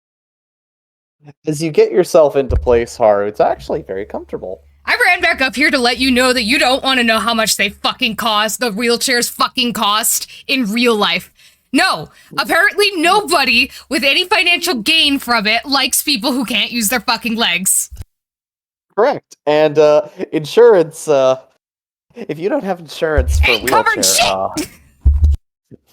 As you get yourself into place, Haru, it's actually very comfortable. I ran back up here to let you know that you don't want to know how much they fucking cost, the wheelchairs fucking cost in real life. No, apparently nobody with any financial gain from it likes people who can't use their fucking legs. Correct. And insurance, if you don't have insurance for Ain't covered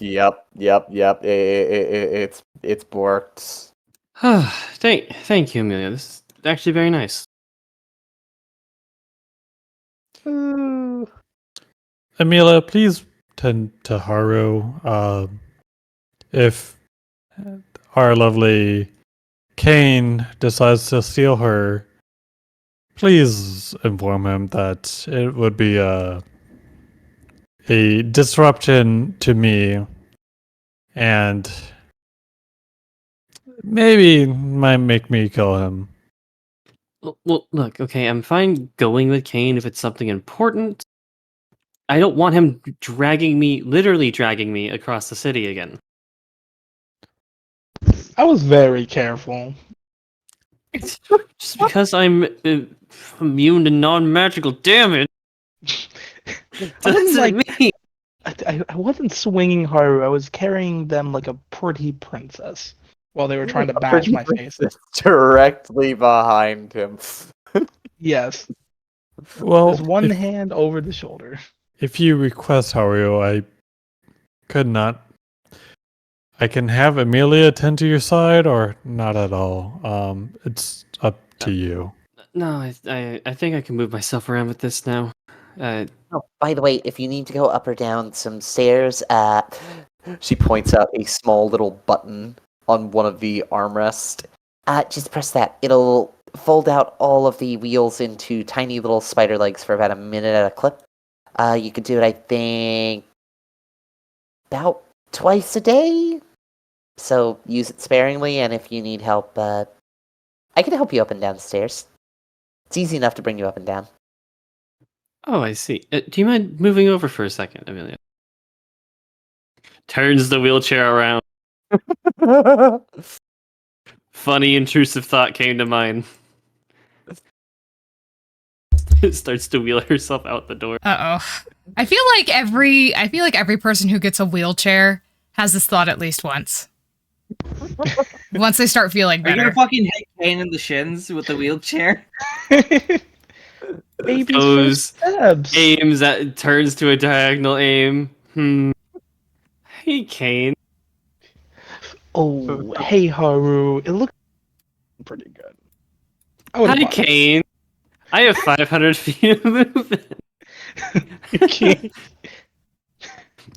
wheelchair, yep. It's borked. Thank you, Amelia. This is actually very nice. Amelia, please tend to Haru. If our lovely Kane decides to steal her, please inform him that it would be a disruption to me, and maybe might make me kill him. Well, look, okay, I'm fine going with Kane if it's something important. I don't want him literally dragging me across the city again. I was very careful. Just because I'm immune to non-magical damage doesn't mean... I wasn't swinging Haru. I was carrying them like a pretty princess while they were trying to bash my face. Directly behind him. Yes. Well, There's one hand over the shoulder. if you request Haru, I could not. I can have Amelia tend to your side, or not at all. It's up to you. No, I think I can move myself around with this now. Oh, by the way, if you need to go up or down some stairs, She points out a small little button on one of the armrests. Just press that. It'll fold out all of the wheels into tiny little spider legs for about a minute at a clip. You could do it, I think, about twice a day. So use it sparingly, and if you need help, I can help you up and down stairs. It's easy enough to bring you up and down. Oh, I see. Do you mind moving over for a second, Amelia? Turns the wheelchair around. Funny intrusive thought came to mind. Starts to wheel herself out the door. Uh-oh. I feel like every person who gets a wheelchair has this thought at least once. Once they start feeling Are you better. gonna fucking hit Kane in the shins with the wheelchair? Baby's Goes, first steps. aims at, turns to a diagonal aim. Hey, Kane. Oh, hey Haru. It looks pretty good. I would Hi, Kane. I have 500 feet of movement. Okay.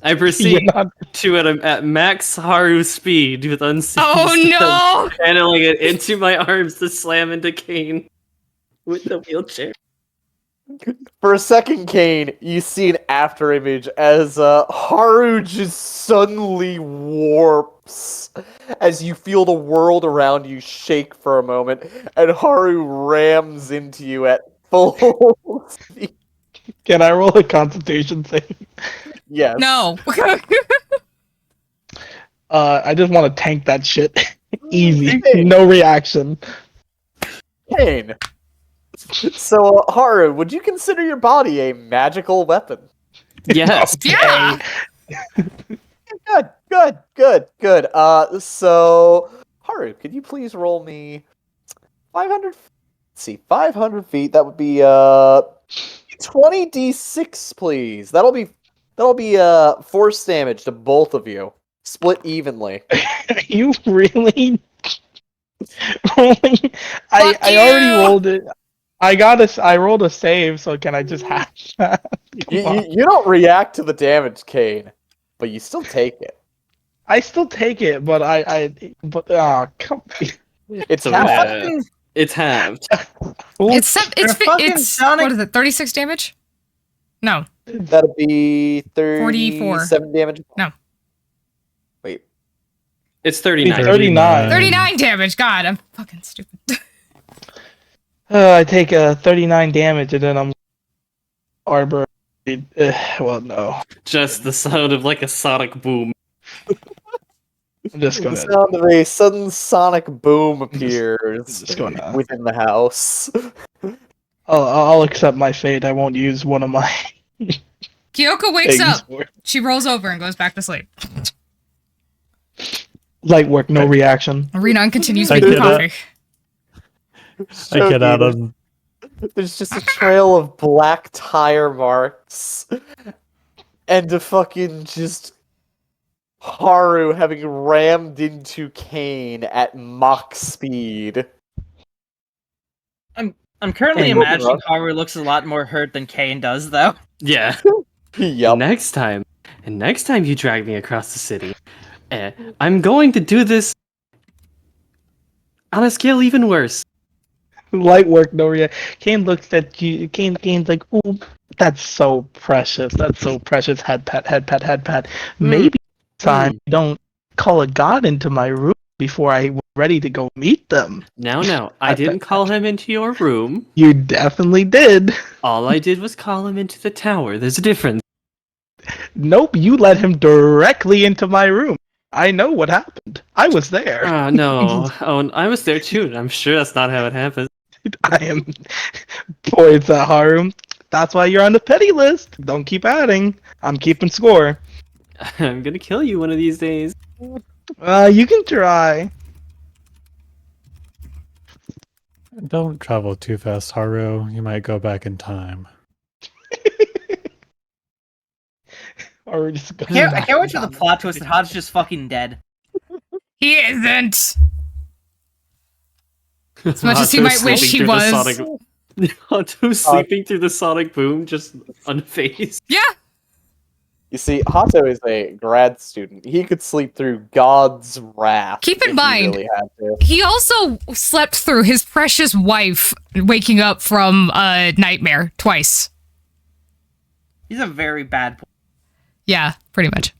I proceed You're not- to at max Haru speed with unseen Oh stealth, no! channeling it into my arms to slam into Kane with the wheelchair. For a second, Kane, you see an after image as Haru just suddenly warps as you feel the world around you shake for a moment, and Haru rams into you at full speed. Can I roll a Constitution save? Yes. No. I just want to tank that shit. Easy. Hey. No reaction. Kane. So, Haru, would you consider your body a magical weapon? Yes. Yeah. Good. So, Haru, could you please roll me 500? Let's see, 500 feet. That would be 20d6, please. That'll be force damage to both of you, split evenly. Are you really rolling? I already you! rolled it. I rolled a save, so can I just hash that? You don't react to the damage, Kane, but you still take it. I still take it, but come. It's So, half. it's halved. It's Sonic- what is it? 36 damage? No. That'd be 44. 37 damage. No. Wait. It's 39. 39. 39 damage. God, I'm fucking stupid. I take 39 damage, and then I'm arbor. Well, no. Just the sound of like a sonic boom. I'm just The gonna. sound of a sudden sonic boom appears Just gonna. within the house. I'll accept my fate. I won't use one of my. Kyoko wakes things up. for it. She rolls over and goes back to sleep. Light work, no reaction. Renan continues I making get coffee. I get out of. There's just a trail of black tire marks. And a fucking just Haru having rammed into Kane at Mach speed. I'm currently Hey, imagining Rob. Haru looks a lot more hurt than Kane does, though. Yeah. Yup. Next time you drag me across the city, I'm going to do this on a scale even worse. Light work, no reaction. Kane looks at you. Kane's like, "Oh, that's so precious. That's so precious." Head pat. Maybe next time you don't call a god into my room before I was ready to go meet them. No, I didn't call him into your room. You definitely did. All I did was call him into the tower. There's a difference. Nope, you let him directly into my room. I know what happened. I was there. No. Oh, I was there too, and I'm sure that's not how it happened. I am. Boy, it's Haru. That's why you're on the petty list. Don't keep adding. I'm keeping score. I'm gonna kill you one of these days. You can try. Don't travel too fast, Haru. You might go back in time. Or just go I back can't wait for down. the plot twist that Hod's just fucking dead. He isn't. As much as he Otto might wish sleeping he through the was. Otto sleeping through the sonic boom, just unfazed. Yeah. You see, Hato is a grad student. He could sleep through God's wrath. Keep in if mind, he really had to. he also slept through his precious wife waking up from a nightmare twice. He's a very bad boy. Yeah, pretty much.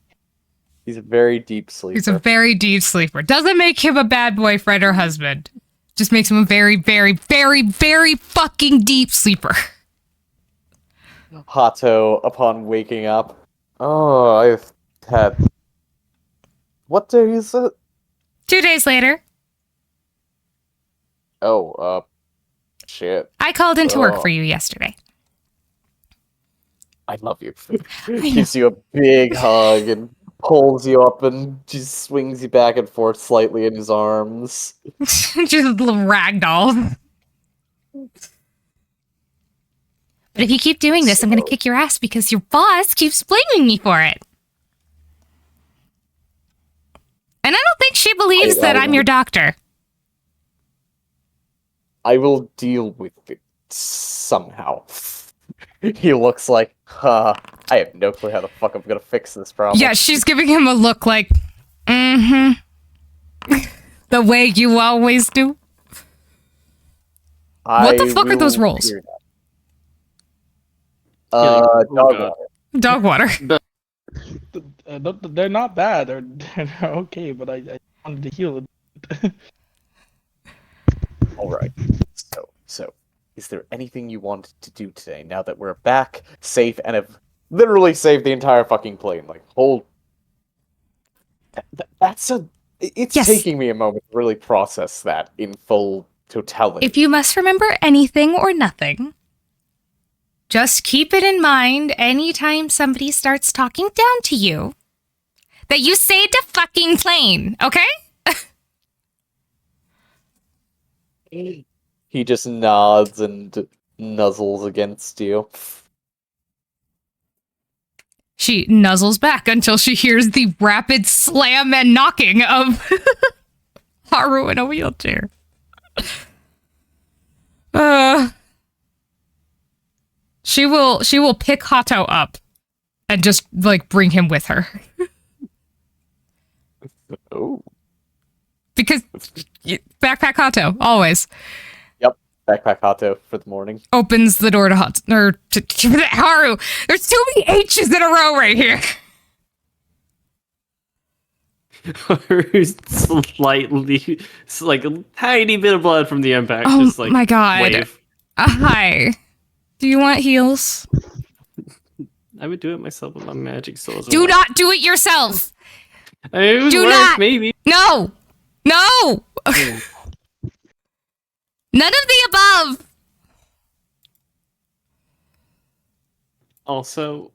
He's a very deep sleeper. He's a very deep sleeper. Doesn't make him a bad boyfriend or husband. Just makes him a very, very, very, very fucking deep sleeper. Hato, upon waking up. Oh, I've had. What day is it? 2 days later, Oh, shit. I called into work Oh. for you yesterday. I love you. Gives you a big hug and pulls you up and just swings you back and forth slightly in his arms. Just a little ragdoll. But if you keep doing this, I'm going to kick your ass because your boss keeps blaming me for it. And I don't think she believes that I'm your doctor. I will deal with it somehow. He looks like, I have no clue how the fuck I'm gonna fix this problem. Yeah, she's giving him a look like, the way you always do. What the fuck are those will rolls? figure it out. Dog God. water. Dog water. They're not bad. They're okay, but I wanted to heal it. All right. So, is there anything you wanted to do today? Now that we're back, safe, and have literally saved the entire fucking plane. Like, that's a. It's Yes. taking me a moment to really process that in full totality. If you must remember anything or nothing, just keep it in mind anytime somebody starts talking down to you that you saved a fucking plane, okay? He just nods and nuzzles against you. She nuzzles back until she hears the rapid slam and knocking of Haru in a wheelchair. She will pick Hato up and just like bring him with her. Oh. Because backpack Hato always Backpack Hato for the morning. opens the door to Haru. There's too many H's in a row right here. Slightly, it's like a tiny bit of blood from the impact. Oh just like my God. wave. Hi. Do you want heals? I would do it myself with my magic souls. Do not do it yourself. It was do worth, not. maybe. No. No. None of the above. Also,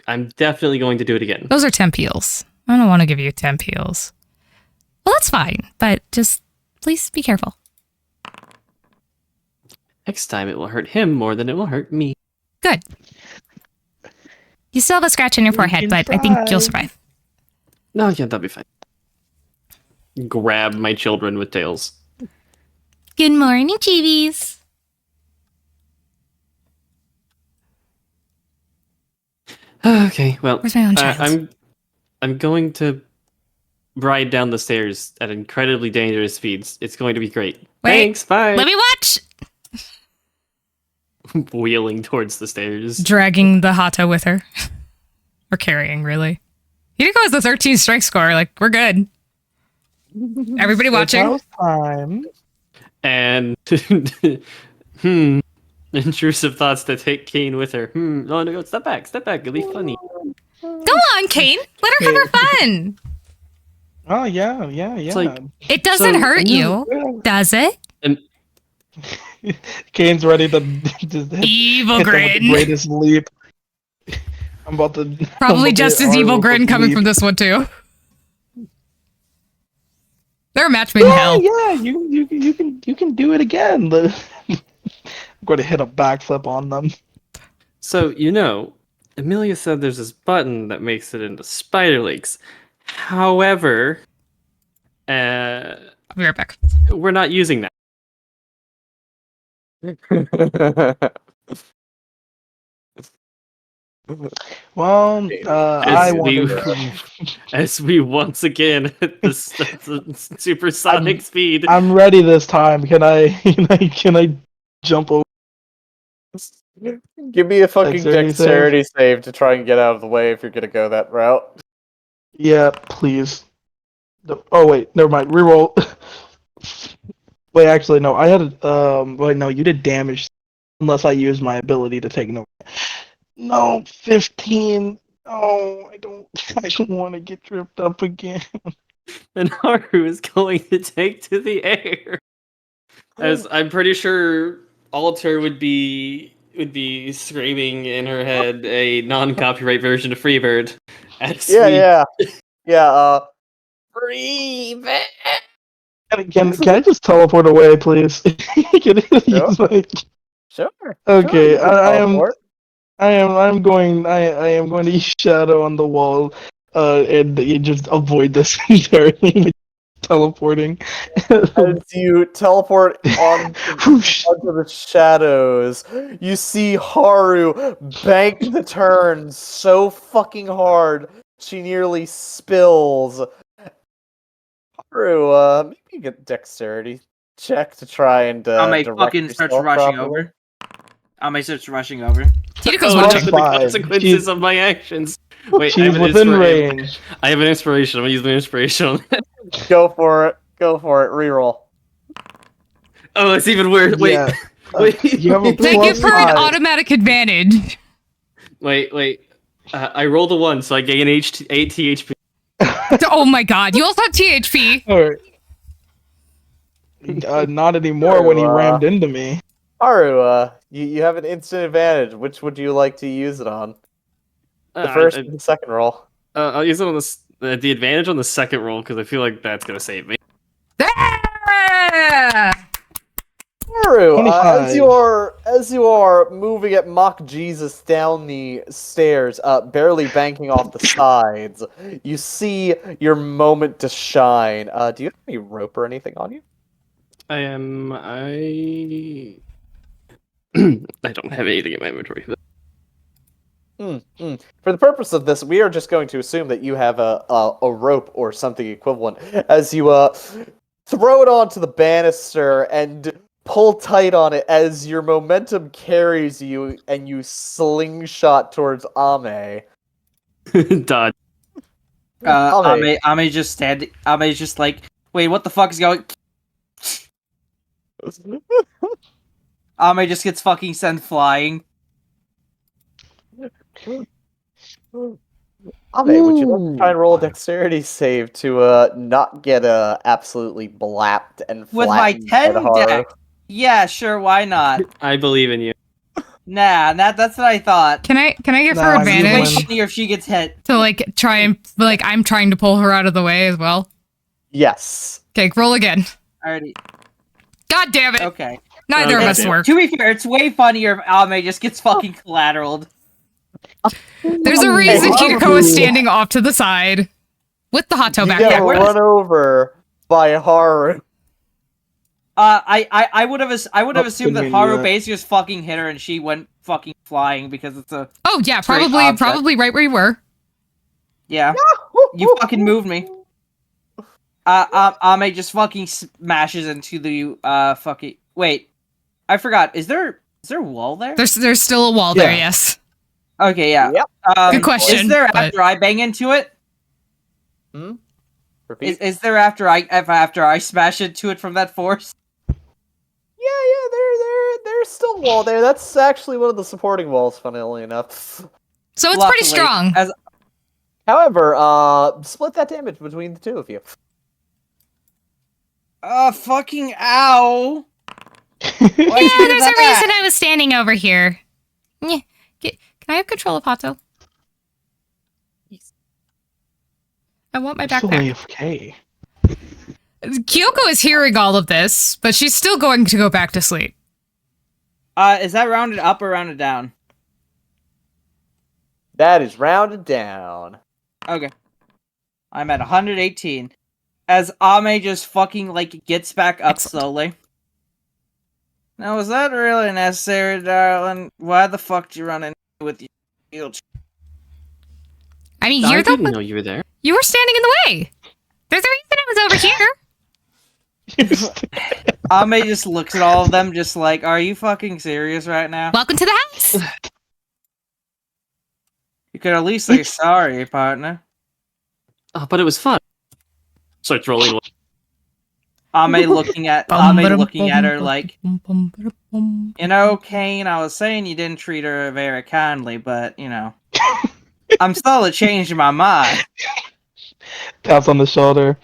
I'm definitely going to do it again. Those are temp heals. I don't want to give you temp heals. Well, that's fine, but just please be careful. Next time it will hurt him more than it will hurt me. Good. You still have a scratch on your forehead, can but I think you'll try. survive. No, yeah, that'll be fine. Grab my children with tails. Good morning, chibies. Okay, well, Where's my own child? I'm going to ride down the stairs at incredibly dangerous speeds. It's going to be great. Wait, Thanks, bye. Let me watch. Wheeling towards the stairs. Dragging the Hato with her. Or carrying, really. He didn't go as the 13 strike score. Like, we're good. Everybody watching. It's time. And intrusive thoughts to take Kane with her. Oh no, step back, it'll be funny. Go on, Kane. Let her have her fun. Oh yeah. like- It doesn't So, hurt you- you, does it? Kane's ready to just Evil hit them with the grin. greatest leap. I'm about to Probably just as evil grin coming leap. from this one, too. They're a match made in hell. Yeah, you can do it again. I'm going to hit a backflip on them. So Amelia said there's this button that makes it into spider legs. However, I'll be right back. we're not using that. Well, I As want we to. as we once again hit the supersonic speed. I'm ready this time. Can I? Can I jump over Give me a fucking dexterity dexterity save to try and get out of the way if you're gonna go that route. Yeah, please. Oh wait, never mind. Reroll. Wait, actually no. I had wait, no, you did damage unless I used my ability to take no. No, 15. Oh, I don't. I don't want to get tripped up again. And Haru is going to take to the air. As I'm pretty sure Alter would be screaming in her head a non-copyright version of Freebird. As Yeah. Freebird. Can I just teleport away, please? Can I use my... Sure. Okay, Sure, teleport. I am going to use shadow on the wall, and you just avoid this entirely with teleporting. As you teleport Whoosh. onto the shadows, you see Haru bank the turn so fucking hard she nearly spills. Haru, maybe get dexterity check to try and Ame direct fucking starts yourself rushing properly. over. Ame starts rushing over. Tinako's oh, watching. no, the Fine. consequences of my actions. Wait, I She's have, within range. I have an inspiration. I'm gonna use my inspiration on that. Go for it. Reroll. Oh, it's even worse. Wait, Yeah. wait, You have a Thank you plus for an 5. automatic advantage. wait. I rolled a 1, so I gain 8 THP. Oh my god, you also have THP. Alright. Not anymore when he Haru, rammed into me. Haru, you have an instant advantage. Which would you like to use it on? The first and the second roll. I'll use it on the advantage on the second roll because I feel like that's gonna save me. Ah! Haru, 25. as you are moving at mock Jesus down the stairs, barely banking off the sides, you see your moment to shine. Do you have any rope or anything on you? I don't have anything in my inventory. For the purpose of this, we are just going to assume that you have a rope or something equivalent as you throw it onto the banister and pull tight on it as your momentum carries you and you slingshot towards Ame. Dodge. Ame's just standing. Ame's just like, wait, what the fuck is going? Ame just gets fucking sent flying. Ame, would you like to try and roll a dexterity save to not get absolutely blapped and With my flattened by the 10 Haru? deck. Yeah, sure, why not? I believe in you. Nah, that's what I thought. Can I give her Nah, you advantage win. Funnier if she gets hit. to like try and like I'm trying to pull her out of the way as well? Yes. Okay, roll again. Already. God damn it! Okay. Neither of Okay. us work. To be fair, it's way funnier if Ame just gets fucking collateraled. There's a reason Hey, Kiriko is standing off to the side with the hot toe You back get there. run over by Haru. I would have Oh, assumed that didn't mean Haru that. basically just fucking hit her and she went fucking flying because it's a Oh yeah, Straight probably object. right where you were. yeah. You fucking moved me. Ame just fucking smashes into the fucking wait. I forgot. Is there a wall there? There's still a wall there. Yeah. Yes. Okay, yeah. Yep. Good question, Is there but- after I bang into it? Repeat. Is there after I smash into it from that force? Yeah, there's still a wall there. That's actually one of the supporting walls, funnily enough. So it's Luckily, pretty strong. As However, split that damage between the two of you. fucking ow. Yeah, Why'd you do there's a that? reason I was standing over here. Yeah. Can I have control of Hato? I want my Still backpack. AFK. Kyoko is hearing all of this, but she's still going to go back to sleep. Is that rounded up or rounded down? That is rounded down. Okay. I'm at 118. As Ame just fucking, like, gets back up Excellent. slowly. Now, was that really necessary, darling? Why the fuck did you run in with your shield? I mean, I you're didn't the know you were there. you were standing in the way. There's a reason I was over here. Ame just looks at all of them, just like, "Are you fucking serious right now?" Welcome to the house. You could at least say sorry, partner. Oh, but it was fun. Starts rolling. Ame looking at her like, you know, Kane, I was saying you didn't treat her very kindly, but you know, I'm slowly changing my mind. Taps on the shoulder,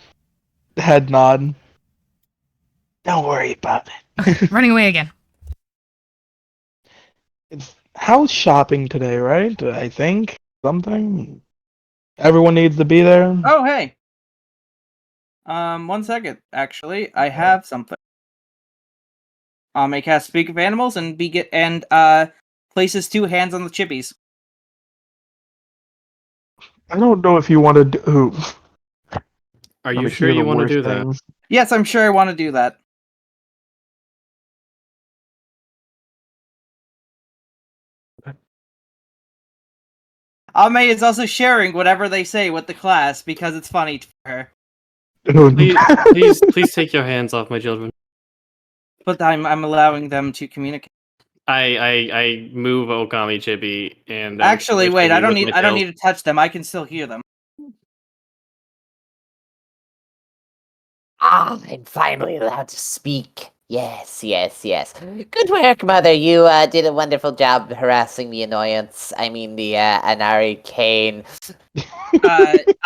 head nod. Don't worry about it. Running away again. It's house shopping today, right? I think something. Everyone needs to be there. Oh, hey. 1 second. Actually, I have something. Ame cast Speak of Animals and places 2 hands on the chippies. I don't know if you want to do. Are you sure you want to do that? Yes, I'm sure I want to do that. Ame is also sharing whatever they say with the class because it's funny for her. Please take your hands off my children. But I'm allowing them to communicate. I move Okami Chibi and Actually, wait, I don't need to touch them. I can still hear them. Ah, I'm finally allowed to speak. Yes. Good work, Mother. You did a wonderful job harassing the annoyance. I mean, the Anari Kane.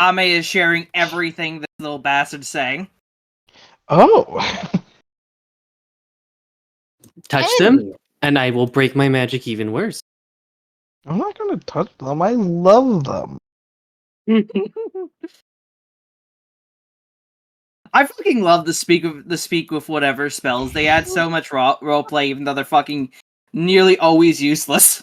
Ame is sharing everything this little bastard's saying. Oh. Touch them, and I will break my magic even worse. I'm not gonna touch them. I love them. I fucking love the speak with whatever spells. They add so much roleplay, even though they're fucking nearly always useless.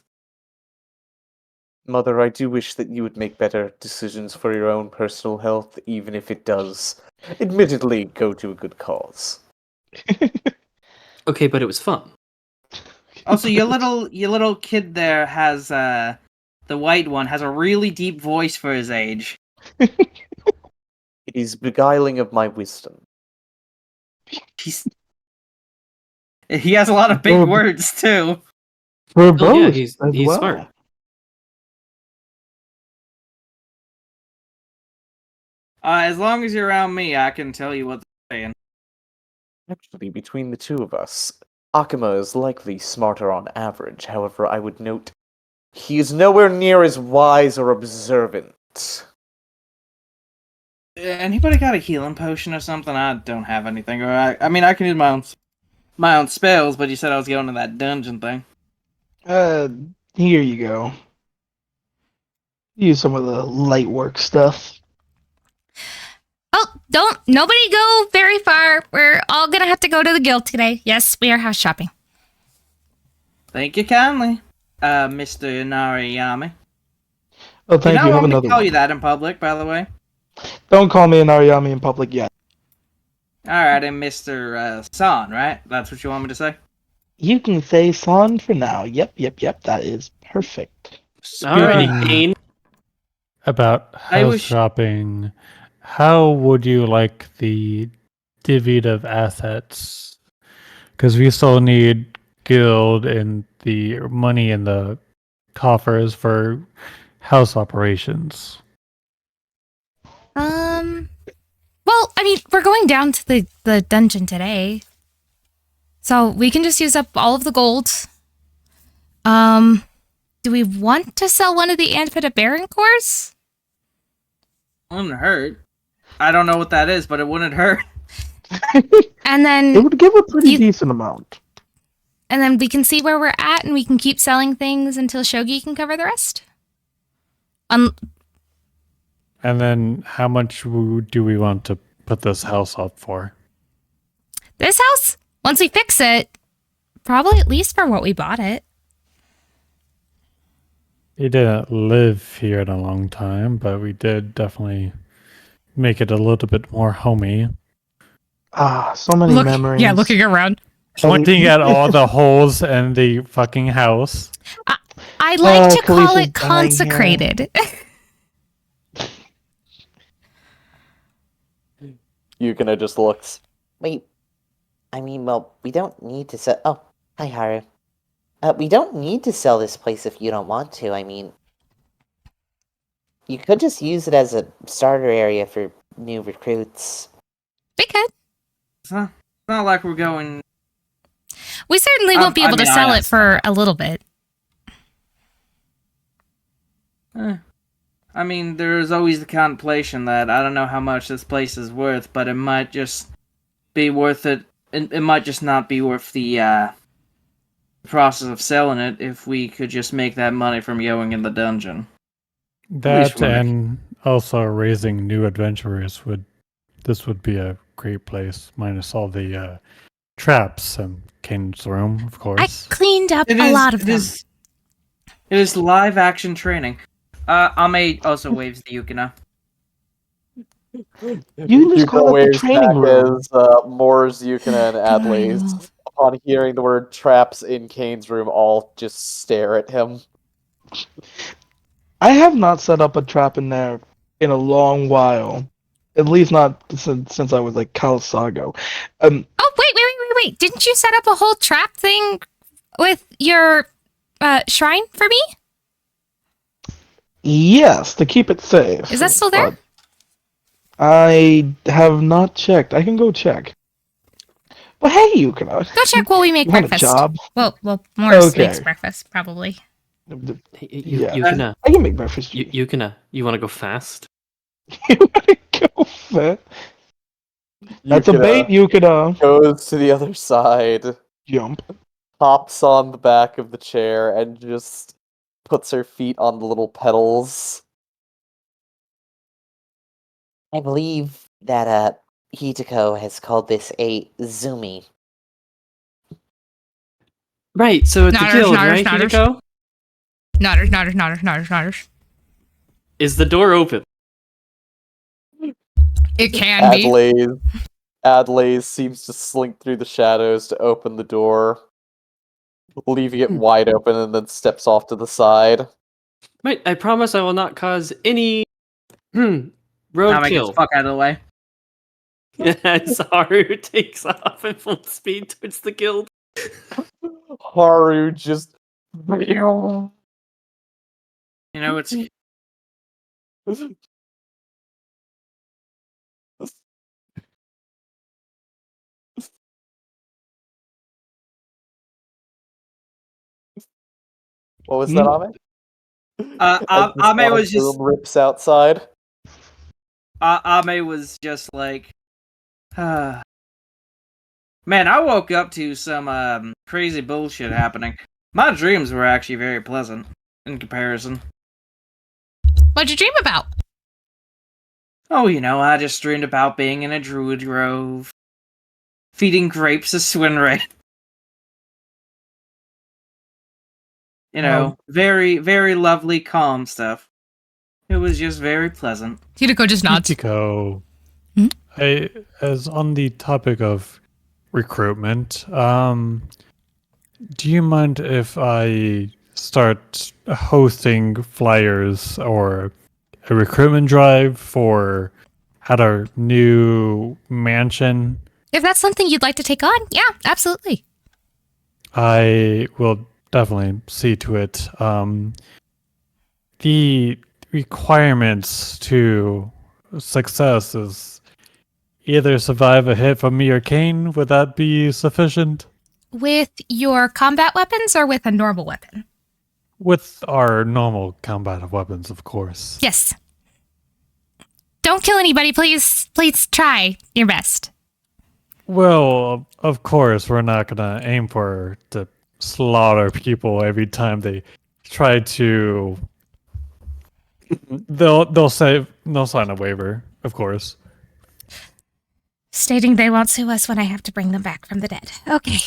Mother, I do wish that you would make better decisions for your own personal health, even if it does, admittedly, go to a good cause. Okay, but it was fun. Also, your little kid there has the white one has a really deep voice for his age. It is beguiling of my wisdom. He has a lot of big words too. For both, yeah, he's well. smart. As long as you're around me, I can tell you what they're saying. Actually, between the two of us, Akuma is likely smarter on average. However, I would note he is nowhere near as wise or observant. Anybody got a healing potion or something? I don't have anything. Or I mean, I can use my own spells, but you said I was going to that dungeon thing. Here you go. Use some of the light work stuff. Oh, nobody go very far. We're all gonna have to go to the guild today. Yes, we are house shopping. Thank you kindly, Mr. Nariyami. Oh, thank you. Have want me another to call one. you that in public, by the way? Don't call me an Ariami in public yet. Alright, I'm Mr. San, right? That's what you want me to say? You can say San for now. Yep. That is perfect. Alright, About house shopping, how would you like the divvied of assets? Because we still need guild and the money in the coffers for house operations. Well, I mean, we're going down to the dungeon today. So we can just use up all of the gold. Do we want to sell one of the Anfida Baron cores? Wouldn't hurt. I don't know what that is, but it wouldn't hurt. And then It would give a pretty decent amount. And then we can see where we're at, and we can keep selling things until Shogi can cover the rest. And then how much do we want to put this house up for? This house? Once we fix it, probably at least for what we bought it. We didn't live here in a long time, but we did definitely make it a little bit more homey. Ah, so many memories. Yeah, looking around. Pointing at all the holes in the fucking house. I like to call Khaleesi's it consecrated. Yukina just looks. Wait, I mean, well, we don't need to sell. Oh, hi, Haru. We don't need to sell this place if you don't want to. I mean, you could just use it as a starter area for new recruits. We could. It's not like we're going. We certainly won't be able to sell it for a little bit. I mean, there's always the contemplation that I don't know how much this place is worth, but it might just be worth it. It might just not be worth the process of selling it if we could just make that money from going in the dungeon. That and also raising new adventurers this would be a great place, minus all the traps and Kane's room, of course. I cleaned up a lot of them. It is live action training. Ame also waves the Yukina. You just call it the waves training back room. as Moore's, Yukina, and Adley's, upon hearing the word traps in Kane's room, all just stare at him. I have not set up a trap in there in a long while. At least not since I was like Kalasago. Oh, wait. Didn't you set up a whole trap thing with your shrine for me? Yes, to keep it safe. Is that still there? But I have not checked. I can go check. But hey, you can. Go check while we make You want a breakfast. job? Well, Morris Okay. makes breakfast, probably. Yeah, Yukina, I can make breakfast. Yukina, you want to go fast? You want to go fast? That's a Yukina bait. You could goes to the other side, jump. hops on the back of the chair, and just puts her feet on the little pedals. I believe that Hitako has called this a zoomy. Right, so it's the Nodders, guild, nodders, right, nodders. Hideko? Nodders. Is the door open? It can be. Adley seems to slink through the shadows to open the door, leaving it wide open, and then steps off to the side. Right, I promise I will not cause any Ame gets roadkill. fuck out of the way. As Haru takes off at full speed towards the guild. Haru just... You know, it's What was that, Ame? As the Ame sonic was just boom rips outside. Ame was just like, man, I woke up to some crazy bullshit happening. My dreams were actually very pleasant in comparison. What'd you dream about? Oh, you know, I just dreamed about being in a druid grove, feeding grapes to Swinray. You know, very, very lovely, calm stuff. It was just very pleasant. Hitako just nods. Ichiko, Hmm? as on the topic of recruitment, do you mind if I start hosting flyers or a recruitment drive for at our new mansion? If that's something you'd like to take on, yeah, absolutely. I will definitely see to it. The requirements to success is either survive a hit from me or Kane. Would that be sufficient? With your combat weapons or with a normal weapon? With our normal combat weapons, of course. Yes. Don't kill anybody, please. Please try your best. Well, of course, we're not gonna aim to slaughter people every time they try to. They'll sign a waiver, of course. Stating they won't sue us when I have to bring them back from the dead. Okay.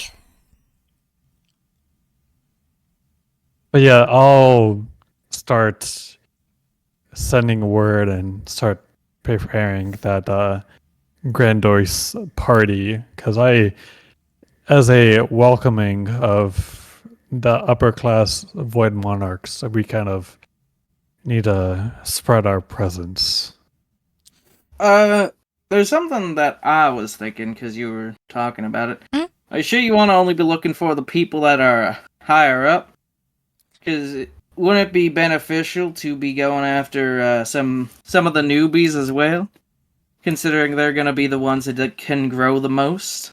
But yeah, I'll start sending word and start preparing that Grandois party, because as a welcoming of the upper class Void Monarchs, we kind of need to spread our presence. there's something that I was thinking because you were talking about it. Mm? Are you sure you want to only be looking for the people that are higher up? Because wouldn't it be beneficial to be going after some of the newbies as well? Considering they're going to be the ones that can grow the most.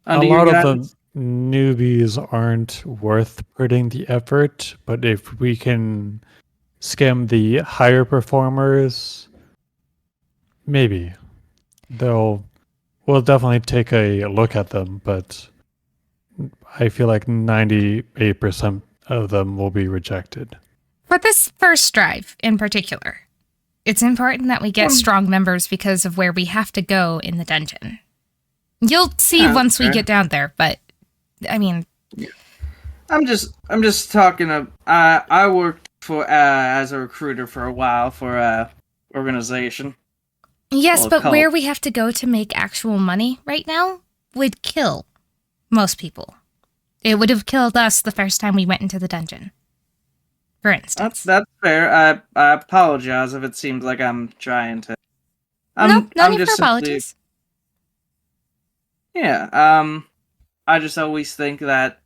A lot of the newbies aren't worth putting the effort, but if we can skim the higher performers, maybe we'll definitely take a look at them, but I feel like 98% of them will be rejected. For this first drive in particular, it's important that we get strong members because of where we have to go in the dungeon. You'll see once we get down there, but I mean, I'm just talking. I worked for as a recruiter for a while for a organization. yes, but where we have to go to make actual money right now would kill most people. It would have killed us the first time we went into the dungeon, for instance. That's fair. I apologize if it seems like I'm trying to. No need just for apologies. Yeah. I just always think that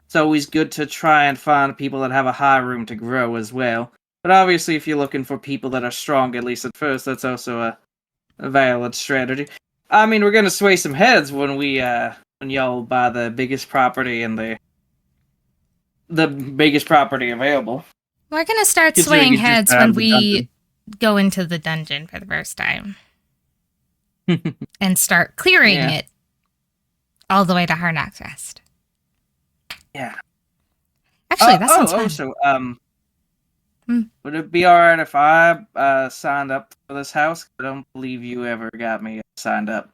it's always good to try and find people that have a high room to grow as well. But obviously, if you're looking for people that are strong, at least at first, that's also a valid strategy. I mean, we're gonna sway some heads when when y'all buy the biggest property and the biggest property available. We're gonna start Considering swaying you just heads had when the we dungeon. go into the dungeon for the first time. And start clearing Yeah. it all the way to Harnack's Rest. Yeah. Actually, that sounds fun. So, Hmm. would it be alright if I signed up for this house? I don't believe you ever got me signed up.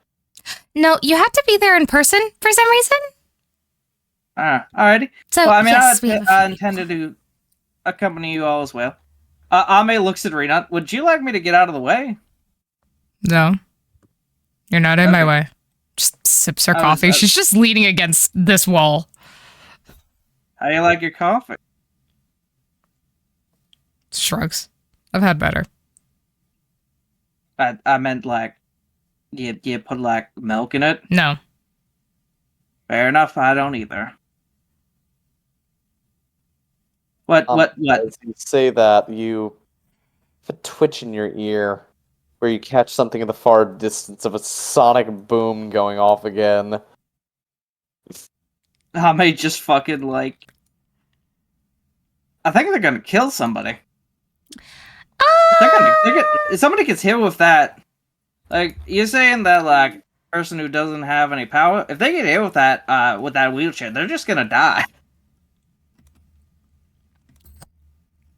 No, you have to be there in person for some reason. Alrighty. So, Well, I mean, yes, we have a I fee. intended to accompany you all as well. Ame looks at Renat. Would you like me to get out of the way? No. You're not in my Okay. way. Just sips her I was- coffee. She's just leaning against this wall. How you like your coffee? Shrugs. I've had better. I meant like, you put like milk in it? No. Fair enough, I don't either. What? As you say that, you have a twitch in your ear, where you catch something in the far distance of a sonic boom going off again. Ame just fucking like... I think they're gonna kill somebody. If somebody gets hit with that, like, you're saying that, like, person who doesn't have any power, if they get hit with that wheelchair, they're just gonna die.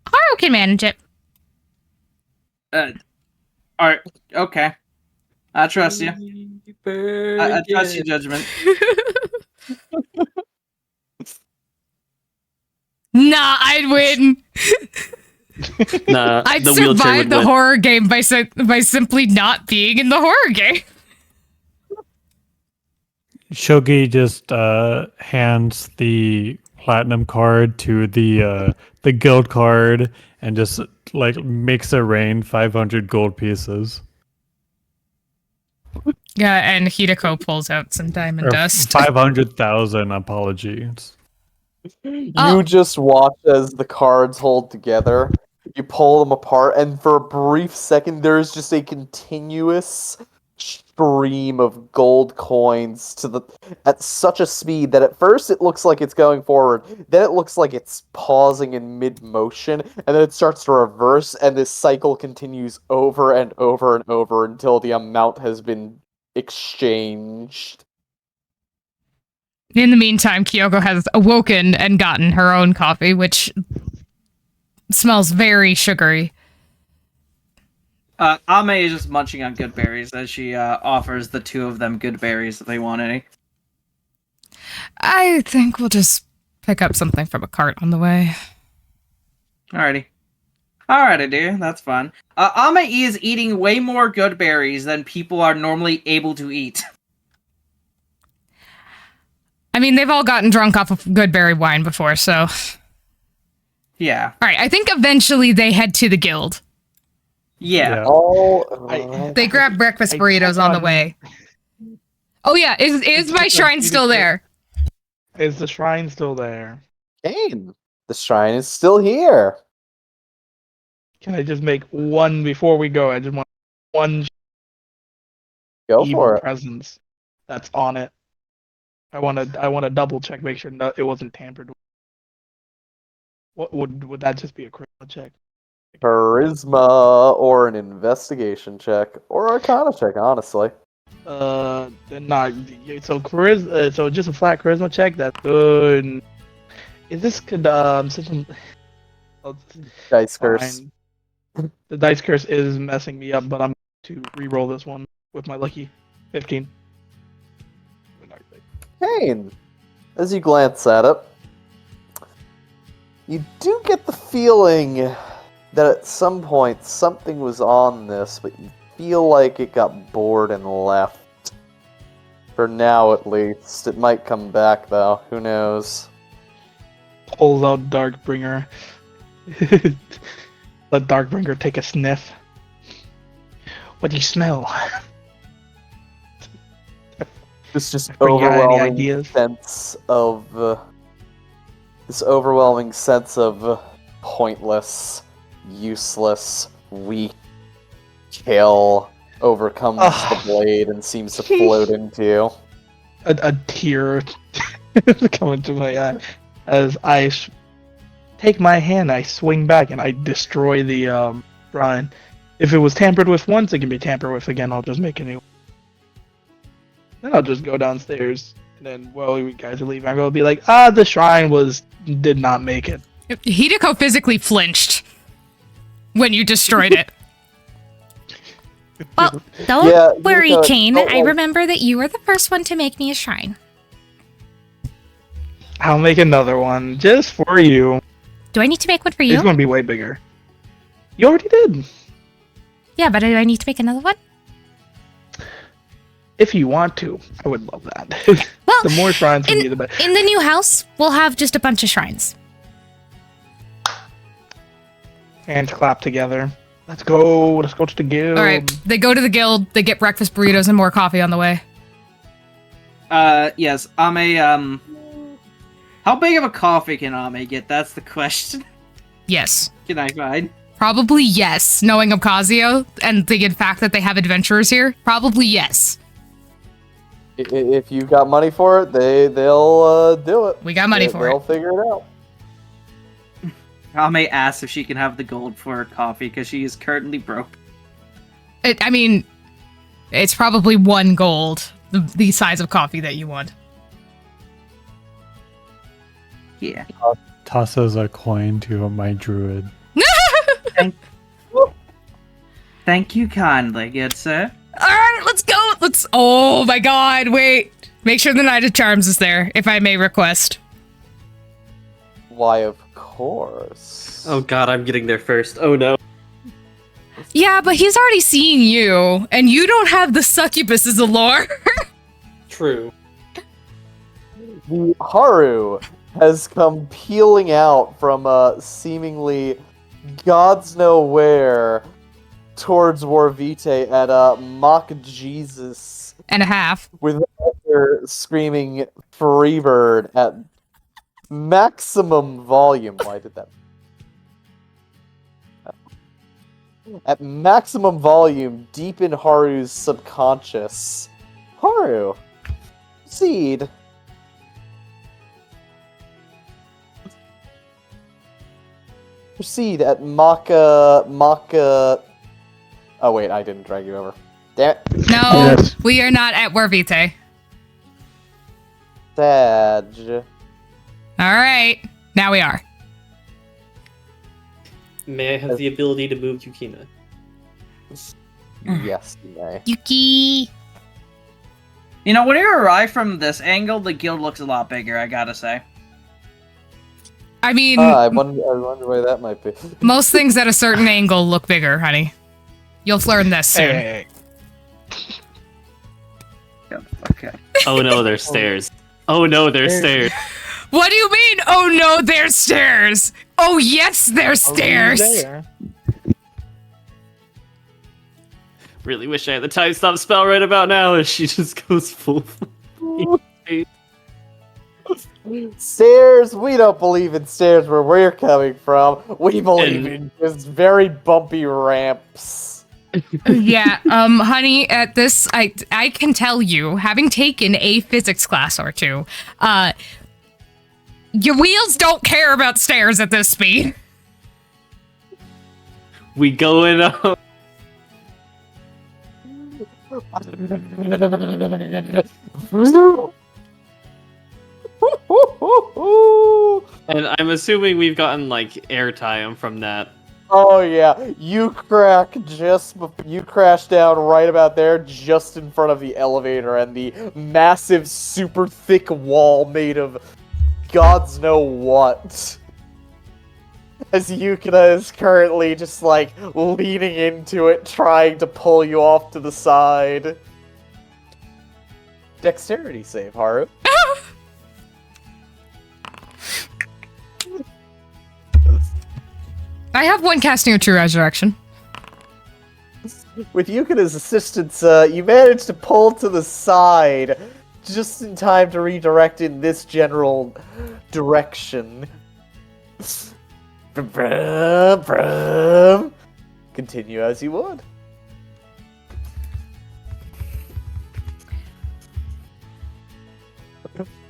Haru can manage it. Alright, okay. I trust you. I trust your judgment. Nah, I'd win. Nah, I'd the wheelchair survive would the win. horror game by simply not being in the horror game. Shogi just hands the platinum card to the guild card and just like makes it rain 500 gold pieces. Yeah, and Hideko pulls out some diamond Or dust. 500,000, apologies. Oh. You just watch as the cards hold together. You pull them apart, and for a brief second, there's just a continuous stream of gold coins at such a speed that at first it looks like it's going forward, then it looks like it's pausing in mid-motion, and then it starts to reverse, and this cycle continues over and over and over until the amount has been exchanged. In the meantime, Kyoko has awoken and gotten her own coffee, which smells very sugary. Ame is just munching on good berries as she offers the two of them good berries if they want any. I think we'll just pick up something from a cart on the way. Alrighty. Alrighty, dear. That's fine. Ame is eating way more good berries than people are normally able to eat. I mean, they've all gotten drunk off of good berry wine before, so... Yeah. Alright, I think eventually they head to the guild. Yeah. All I- right. They grab breakfast I burritos check on the on- way. Oh yeah, is my check on shrine still Peter. there? Is the shrine still there? Kane, the shrine is still here. Can I just make one before we go? I just want one Go evil for it. presence that's on it. I want to double check, make sure it wasn't tampered with. What would that just be a charisma check? Charisma or an investigation check or arcana check, honestly. Then not so charisma. So just a flat charisma check. That's good. Is this such a oh, this is Dice curse. fine. The dice curse is messing me up, but I'm to re-roll this one with my lucky 15. Kane, as you glance at it, you do get the feeling that at some point something was on this, but you feel like it got bored and left. For now, at least. It might come back, though. Who knows? Pulls out Darkbringer. Let Darkbringer take a sniff. What do you smell? This just Bring you any overwhelming ideas? sense of this overwhelming sense of pointless, useless, weak kill overcomes the blade and seems to float into you. A tear coming to my eye as I take my hand, I swing back and I destroy the shrine. If it was tampered with once, it can be tampered with again. I'll just make a new. Then I'll just go downstairs, and then while you guys are leaving, I'm gonna be like, the shrine did not make it. Hideko physically flinched when you destroyed it. Well, don't Yeah, worry, Hideko, Kane. don't I worry. remember that you were the first one to make me a shrine. I'll make another one just for you. Do I need to make one for It's you? gonna be way bigger. You already did. Yeah, but do I need to make another one? If you want to, I would love that. Well, the more shrines for me, the better. in the new house, we'll have just a bunch of shrines. Hands clap together. Let's go. Let's go to the guild. All right, they go to the guild. They get breakfast burritos and more coffee on the way. Yes, Ame, how big of a coffee can Ame get? That's the question. Yes, Can I find? probably yes. Knowing Ocasio and the fact that they have adventurers here, probably yes. If you got money for it, they'll do it. We got money for They'll it. figure it out. Ame asks if she can have the gold for her coffee because she is currently broke. I mean, it's probably 1 gold, the size of coffee that you want. Yeah. Tosses a coin to my druid. Thank you kindly, good sir. All right, let's go. Oh my God! Wait. Make sure the Knight of Charms is there, if I may request. Why, of course. Oh god, I'm getting there first. Oh no. Yeah, but he's already seen you, and you don't have the succubus as a lore. True. The Haru has come peeling out from seemingly gods know where towards Warvite at mock Jesus and a half. with her screaming Freebird at maximum volume. Why did that? At maximum volume, deep in Haru's subconscious. Haru, proceed. Proceed at Maka. Oh wait, I didn't drag you over. Damn it. No, Yes. we are not at Warvite. Sag. All right, now we are. May I have the ability to move Yukina? Yes, you may. Yuki. You know, when you arrive from this angle, the guild looks a lot bigger, I gotta say. I mean, I wonder why that might be. most things at a certain angle look bigger, honey. You'll learn this soon. Hey. Okay. Oh no, there's stairs. Oh no, there's stairs. What do you mean? Oh no, there's stairs. Oh yes, there's stairs. There. really wish I had the time stop spell right about now, and she just goes full. Stairs, we don't believe in stairs where we're coming from. We believe in just very bumpy ramps. Yeah, honey, at this, I can tell you, having taken a physics class or two, your wheels don't care about stairs at this speed. We going up. And I'm assuming we've gotten like airtime from that. Oh yeah, you crash down right about there, just in front of the elevator and the massive, super thick wall made of gods know what. As Yukina is currently just like leaning into it, trying to pull you off to the side. Dexterity save, Haru. I have one casting of True Resurrection. With Yukina's assistance, you managed to pull to the side just in time to redirect in this general direction. Continue as you would.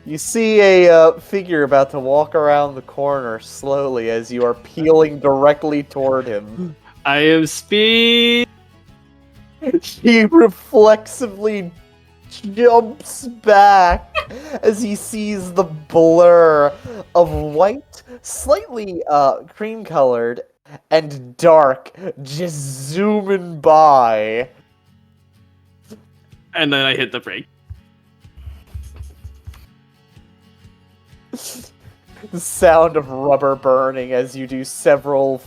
You see a figure about to walk around the corner slowly as you are peeling directly toward him. I am speed. He reflexively jumps back as he sees the blur of white, slightly cream-colored, and dark just zooming by. And then I hit the brake. The sound of rubber burning as you do several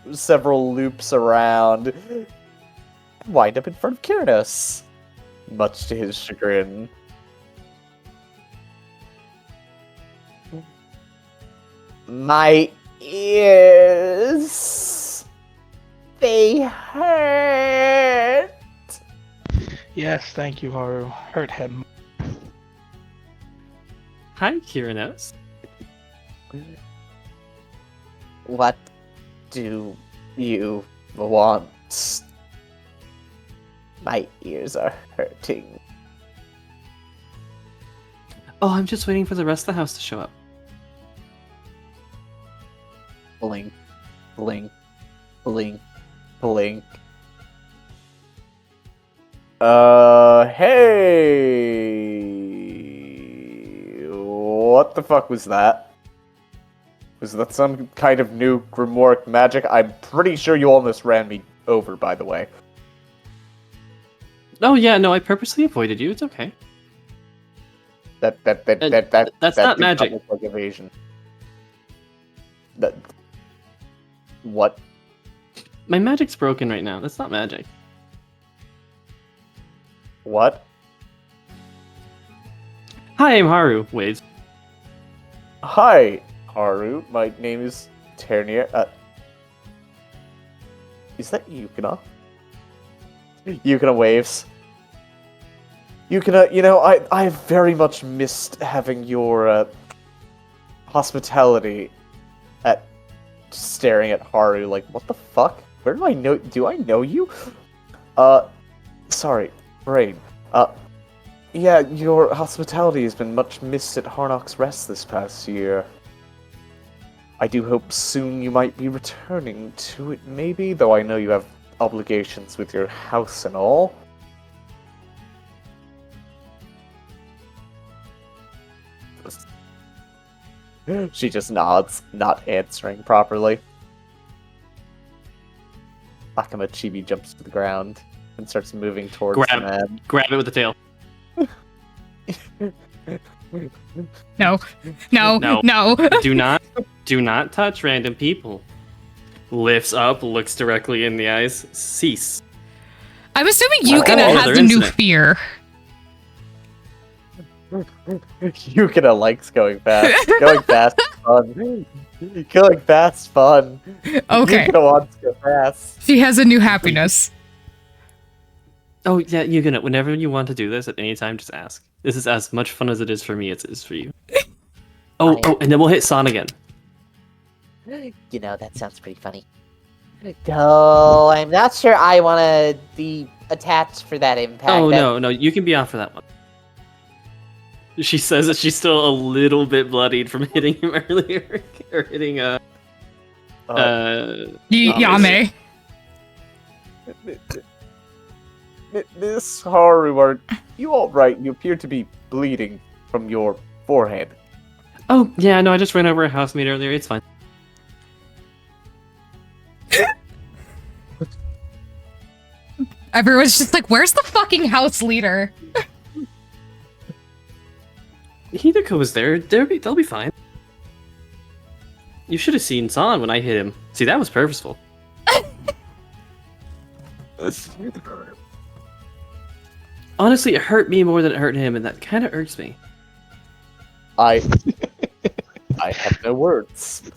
loops around. Wind up in front of Kyrnos, much to his chagrin. My ears, they hurt. Yes, thank you, Haru. Hurt him. Hi, Kyrnos. What do you want? My ears are hurting. Oh, I'm just waiting for the rest of the house to show up. Blink, blink, blink, blink. Hey! What the fuck was that? Was that some kind of new Grimoire magic? I'm pretty sure you almost ran me over, by the way. Oh yeah, no, I purposely avoided you. It's okay. That's not magic. Like evasion. That. What? My magic's broken right now. That's not magic. What? Hi, I'm Haru. Wait. Hi, Haru. My name is Ternier. Is that Yukina? Yukina waves. Yukina, you know, I very much missed having your hospitality at staring at Haru like, what the fuck? Where do I know? Do I know you? Sorry, brain. Yeah, your hospitality has been much missed at Harnock's Rest this past year. I do hope soon you might be returning to it, maybe, though I know you have obligations with your house and all. She just nods, not answering properly. Akama Chibi jumps to the ground and starts moving towards the man. Grab it with the tail. No. Do not touch random people. Lifts up, looks directly in the eyes. Cease. I'm assuming Yukina has a new fear. Yukina likes going fast. Going fast is fun. Going fast fun. Okay. Yukina wants to go fast. She has a new happiness. Oh yeah, you can. Whenever you want to do this at any time, just ask. This is as much fun as it is for me. It is for you. Oh, and then we'll hit Son again. You know, that sounds pretty funny. Though I'm not sure I want to be attached for that impact. Oh no, you can be on for that one. She says that she's still a little bit bloodied from hitting him earlier, or hitting Yame. Miss Haru, are you alright? You appear to be bleeding from your forehead. Oh yeah, no, I just ran over a housemate earlier. It's fine. Everyone's just like, where's the fucking house leader? Hideko was there. They'll be fine. You should have seen San when I hit him. See, that was purposeful. Honestly, it hurt me more than it hurt him, and that kind of irks me. I have no words.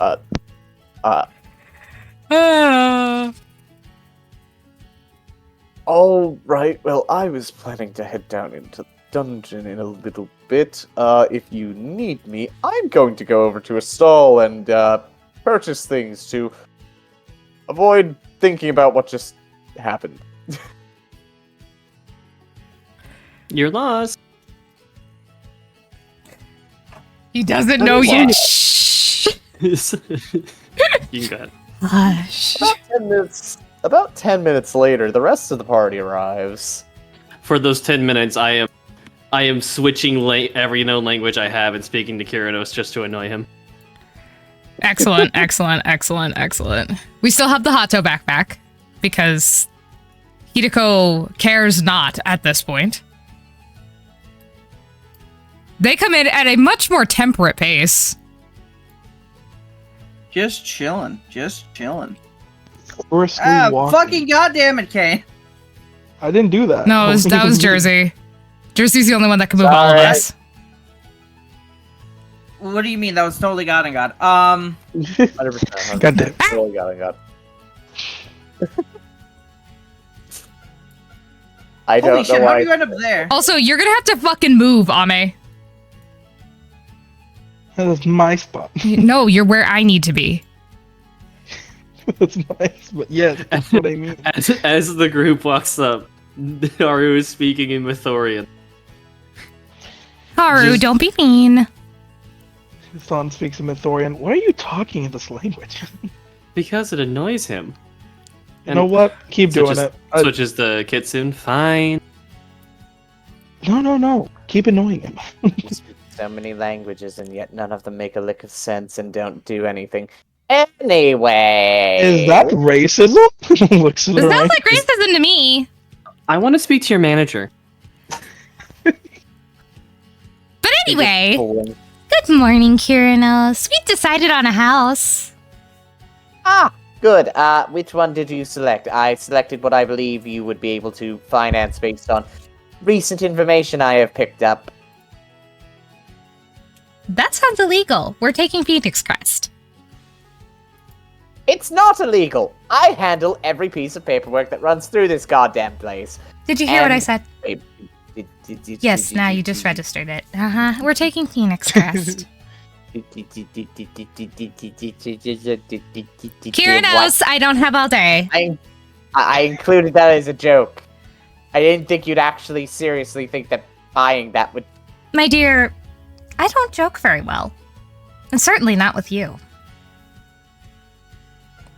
All right. Well, I was planning to head down into the dungeon in a little bit. If you need me, I'm going to go over to a stall and purchase things to avoid thinking about what just happened. You're lost. He doesn't know yet. You can go ahead. Hush. About 10 minutes later, the rest of the party arrives. For those 10 minutes, I am switching every known language I have and speaking to Kyranos just to annoy him. Excellent, excellent, excellent, excellent. We still have the Hato backpack because Hideko cares not at this point. They come in at a much more temperate pace. Just chilling. Briskly walking. Fucking goddamn it, Kane. I didn't do that. No, that was Jersey. Jersey's the only one that can move all of us. What do you mean? That was totally God and God. 100%. God damn. Totally got it. I Holy don't shit, know how why. do you end up there? Also, you're gonna have to fucking move, Ame. That's my spot. No, you're where I need to be. That's nice, but yes, that's what I mean. As the group walks up, Haru is speaking in Mythorian. Haru, Just- don't be mean. Son speaks in Mythorian. Why are you talking in this language? Because it annoys him. You know what? Keep doing it. Switches the kitsune. Fine. No. Keep annoying him. So many languages, and yet none of them make a lick of sense and don't do anything. Anyway, Is that racism? Looks It sounds like racism to me. I want to speak to your manager. But anyway, good morning, Kyranos. We decided on a house. Ah, good. Which one did you select? I selected what I believe you would be able to finance based on recent information I have picked up. That sounds illegal. We're taking Phoenix Crest. It's not illegal. I handle every piece of paperwork that runs through this goddamn place. Did you hear what I And- said? Yes, now you just registered it. We're taking Phoenix Crest. Kyranos, I don't have all day. I included that as a joke. I didn't think you'd actually seriously think that buying that would... My dear, I don't joke very well. And certainly not with you.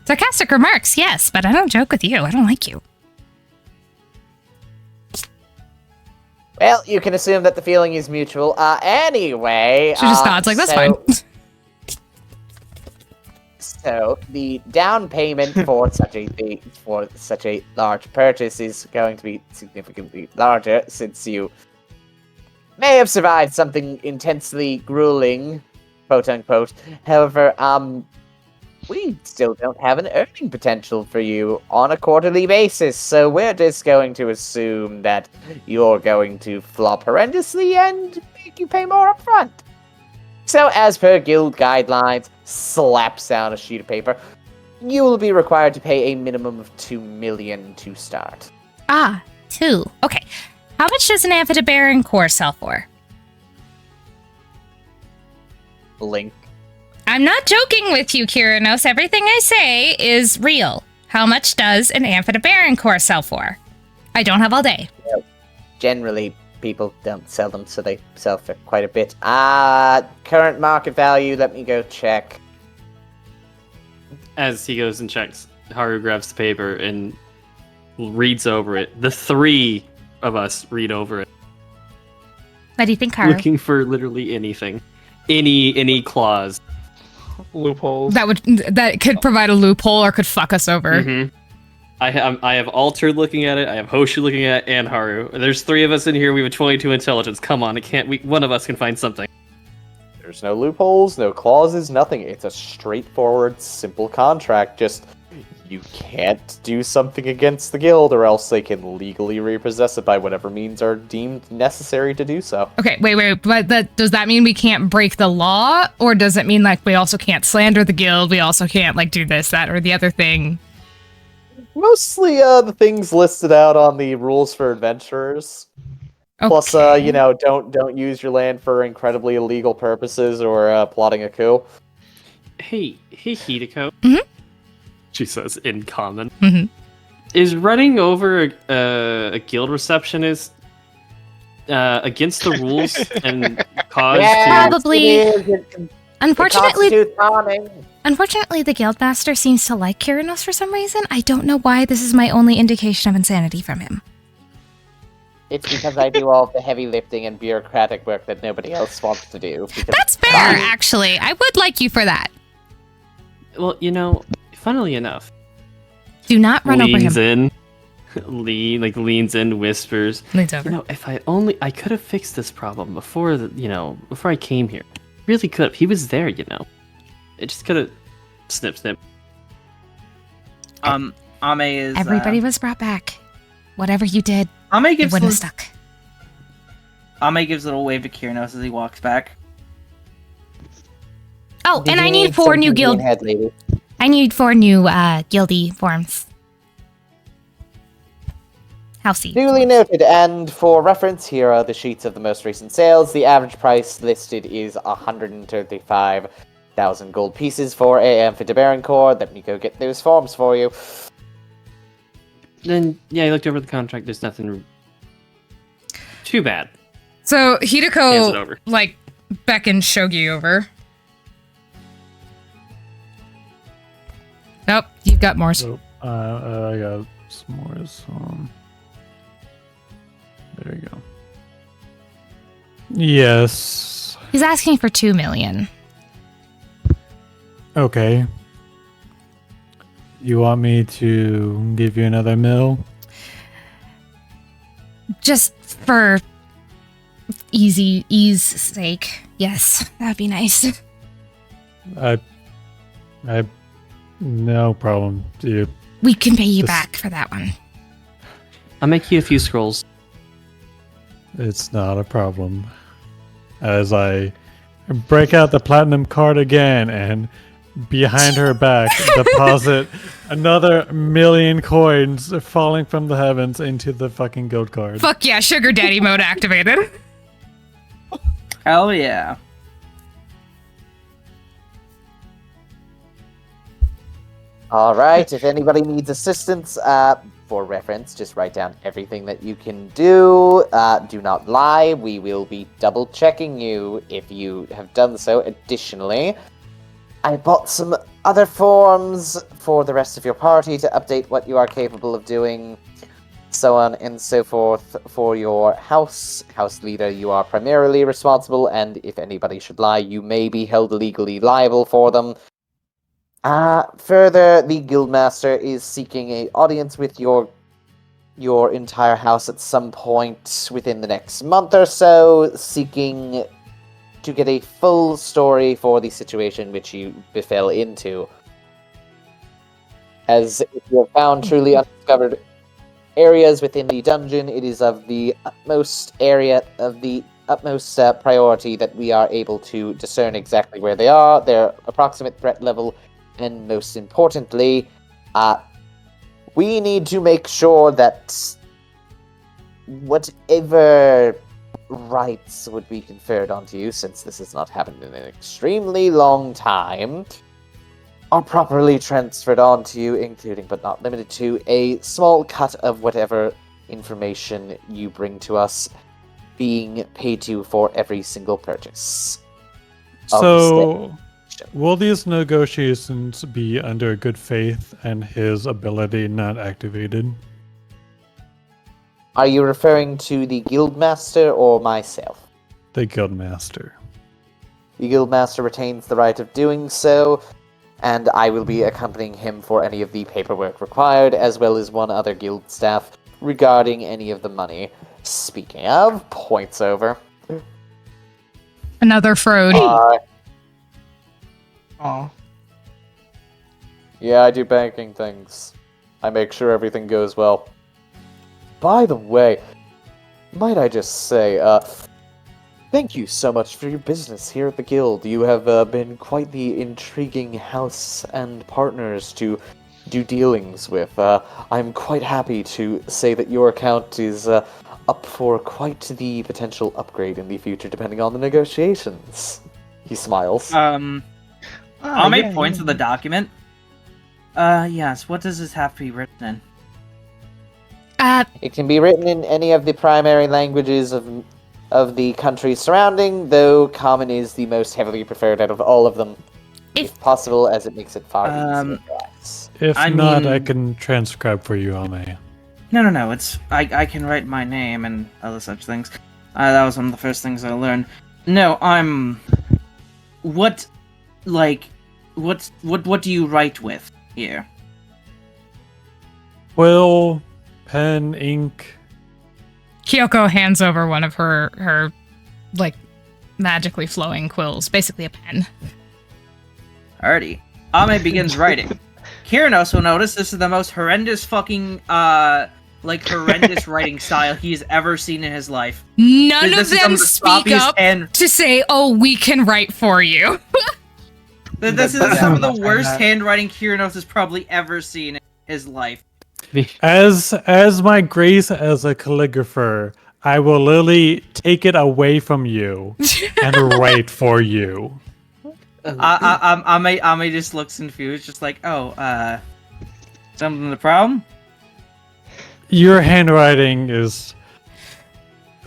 Sarcastic remarks, yes, but I don't joke with you. I don't like you. Well, you can assume that the feeling is mutual. Anyway... She just nods like, that's fine. So the down payment for such a large purchase is going to be significantly larger, since you may have survived something intensely grueling, quote unquote. However, we still don't have an earning potential for you on a quarterly basis, so we're just going to assume that you're going to flop horrendously and make you pay more upfront. So, as per guild guidelines, slaps down a sheet of paper, you will be required to pay a minimum of 2 million to start. Ah, 2. Okay. How much does an amphibian core sell for? Link. I'm not joking with you, Kyranos. Everything I say is real. How much does an amphibian core sell for? I don't have all day. Generally, people don't sell them, so they sell for quite a bit. Current market value, let me go check. As he goes and checks, Haru grabs the paper and reads over it. The three of us read over it, What do you think, Haru? looking for literally anything, any clause. Loopholes. That could provide a loophole or could fuck us over. Mm-hmm. I have Alter looking at it. I have Hoshi looking at it, and Haru. There's 3 of us in here. We have a 22 intelligence. Come on, one of us can find something. There's no loopholes, no clauses, nothing. It's a straightforward, simple contract. Just, you can't do something against the guild, or else they can legally repossess it by whatever means are deemed necessary to do so. Okay, wait. But does that mean we can't break the law? Or does it mean, like, we also can't slander the guild? We also can't, like, do this, that, or the other thing? Mostly the things listed out on the rules for adventurers. Okay. Plus, don't use your land for incredibly illegal purposes or plotting a coup. Hey, Hideko. Mhm. She says in common. Mhm. Is running over a guild receptionist against the rules and cause Yes, Probably- it is. It Unfortunately, constitutes harming. the guildmaster seems to like Kyranos for some reason. I don't know why. This is my only indication of insanity from him. It's because I do all the heavy lifting and bureaucratic work that nobody else wants to do. because That's it's fair, fun. actually. I would like you for that. Well, funnily enough, Do not run over leans him. leans in, whispers. Leans over. If I could have fixed this problem before before I came here. Really could have. He was there, It just could have snip. Ame is Everybody was brought back. Whatever you did, Ame it gives wouldn't have a, stuck. Ame gives a little wave to Kyranos as he walks back. Oh, Did and you I need 4 new something guild. in head, lady? I need 4 new guildy forms. Housey. Duly noted, and for reference, here are the sheets of the most recent sales. The average price listed is 135,000 gold pieces for a amphibian core. Let me go get those forms for you. Then I looked over the contract. There's nothing too bad. So Hands it Hideko over. like beckons Shogi over. Nope, you've got more. So, I got some more. There you go. Yes. He's asking for 2 million. Okay. You want me to give you another mill? Just for ease sake. Yes, that'd be nice. I no problem. You, We can pay you This- back for that one. I'll make you a few scrolls. it's not a problem. As I break out the platinum card again and behind her back deposit another 1,000,000 coins falling from the heavens into the fucking gold card. Fuck yeah, sugar daddy mode activated. Hell yeah. Alright, if anybody needs assistance, for reference, just write down everything that you can do. Do not lie. We will be double checking you if you have done so. Additionally, I bought some other forms for the rest of your party to update what you are capable of doing, so on and so forth. For your house leader, you are primarily responsible, and if anybody should lie, you may be held legally liable for them. Further, the guildmaster is seeking an audience with your entire house at some point within the next month or so, seeking to get a full story for the situation which you befell into. As if you have found truly undiscovered areas within the dungeon, it is of the utmost priority that we are able to discern exactly where they are, their approximate threat level, and most importantly, we need to make sure that whatever rights would be conferred onto you, since this has not happened in an extremely long time, are properly transferred onto you, including but not limited to a small cut of whatever information you bring to us, being paid to for every single purchase. So, will these negotiations be under good faith and his ability not activated? Are you referring to the guildmaster or myself? The guildmaster. The guildmaster retains the right of doing so, and I will be accompanying him for any of the paperwork required, as well as one other guild staff regarding any of the money. Speaking of, points over. Another fraud. Oh, Yeah, I do banking things. I make sure everything goes well. By the way, might I just say, thank you so much for your business here at the Guild. You have been quite the intriguing house and partners to do dealings with. I'm quite happy to say that your account is up for quite the potential upgrade in the future, depending on the negotiations. He smiles. Ame points to the document. Yes, what does this have to be written in? It can be written in any of the primary languages of the countries surrounding, though Common is the most heavily preferred out of all of them, if possible, as it makes it far easier for us. If I not, I mean- can transcribe for you, Ame. No, it's... I can write my name and other such things. That was one of the first things I learned. No, What do you write with here? Quill, pen, ink. Kyoko hands over one of her like magically flowing quills, basically a pen. Alrighty. Ame begins writing. Kyrinos will notice this is the most horrendous fucking, horrendous writing style he's ever seen in his life. None This of is some them of the speak sloppiest up and- to say, "Oh, we can write for you." This is That's some of not the worst bad. handwriting Kyrinos has probably ever seen in his life. As my grace as a calligrapher, I will literally take it away from you and write for you. Ame just looks confused, just like, something the problem? Your handwriting is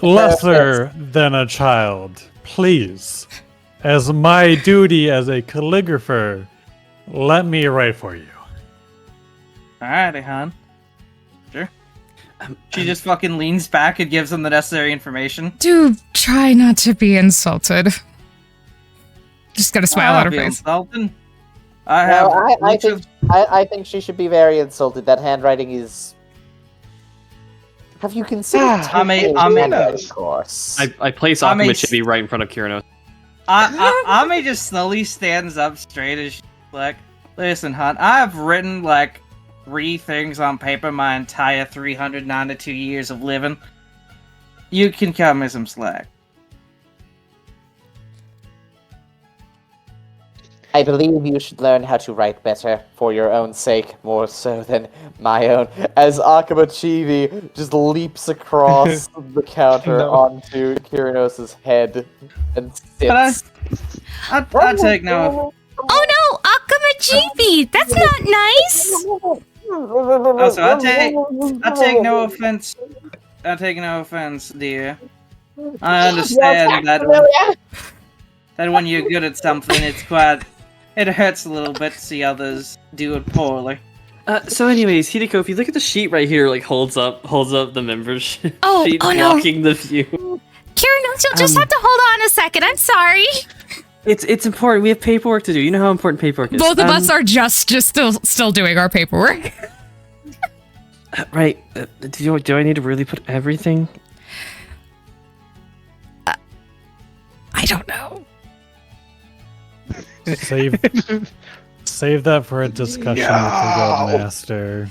lesser than a child. Please, as my duty as a calligrapher, let me write for you. Alrighty, hon. Sure. She just fucking leans back and gives him the necessary information. Do try not to be insulted. Just got a smile on her Be face. insulted. I have. No, I think she should be very insulted. That handwriting is. Have you considered taking a handwriting course? I place Akamachibi right in front of Kyrinos. Ame just slowly stands up straight as she's like, listen, hon, I've written like 3 things on paper my entire 392 years of living. You can cut me some slack. I believe you should learn how to write better for your own sake, more so than my own. As Akamachibi just leaps across the counter No. onto Kyrinos' head and But sits. I take no. Oh no, Akamachibi! That's not nice! Also, I take no offense. I take no offense, dear. I understand that when you're good at something, it hurts a little bit to see others do it poorly. So anyways, Hideko, if you look at the sheet right here, like holds up the membership Oh, sheet, oh no. blocking the view. Kyrinos, you'll just have to hold on a second. I'm sorry. It's important. We have paperwork to do. You know how important paperwork is. Both of us are just still doing our paperwork. Right. Do I need to really put everything? I don't know. Save that for a discussion with the Guildmaster.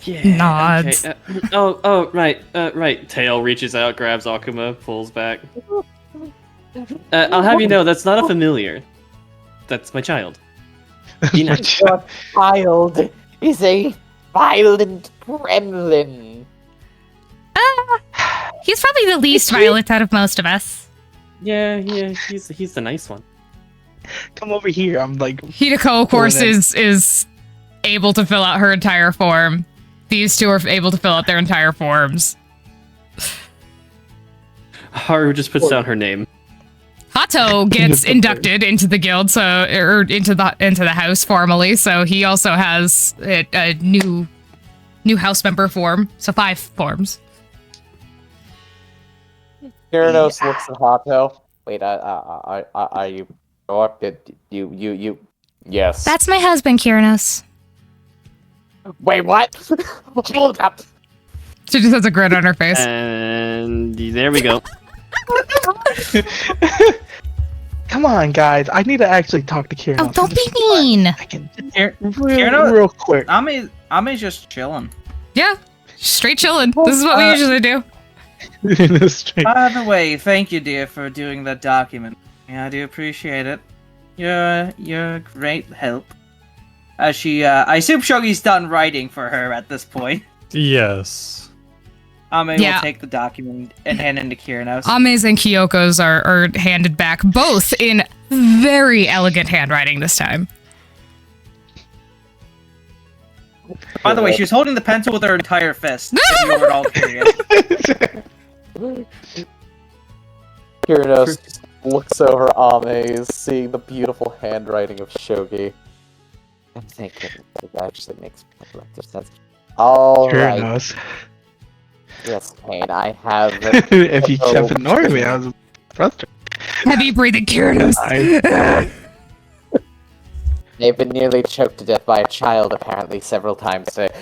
Yeah. Nods. Okay. Right. Tail reaches out, grabs Akuma, pulls back. I'll have you know, that's not a familiar. That's my child. You know. Your child is a violent gremlin. He's probably the least violent out of most of us. Yeah, he's the nice one. Come over here. I'm like, Hideko, of course, Pulling in. is able to fill out her entire form. These two are able to fill out their entire forms. Haru just puts down her name. Hato gets inducted into the guild, or into the house formally. So he also has a new house member form. So 5 forms. Kyranos looks at Hato. Wait, are you sure? You? Yes. That's my husband, Kyranos. Wait, what? Hold up. She just has a grin on her face. And there we go. come on, guys. I need to actually talk to Kieran. Oh, don't be mean. I can Kieran- real quick. Ami's just chilling. Yeah, straight chilling. This is what we usually do. In the street. By the way, thank you, dear, for doing that document. Yeah, I do appreciate it. You're a great help. I assume Shogi's done writing for her at this point. Yes. Ame Yeah. will take the document and hand it to Kyranos. Ame's and Kyoko's are handed back, both in very elegant handwriting this time. By the way, she was holding the pencil with her entire fist. If you were at all curious. Kyranos just looks over Ame, seeing the beautiful handwriting of Shogi. I'm thinking it actually makes collective sense. All right. Kieran. Yes, Kane, I have. If you kept ignoring me, I was frustrated. Heavy breathing, Kyranos. They've been nearly choked to death by a child, apparently, several times today.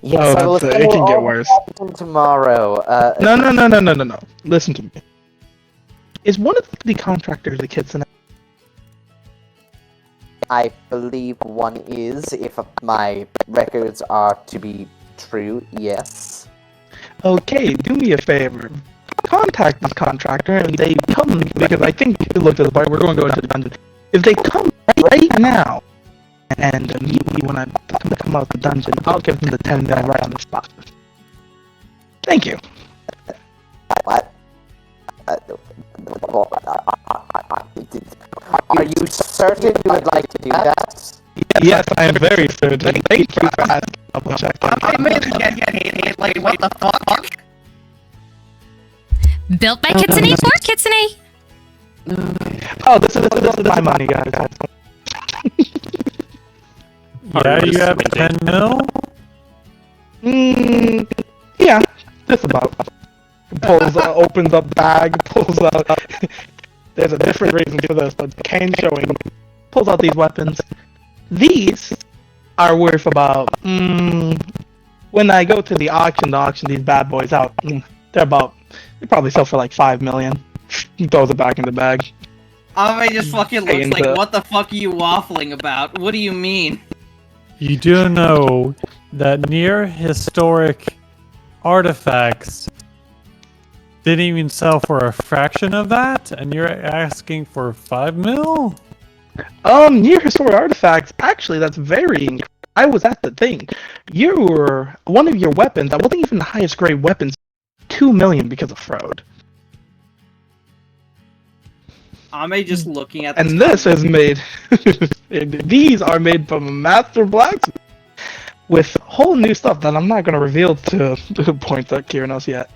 Yes, I will it assemble can all get the worse. captain tomorrow. No. Listen to me. Is one of the contractors a kitsune? I believe one is, if my records are to be true, yes. Okay, do me a favor. Contact this contractor and they come, because I think it looked at the part, we're going to go into the dungeon. If they come right now and meet me when I come out the dungeon, I'll give them the 10 million right on the spot. Thank you. What? Are you certain you would like to do that? Yes, I am very certain. Thank you for asking. Double check. Like, what the fuck? Built by Kitsune for Kitsune. Oh, this is my money, guys. Yeah, you have 10 mil? Yeah, just about. Pulls, opens up bag, pulls out. There's a different reason for this, but Kane showing. Pulls out these weapons. These are worth about. When I go to the auction these bad boys out. They probably sell for like 5 million. He throws it back in the bag. Ame just fucking looks like, Into- what the fuck are you waffling about? What do you mean? You do know that near historic artifacts didn't even sell for a fraction of that, and you're asking for 5 mil? Near historic artifacts, actually, that's very. I was at the thing. One of your weapons, that wasn't even the highest grade weapons, 2 million because of fraud. Ame just looking at the And this is made. These are made from a master blacksmith with whole new stuff that I'm not going to reveal to point at Kyranos yet.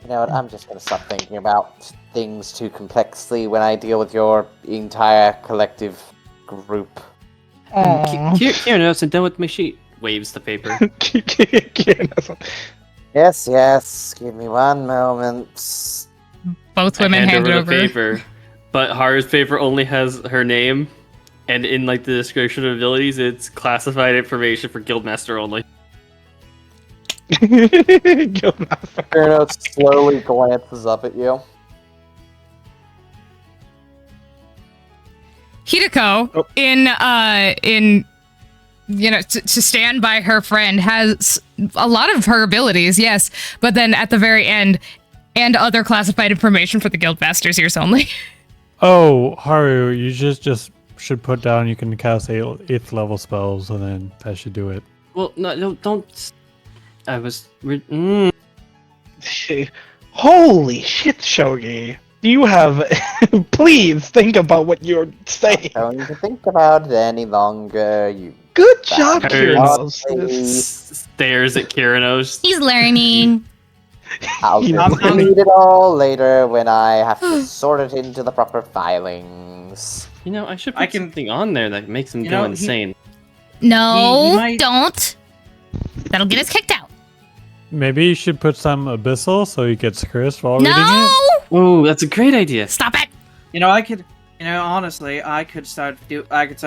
You know what, I'm just gonna stop thinking about things too complexly when I deal with your entire collective group. Kyranos, I'm done with my sheet. Waves the paper. Kyranos. Yes, give me one moment. Both I women hand it the over. paper, but Haru's paper only has her name, and in like the description of abilities, it's classified information for Guildmaster only. Kyranos slowly glances up at you. Hideko, in to stand by her friend, has a lot of her abilities, yes, but then at the very end, and other classified information for the Guildmaster's ears only. Oh, Haru, you just should put down you can cast 8th level spells, and then that should do it. Well, no, don't. I was. Holy shit, Shogi. You have. Please think about what you're saying. Don't need to think about it any longer. You Good job, Bad. Kyrinos. Stares at Kyrinos. He's learning. I'll You just know, read it all later when I have to sort it into the proper filings. You know, I should put I can- something on there that makes him You go know, he- insane. No, He might- don't. That'll get us kicked out. Maybe you should put some abyssal so he gets cursed while reading No! it. Oh, that's a great idea. Stop it! You know, I could. You know, honestly, I could start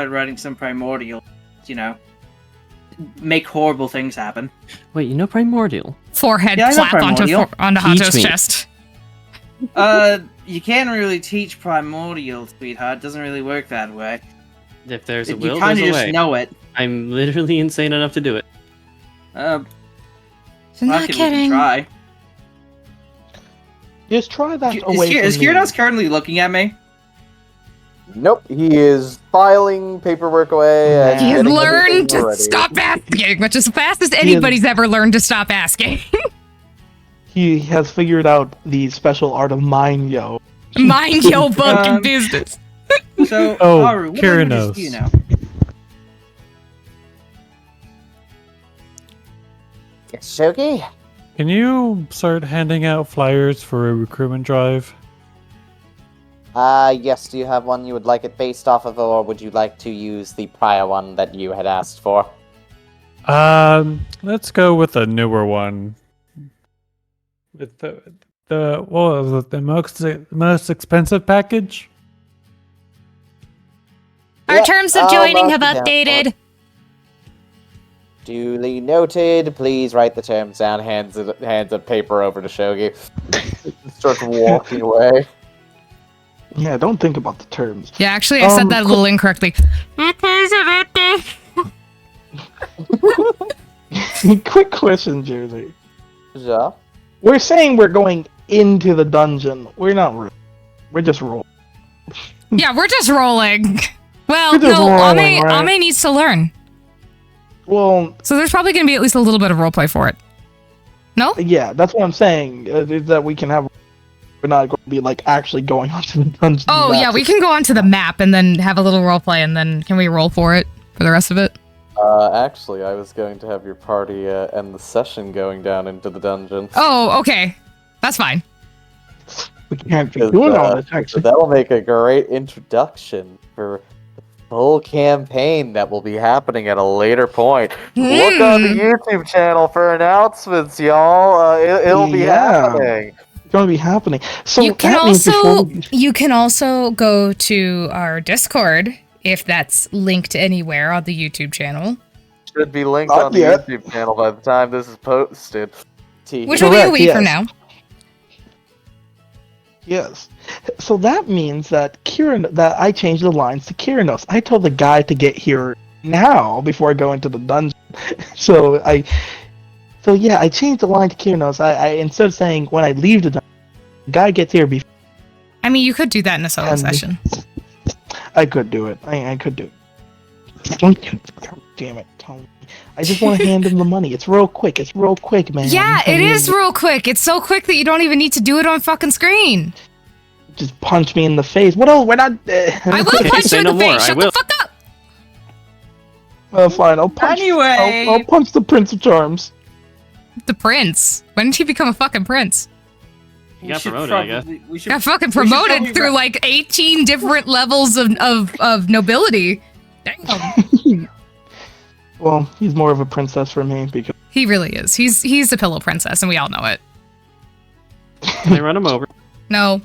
writing some primordial. You know, make horrible things happen. Wait, you know Primordial? Forehead Yeah, I know flap onto primordial. onto Teach Hanjo's me. chest. You can't really teach primordial, sweetheart. It doesn't really work that way. If there's a You will, kind there's of a just way. know it. I'm literally insane enough to do it. I'm Fuck not it, we can kidding. try. Just try that Is away from me. Kiranos currently looking at me? Nope, he is filing paperwork away. And He has getting learned everything to ready. stop asking, which is the fastest He is- anybody's ever learned to stop asking. He has figured out the special art of mind, yo. Mind your fucking Um, business. So, Oh, Haru, what languages do you know? Yes, Shogi? Can you start handing out flyers for a recruitment drive? Yes, do you have one you would like it based off of, or would you like to use the prior one that you had asked for? Let's go with a newer one. With the what was it? The most expensive package? Our Yep, terms of I'll joining mark have it down for updated. it. Duly noted. Please write the terms down. Hands a paper over to Shogi. Starts walking away. Yeah, don't think about the terms. Yeah, actually, I said that a little incorrectly. Quick question, Jersey. Yeah. We're saying we're going into the dungeon. We're not. We're just rolling. Yeah, we're just rolling. Well, We're just no, rolling, Ame, right? Ame needs to learn. Well, So there's probably going to be at least a little bit of roleplay for it. No? yeah, that's what I'm saying. Is that we can have. We're not going to be like actually going onto the dungeon. Oh, yeah, we can go onto the map and then have a little roleplay, and then can we roll for it for the rest of it? Actually, I was going to have your party end the session going down into the dungeon. Oh, okay. That's fine. We can't be 'Cause, doing all this actually. That'll make a great introduction for the full campaign that will be happening at a later point. Look on the YouTube channel for announcements, y'all. It'll be Yeah. happening. It's going to be happening. So You can that means also before you can also go to our Discord if that's linked anywhere on the YouTube channel. Should be linked Not on the yet. YouTube channel by the time this is posted. Which will be a Correct, week from yes. now. Yes. So that means that that I changed the lines to Kyrinos. I told the guy to get here now before I go into the dungeon. So yeah, I changed the line to Kyrinos. I instead of saying when I leave the dungeon, the guy gets here before. I mean, you could do that in a solo And- session. I could do it. I could do it. God damn it, Tony. I just want to hand him the money. It's real quick. It's real quick, man. Yeah, I it mean, is real quick. It's so quick that you don't even need to do it on fucking screen. Just punch me in the face. What else? We're not. I will punch Say you in no the more, face. I Shut will. the fuck up. Fine. I'll punch. Anyway. I'll punch the Prince of Charms. The prince. When did he become a fucking prince? You got promoted, I guess. We should, Got fucking we should promoted probably through like 18 different levels of nobility. Damn. Well, he's more of a princess for me because He really is. He's a pillow princess, and we all know it. Can I run him over? No,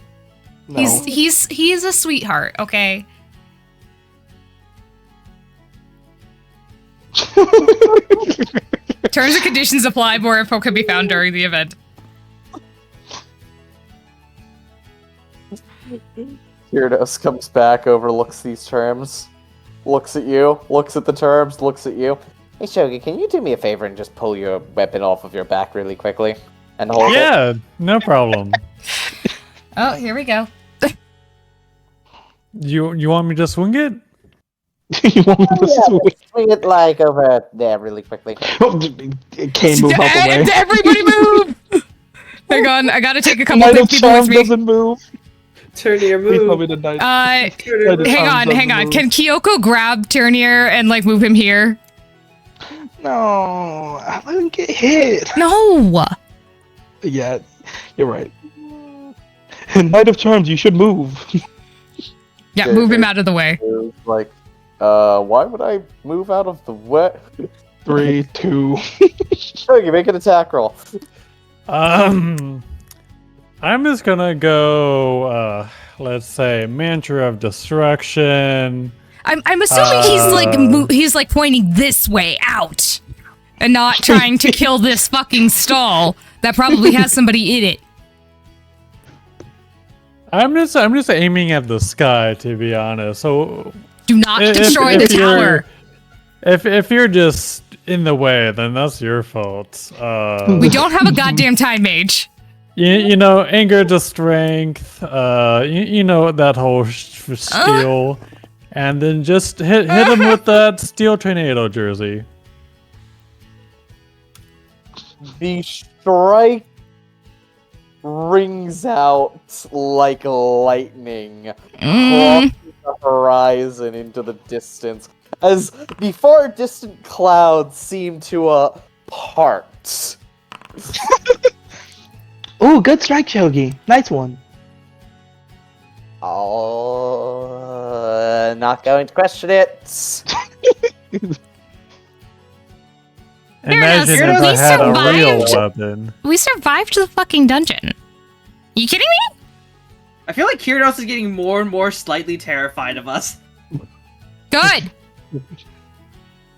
no. he's a sweetheart. Okay. Terms and conditions apply. More info can be found during the event. Gyarados comes back, overlooks these terms, looks at you, looks at the terms, looks at you. Hey, Shogi, can you do me a favor and just pull your weapon off of your back really quickly? And hold it? Yeah, no problem. Oh, here we go. You want me to swing it? You want me to swing? Swing it like over there really quickly. It can't move out the way. Everybody move! Hang on, I gotta take a couple Knight of of people with Charm me. doesn't move. Turnier Please tell me move. the knight. Hang of Charms on, doesn't hang on. move. Can Kyoko grab Turnier and like move him here? No, I didn't get hit. No. Yeah, you're right. Knight of Charms, you should move. Yeah, Yeah, move him it- out of the way. It was like, why would I move out of the way? 3, 2. Oh, you make an attack roll. I'm just gonna go. Let's say mantra of destruction. I'm assuming he's like pointing this way out, and not trying to kill this fucking stall that probably has somebody in it. I'm just aiming at the sky, to be honest. So Do not if- destroy if the you're- tower. If you're just in the way, then that's your fault. We don't have a goddamn time mage. You know, anger to strength. You know that whole steel, and then just hit him with that steel tornado jersey. The strike rings out like lightning, crossing the horizon into the distance, as the far distant clouds seem to part. Ooh, good strike, Shogi. Nice one. Oh, not going to question it. Imagine Gyarados, if I we had a real survived. weapon. We survived the fucking dungeon. You kidding me? I feel like Gyarados is getting more and more slightly terrified of us. Good.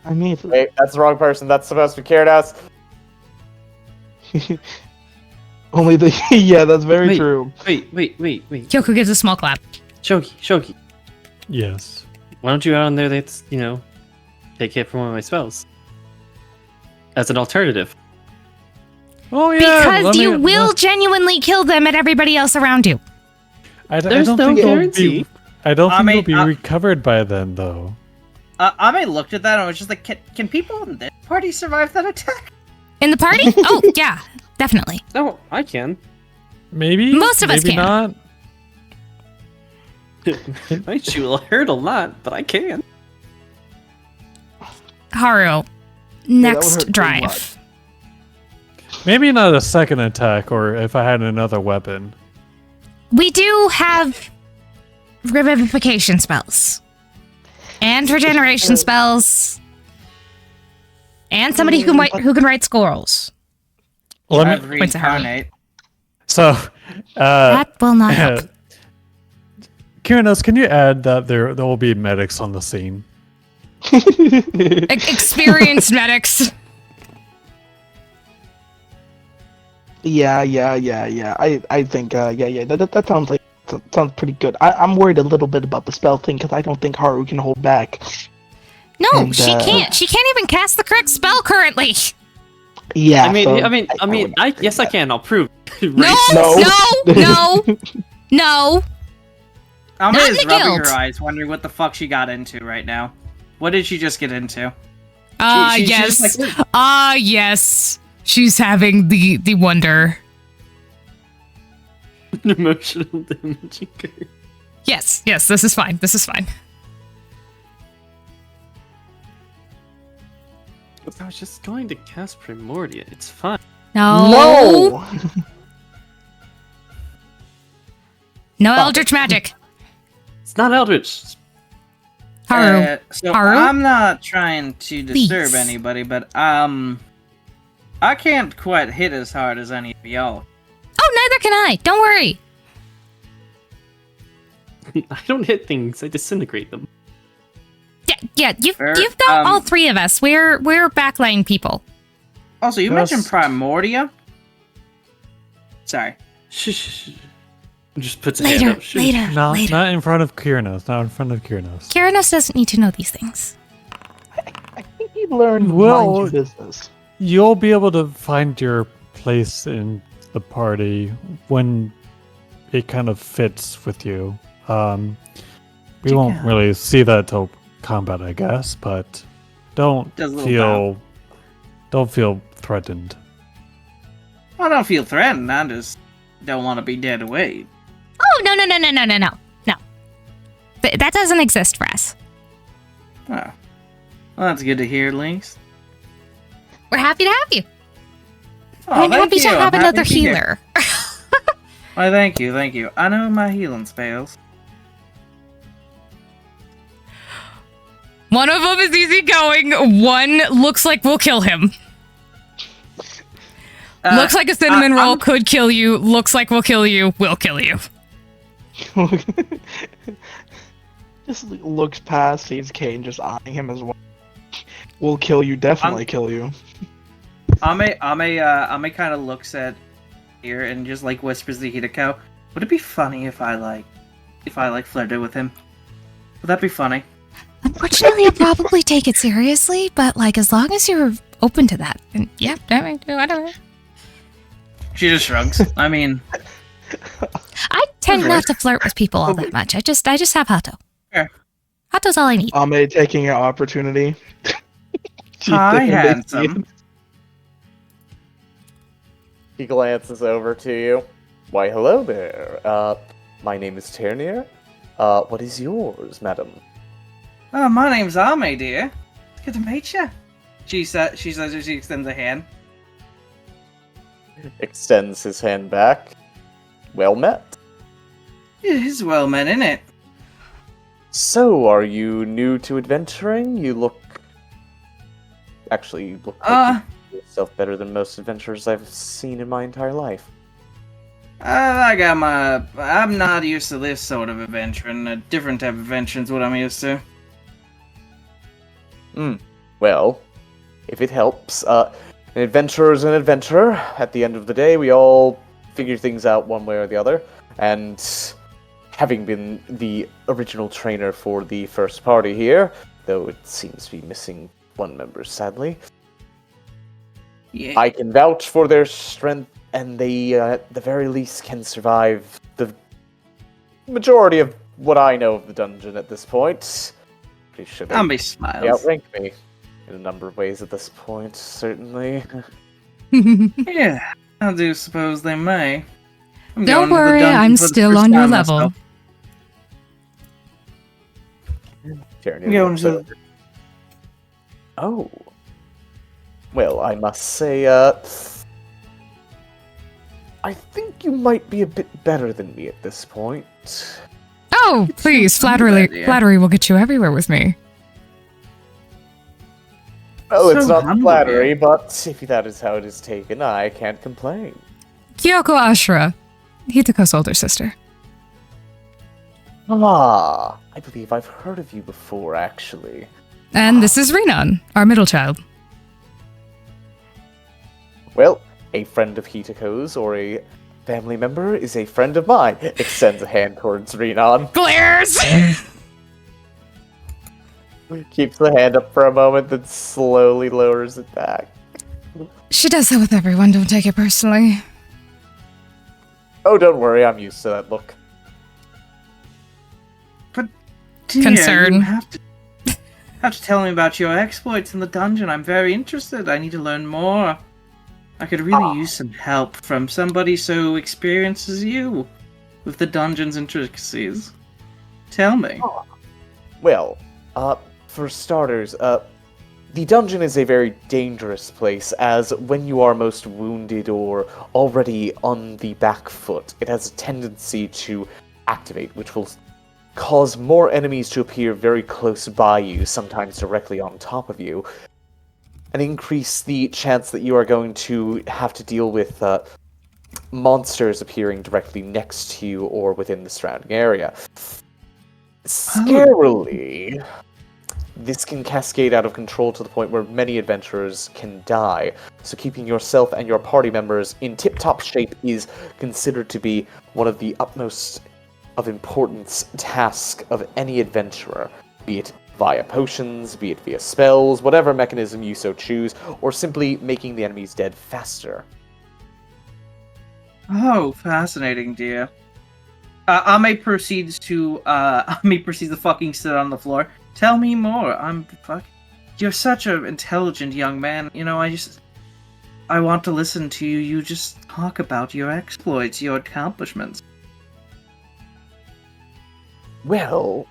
I mean, Wait, that's the wrong person. That's supposed to be Gyarados. only the yeah, that's very Wait. true. Wait. Kyoko gives a small clap. Shogi. Yes. Why don't you out on there that's, take hit from one of my spells? As an alternative. Oh yeah. Because you will genuinely kill them and everybody else around you. There's no think it'll guarantee. I don't I think mean, it'll be recovered by then, though. Ame looked at that and was just like, can people in this party survive that attack? In the party? Oh, yeah, definitely. No, I can. Maybe. Most of us maybe can. It might hurt a lot, but I can. Haru, that would next hurt so drive. much. Maybe not a second attack, or if I had another weapon. We do have revivification spells. And regeneration spells. And somebody who can write scrolls. Let I've me. Points to Haru. reincarnate. So, That will not help. Kyrinos, can you add that there will be medics on the scene? Experienced medics. Yeah. I think that sounds like sounds pretty good. I'm worried a little bit about the spell thing because I don't think Haru can hold back. No, And, she can't. She can't even cast the correct spell currently. Yeah. I mean, would- yes, I can. I'll prove. No, No. no. Ame Not is in the rubbing guild. her eyes, wondering what the fuck she got into right now. What did she just get into? She's Yes. just like, Yes. She's having the wonder. Emotional damage. Yes, this is fine. This is fine. I was just going to cast Primordia. It's fine. No. No Eldritch magic. It's not Eldritch. Haru. so Haru? I'm not trying to disturb Please. anybody, but I can't quite hit as hard as any of y'all. Oh, neither can I. Don't worry. I don't hit things. I disintegrate them. Yeah. You've Fair. got all three of us. We're backline people. Also, you Yes. mentioned Primordia. Sorry. Shh. Just puts a hand Later, up. Shh. later. Not in front of Kyrinos. Not in front of Kyrinos. Kyrinos doesn't need to know these things. I think he learned Well- mind your business. You'll be able to find your place in the party when it kind of fits with you. We won't really see that till combat, I guess, but don't Does a little feel threatened. I don't feel threatened. I just don't want to be dead away. Oh, no. That doesn't exist for us. Oh. Well, that's good to hear, at least. We're happy to have you. Oh, I'm thank happy to you. I'm have happy another to be here. healer. Why, thank you. I know my healing spells. One of them is easy going. One looks like we'll kill him. Looks like a cinnamon roll I'm- could kill you. Looks like we'll kill you. We'll kill you. Just looks past, sees Kane just eyeing him as well. We'll kill you, definitely kill you. Ame kind of looks at here and just like whispers to Hideko, would it be funny if I flirted with him? Would that be funny? Unfortunately, I'll probably take it seriously, but like as long as you're open to that, and yeah, whatever. She just shrugs. I mean, I tend not to flirt with people all that much. I just have Hato. Sure. Hato's all I need. Ame taking an opportunity. hi, handsome. He glances over to you. Why, hello there. My name is Ternier. What is yours, madam? Oh, my name's Ame, dear. Good to meet you. She says as she extends a hand. Extends his hand back. Well met. It is well met, isn't it? So, are you new to adventuring? You look like you know yourself better than most adventurers I've seen in my entire life. I'm not used to this sort of adventuring. A different type of adventuring's what I'm used to. Well, if it helps, an adventurer's an adventurer. At the end of the day, we all figure things out one way or the other. And having been the original trainer for the first party here, though it seems to be missing one member, sadly, Yeah. I can vouch for their strength, and they, at the very least, can survive the majority of what I know of the dungeon at this point. Pretty sure they Ame smiles. outrank me in a number of ways at this point, certainly. Yeah, I do suppose they may. I'm Don't going to the worry, dungeon I'm for the still first on your time level. myself. Tyranny I'm going looks to- over. Oh. Well, I must say, I think you might be a bit better than me at this point. Oh, please, not a bad idea. flattery will get you everywhere with me. Well, it's So not humble flattery, here. but if that is how it is taken, I can't complain. Kyoko Ashura, Hitoko's older sister. Ah, I believe I've heard of you before, actually. And this is Renan, our middle child. Well, a friend of Hitoko's or a family member is a friend of mine. Extends a hand towards Renan. Glares! Keeps the hand up for a moment, then slowly lowers it back. She does that with everyone, don't take it personally. Oh, don't worry, I'm used to that look. Dear, Concern. You have to tell me about your exploits in the dungeon. I'm very interested. I need to learn more. I could really use some help from somebody so experienced as you with the dungeon's intricacies. Tell me. Well, for starters, the dungeon is a very dangerous place, as when you are most wounded or already on the back foot, it has a tendency to activate, which will cause more enemies to appear very close by you, sometimes directly on top of you, and increase the chance that you are going to have to deal with monsters appearing directly next to you or within the surrounding area. Scarily, this can cascade out of control to the point where many adventurers can die, so keeping yourself and your party members in tip-top shape is considered to be one of the utmost of importance task of any adventurer, be it via potions, be it via spells, whatever mechanism you so choose, or simply making the enemies dead faster. Oh, fascinating, dear. Ame proceeds to fucking sit on the floor, Tell me more. You're such an intelligent young man. I want to listen to you. You just talk about your exploits, your accomplishments. Well,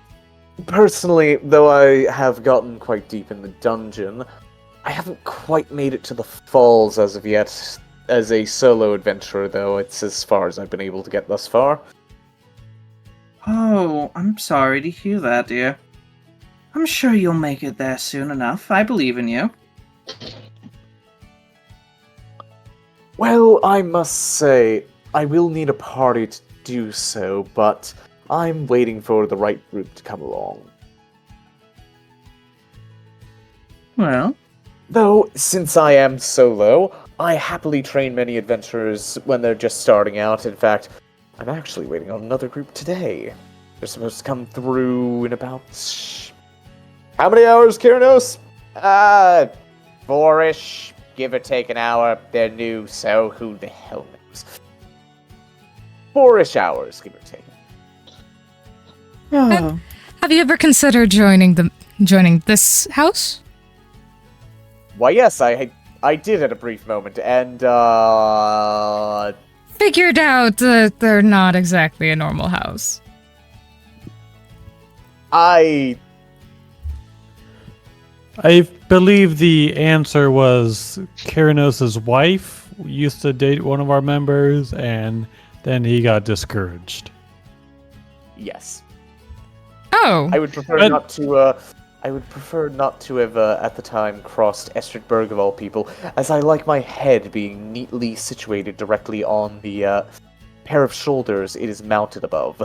personally, though I have gotten quite deep in the dungeon, I haven't quite made it to the falls as of yet. As a solo adventurer, though, it's as far as I've been able to get thus far. Oh, I'm sorry to hear that, dear. I'm sure you'll make it there soon enough. I believe in you. Well, I must say, I will need a party to do so, but I'm waiting for the right group to come along. Well, Though, since I am solo, I happily train many adventurers when they're just starting out. In fact, I'm actually waiting on another group today. They're supposed to come through in about... How many hours, Kyranos? 4-ish, give or take an hour. They're new, so who the hell knows? 4-ish hours, give or take. oh, Have you ever considered joining this house? Why, yes, I did at a brief moment, and, Figured out that they're not exactly a normal house. I believe the answer was Kyranos' wife used to date one of our members, and then he got discouraged. Yes. Oh, I would prefer not to, I would prefer not to have, at the time, crossed Estridberg of all people, as I like my head being neatly situated directly on the, pair of shoulders it is mounted above.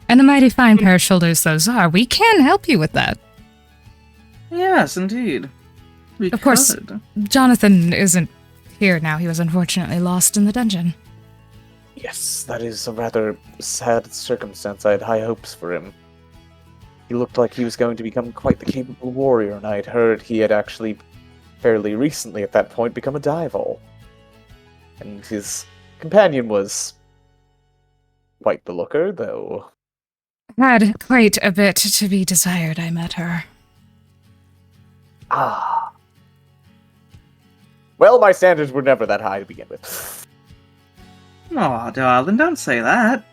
and a mighty fine pair of shoulders those are. We can help you with that. yes, indeed. We Of course. could. Jonathan isn't here now. He was unfortunately lost in the dungeon. Yes, that is a rather sad circumstance. I had high hopes for him. He looked like he was going to become quite the capable warrior, and I had heard he had actually, fairly recently at that point, become a dival. And his companion was quite the looker, though. Had quite a bit to be desired, I met her. Ah. Well, my standards were never that high to begin with. Aw, darling, don't say that.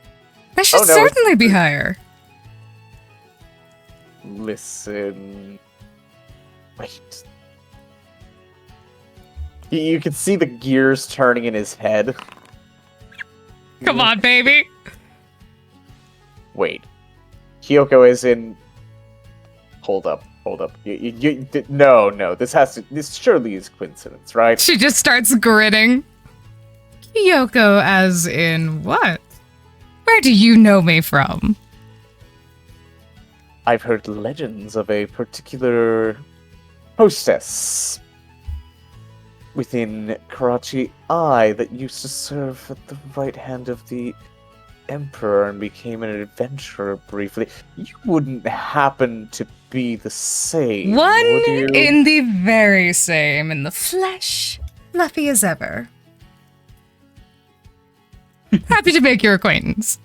I should Oh, no, certainly be higher. Listen. Wait. You can see the gears turning in his head. Come on, baby. Wait. Kyoko is in... Hold up. No, this surely is coincidence, right? She just starts grinning. Kyoko, as in what? Where do you know me from? I've heard legends of a particular hostess within Karachi Eye that used to serve at the right hand of the Emperor and became an adventurer briefly. You wouldn't happen to be the same, One would you? in the very same, in the flesh, fluffy as ever. Happy to make your acquaintance.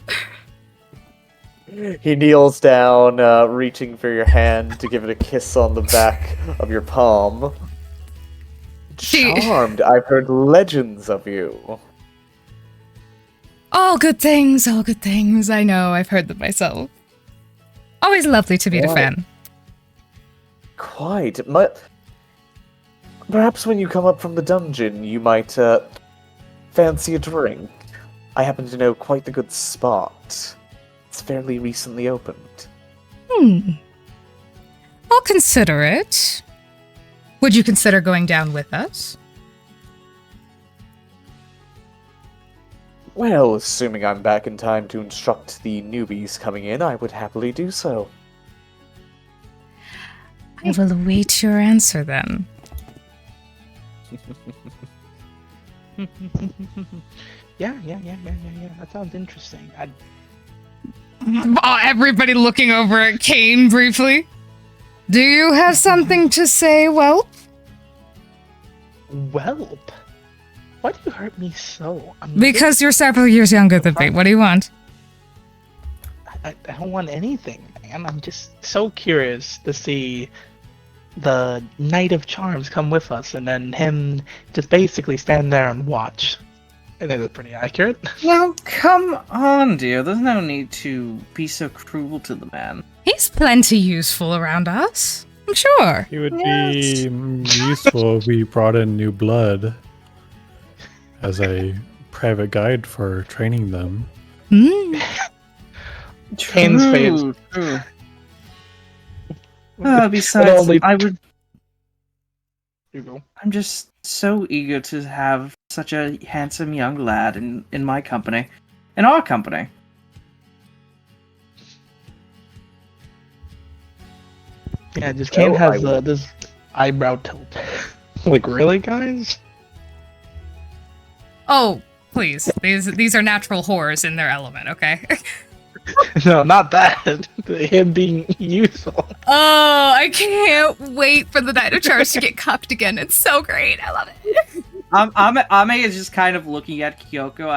He kneels down, reaching for your hand to give it a kiss on the back of your palm. Charmed, I've heard legends of you. All good things, all good things. I know, I've heard them myself. Always lovely to meet a fan. Quite. Perhaps when you come up from the dungeon, you might fancy a drink. I happen to know quite the good spot. It's fairly recently opened. I'll consider it. Would you consider going down with us? Well, assuming I'm back in time to instruct the newbies coming in, I would happily do so. I will await your answer then. Yeah. That sounds interesting. Oh, everybody looking over at Kane briefly. Do you have something to say, Whelp? Whelp? Why do you hurt me so? Because you're several years younger than me. What do you want? I don't want anything, man. I'm just so curious to see the Knight of Charms come with us, and then him just basically stand there and watch. I think that's pretty accurate. Now, come on, dear. There's no need to be so cruel to the man. He's plenty useful around us. I'm sure. It would be useful if we brought in new blood as a private guide for training them. Mm. Kane's face. True. Besides, only- I would. You go. I'm just so eager to have such a handsome young lad in my company, in our company. Yeah, just Kane Oh, has I- this eyebrow tilt. Like, really, guys? Oh, please. These are natural whores in their element, okay? No, not that. Him being useful. Oh, I can't wait for the Knight of Charms to get cucked again. It's so great. I love it. Ame is just kind of looking at Kyoko.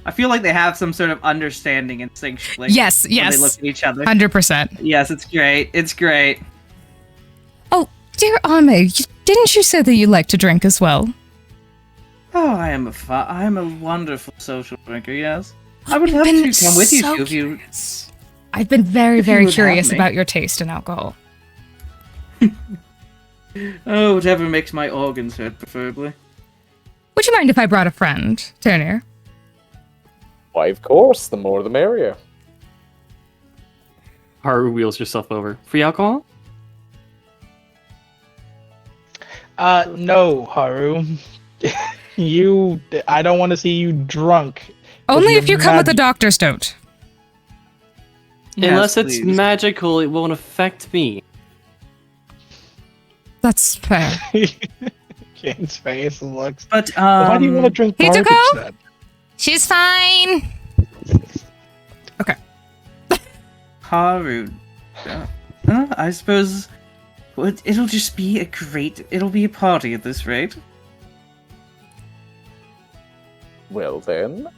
I feel like they have some sort of understanding instinctually. Yes, when they look yes. at each other. 100%. Yes, it's great. It's great. Oh, dear Ame, didn't you say that you like to drink as well? Oh, I am a wonderful social drinker. Yes, I would I've love been to come with you so too if you. curious. I've been very, if you very would have curious me. about your taste in alcohol. Oh, whatever makes my organs hurt, preferably. Would you mind if I brought a friend, Turnir? Why, of course, the more the merrier. Haru wheels yourself over. Free alcohol? No, Haru. I don't want to see you drunk. Only your if you come with a mag- doctor's note. Yes, Unless it's please. magical, it won't affect me. That's fair. Kane's face looks. But Why do you want to drink garbage Hitsuko? then? She's fine. Haru, I suppose it'll just be it'll be a party at this rate. Well then,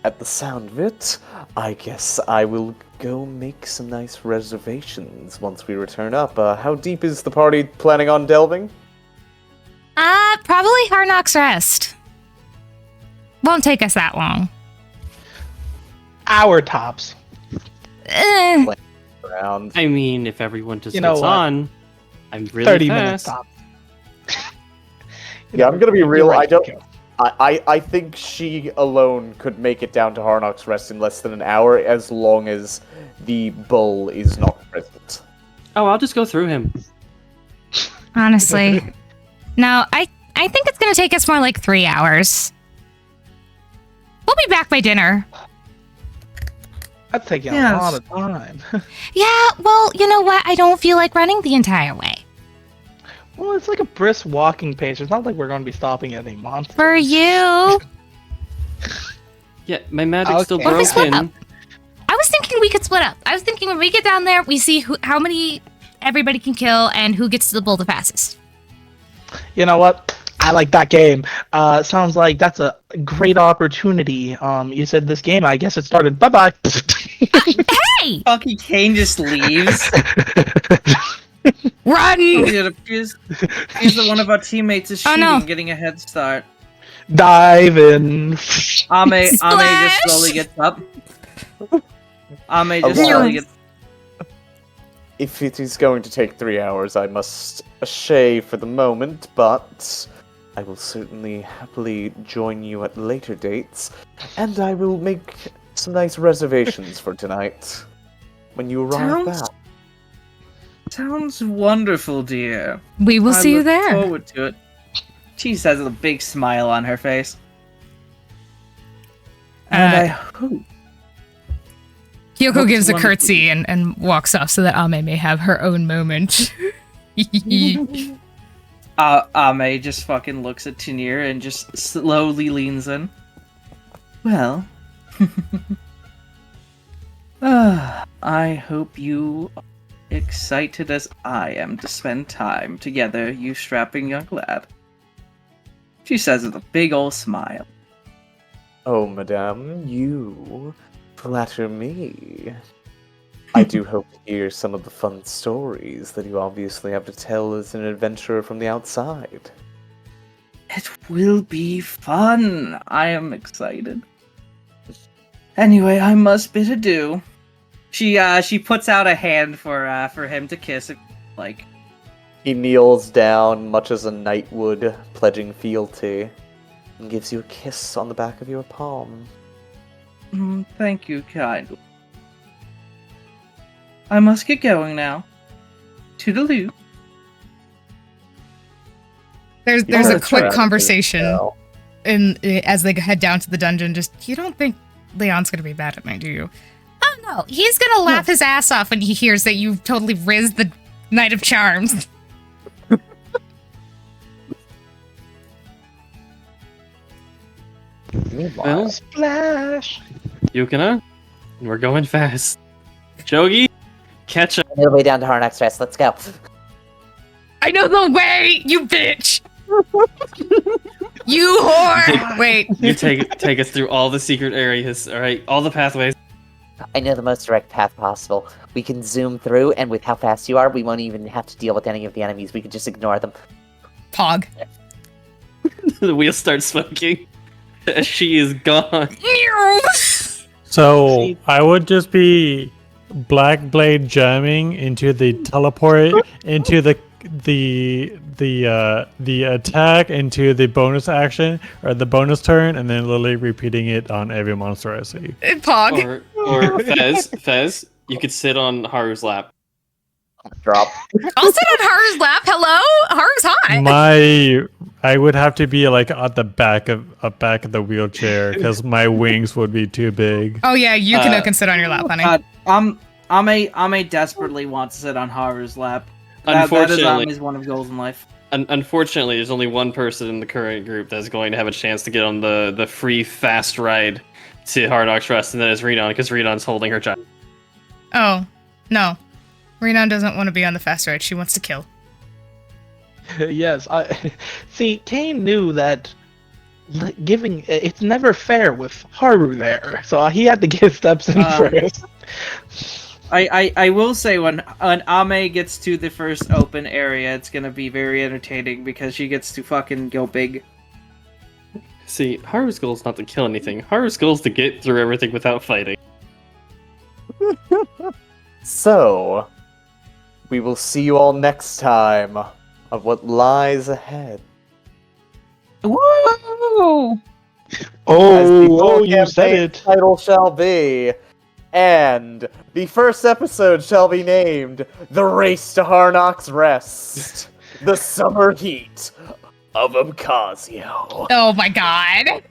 at the sound of it, I guess I will go make some nice reservations once we return up. How deep is the party planning on delving? Probably Harnock's Rest. Won't take us that long. Hour tops. Around. I mean, if everyone just You know gets what? on, I'm really 30 minutes fast. tops. Yeah, I'm gonna be You're real. right, I don't. Kiko. I think she alone could make it down to Harnock's Rest in less than an hour, as long as the bull is not present. Oh, I'll just go through him. Honestly. No, I think it's gonna take us more like 3 hours. We'll be back by dinner. That's taking Yes. a lot of time. Yeah, well, you know what? I don't feel like running the entire way. Well, it's like a brisk walking pace. It's not like we're going to be stopping at any monsters. For you. Yeah, my magic's still Okay. What if we split broken. up? I was thinking we could split up. I was thinking when we get down there, we see how many everybody can kill and who gets to the bull the fastest. You know what? I like that game. Sounds like that's a great opportunity. You said this game. I guess it started. Bye bye. Hey! Fucking Kane just leaves. Run! It appears that one of our teammates is Oh, shooting, no. getting a head start. Dive in. Ame just Splash! slowly gets up. Ame just Alas. slowly gets. If it is going to take 3 hours, I must shave for the moment, but I will certainly happily join you at later dates, and I will make some nice reservations for tonight when you arrive Sounds- back. Sounds wonderful, dear. We will I see you look there. Forward to it. She says with a big smile on her face. And I hope. Kyoko Looks gives a wonderful. curtsy and walks off so that Ame may have her own moment. Ame just fucking looks at Tanir and just slowly leans in. Well. I hope you are excited as I am to spend time together, you strapping young lad. She says with a big ol' smile. Oh, madame, you flatter me. I do hope to hear some of the fun stories that you obviously have to tell as an adventurer from the outside. It will be fun. I am excited. Anyway, I must bid adieu. She puts out a hand for him to kiss. Like, He kneels down, much as a knight would, pledging fealty, and gives you a kiss on the back of your palm. Thank you kindly. I must get going now. Toodaloo. There's Yeah, a that's quick right. conversation No. as they head down to the dungeon. Just, you don't think Leon's gonna be mad at me, do you? Oh no, he's gonna laugh his ass off when he hears that you've totally rizzed the Knight of Charms. Meanwhile, Splash! Yukina, we're going fast. Jogi, catch up. On the way down to Harnax Rest. Let's go. I know the way, you bitch! You whore! Wait, You take us through all the secret areas, alright? All the pathways. I know the most direct path possible. We can zoom through, and with how fast you are, we won't even have to deal with any of the enemies. We can just ignore them. Pog. The wheel starts smoking. She is gone. So See- I would just be Black Blade jamming into the teleport, into the attack, into the bonus action or the bonus turn, and then literally repeating it on every monster I see. Pog. Or Fez, you could sit on Haru's lap. drop. I'll sit on Haru's lap. Hello? Haru's hot. I would have to be like at the back of the wheelchair because my wings would be too big. Oh yeah, you can sit on your lap, honey. Ame desperately wants to sit on Haru's lap. That is Unfortunately, Ame's one of goals in life. unfortunately, there's only one person in the current group that's going to have a chance to get on the free fast ride to Hard Knocks Rest, and that is Renan, because Renan's holding her child. Oh, no. Renan doesn't want to be on the fast ride. She wants to kill. Yes, see. Kane knew that giving it's never fair with Haru there, so he had to give steps in first. I will say when Ame gets to the first open area, it's gonna be very entertaining because she gets to fucking go big. See, Haru's goal is not to kill anything. Haru's goal is to get through everything without fighting. So, we will see you all next time of what lies ahead. Woo! As the Oh, full you said campaign it. title shall be, and the first episode shall be named "The Race to Harnock's Rest: The Summer Heat of Abkhazio." Oh my god.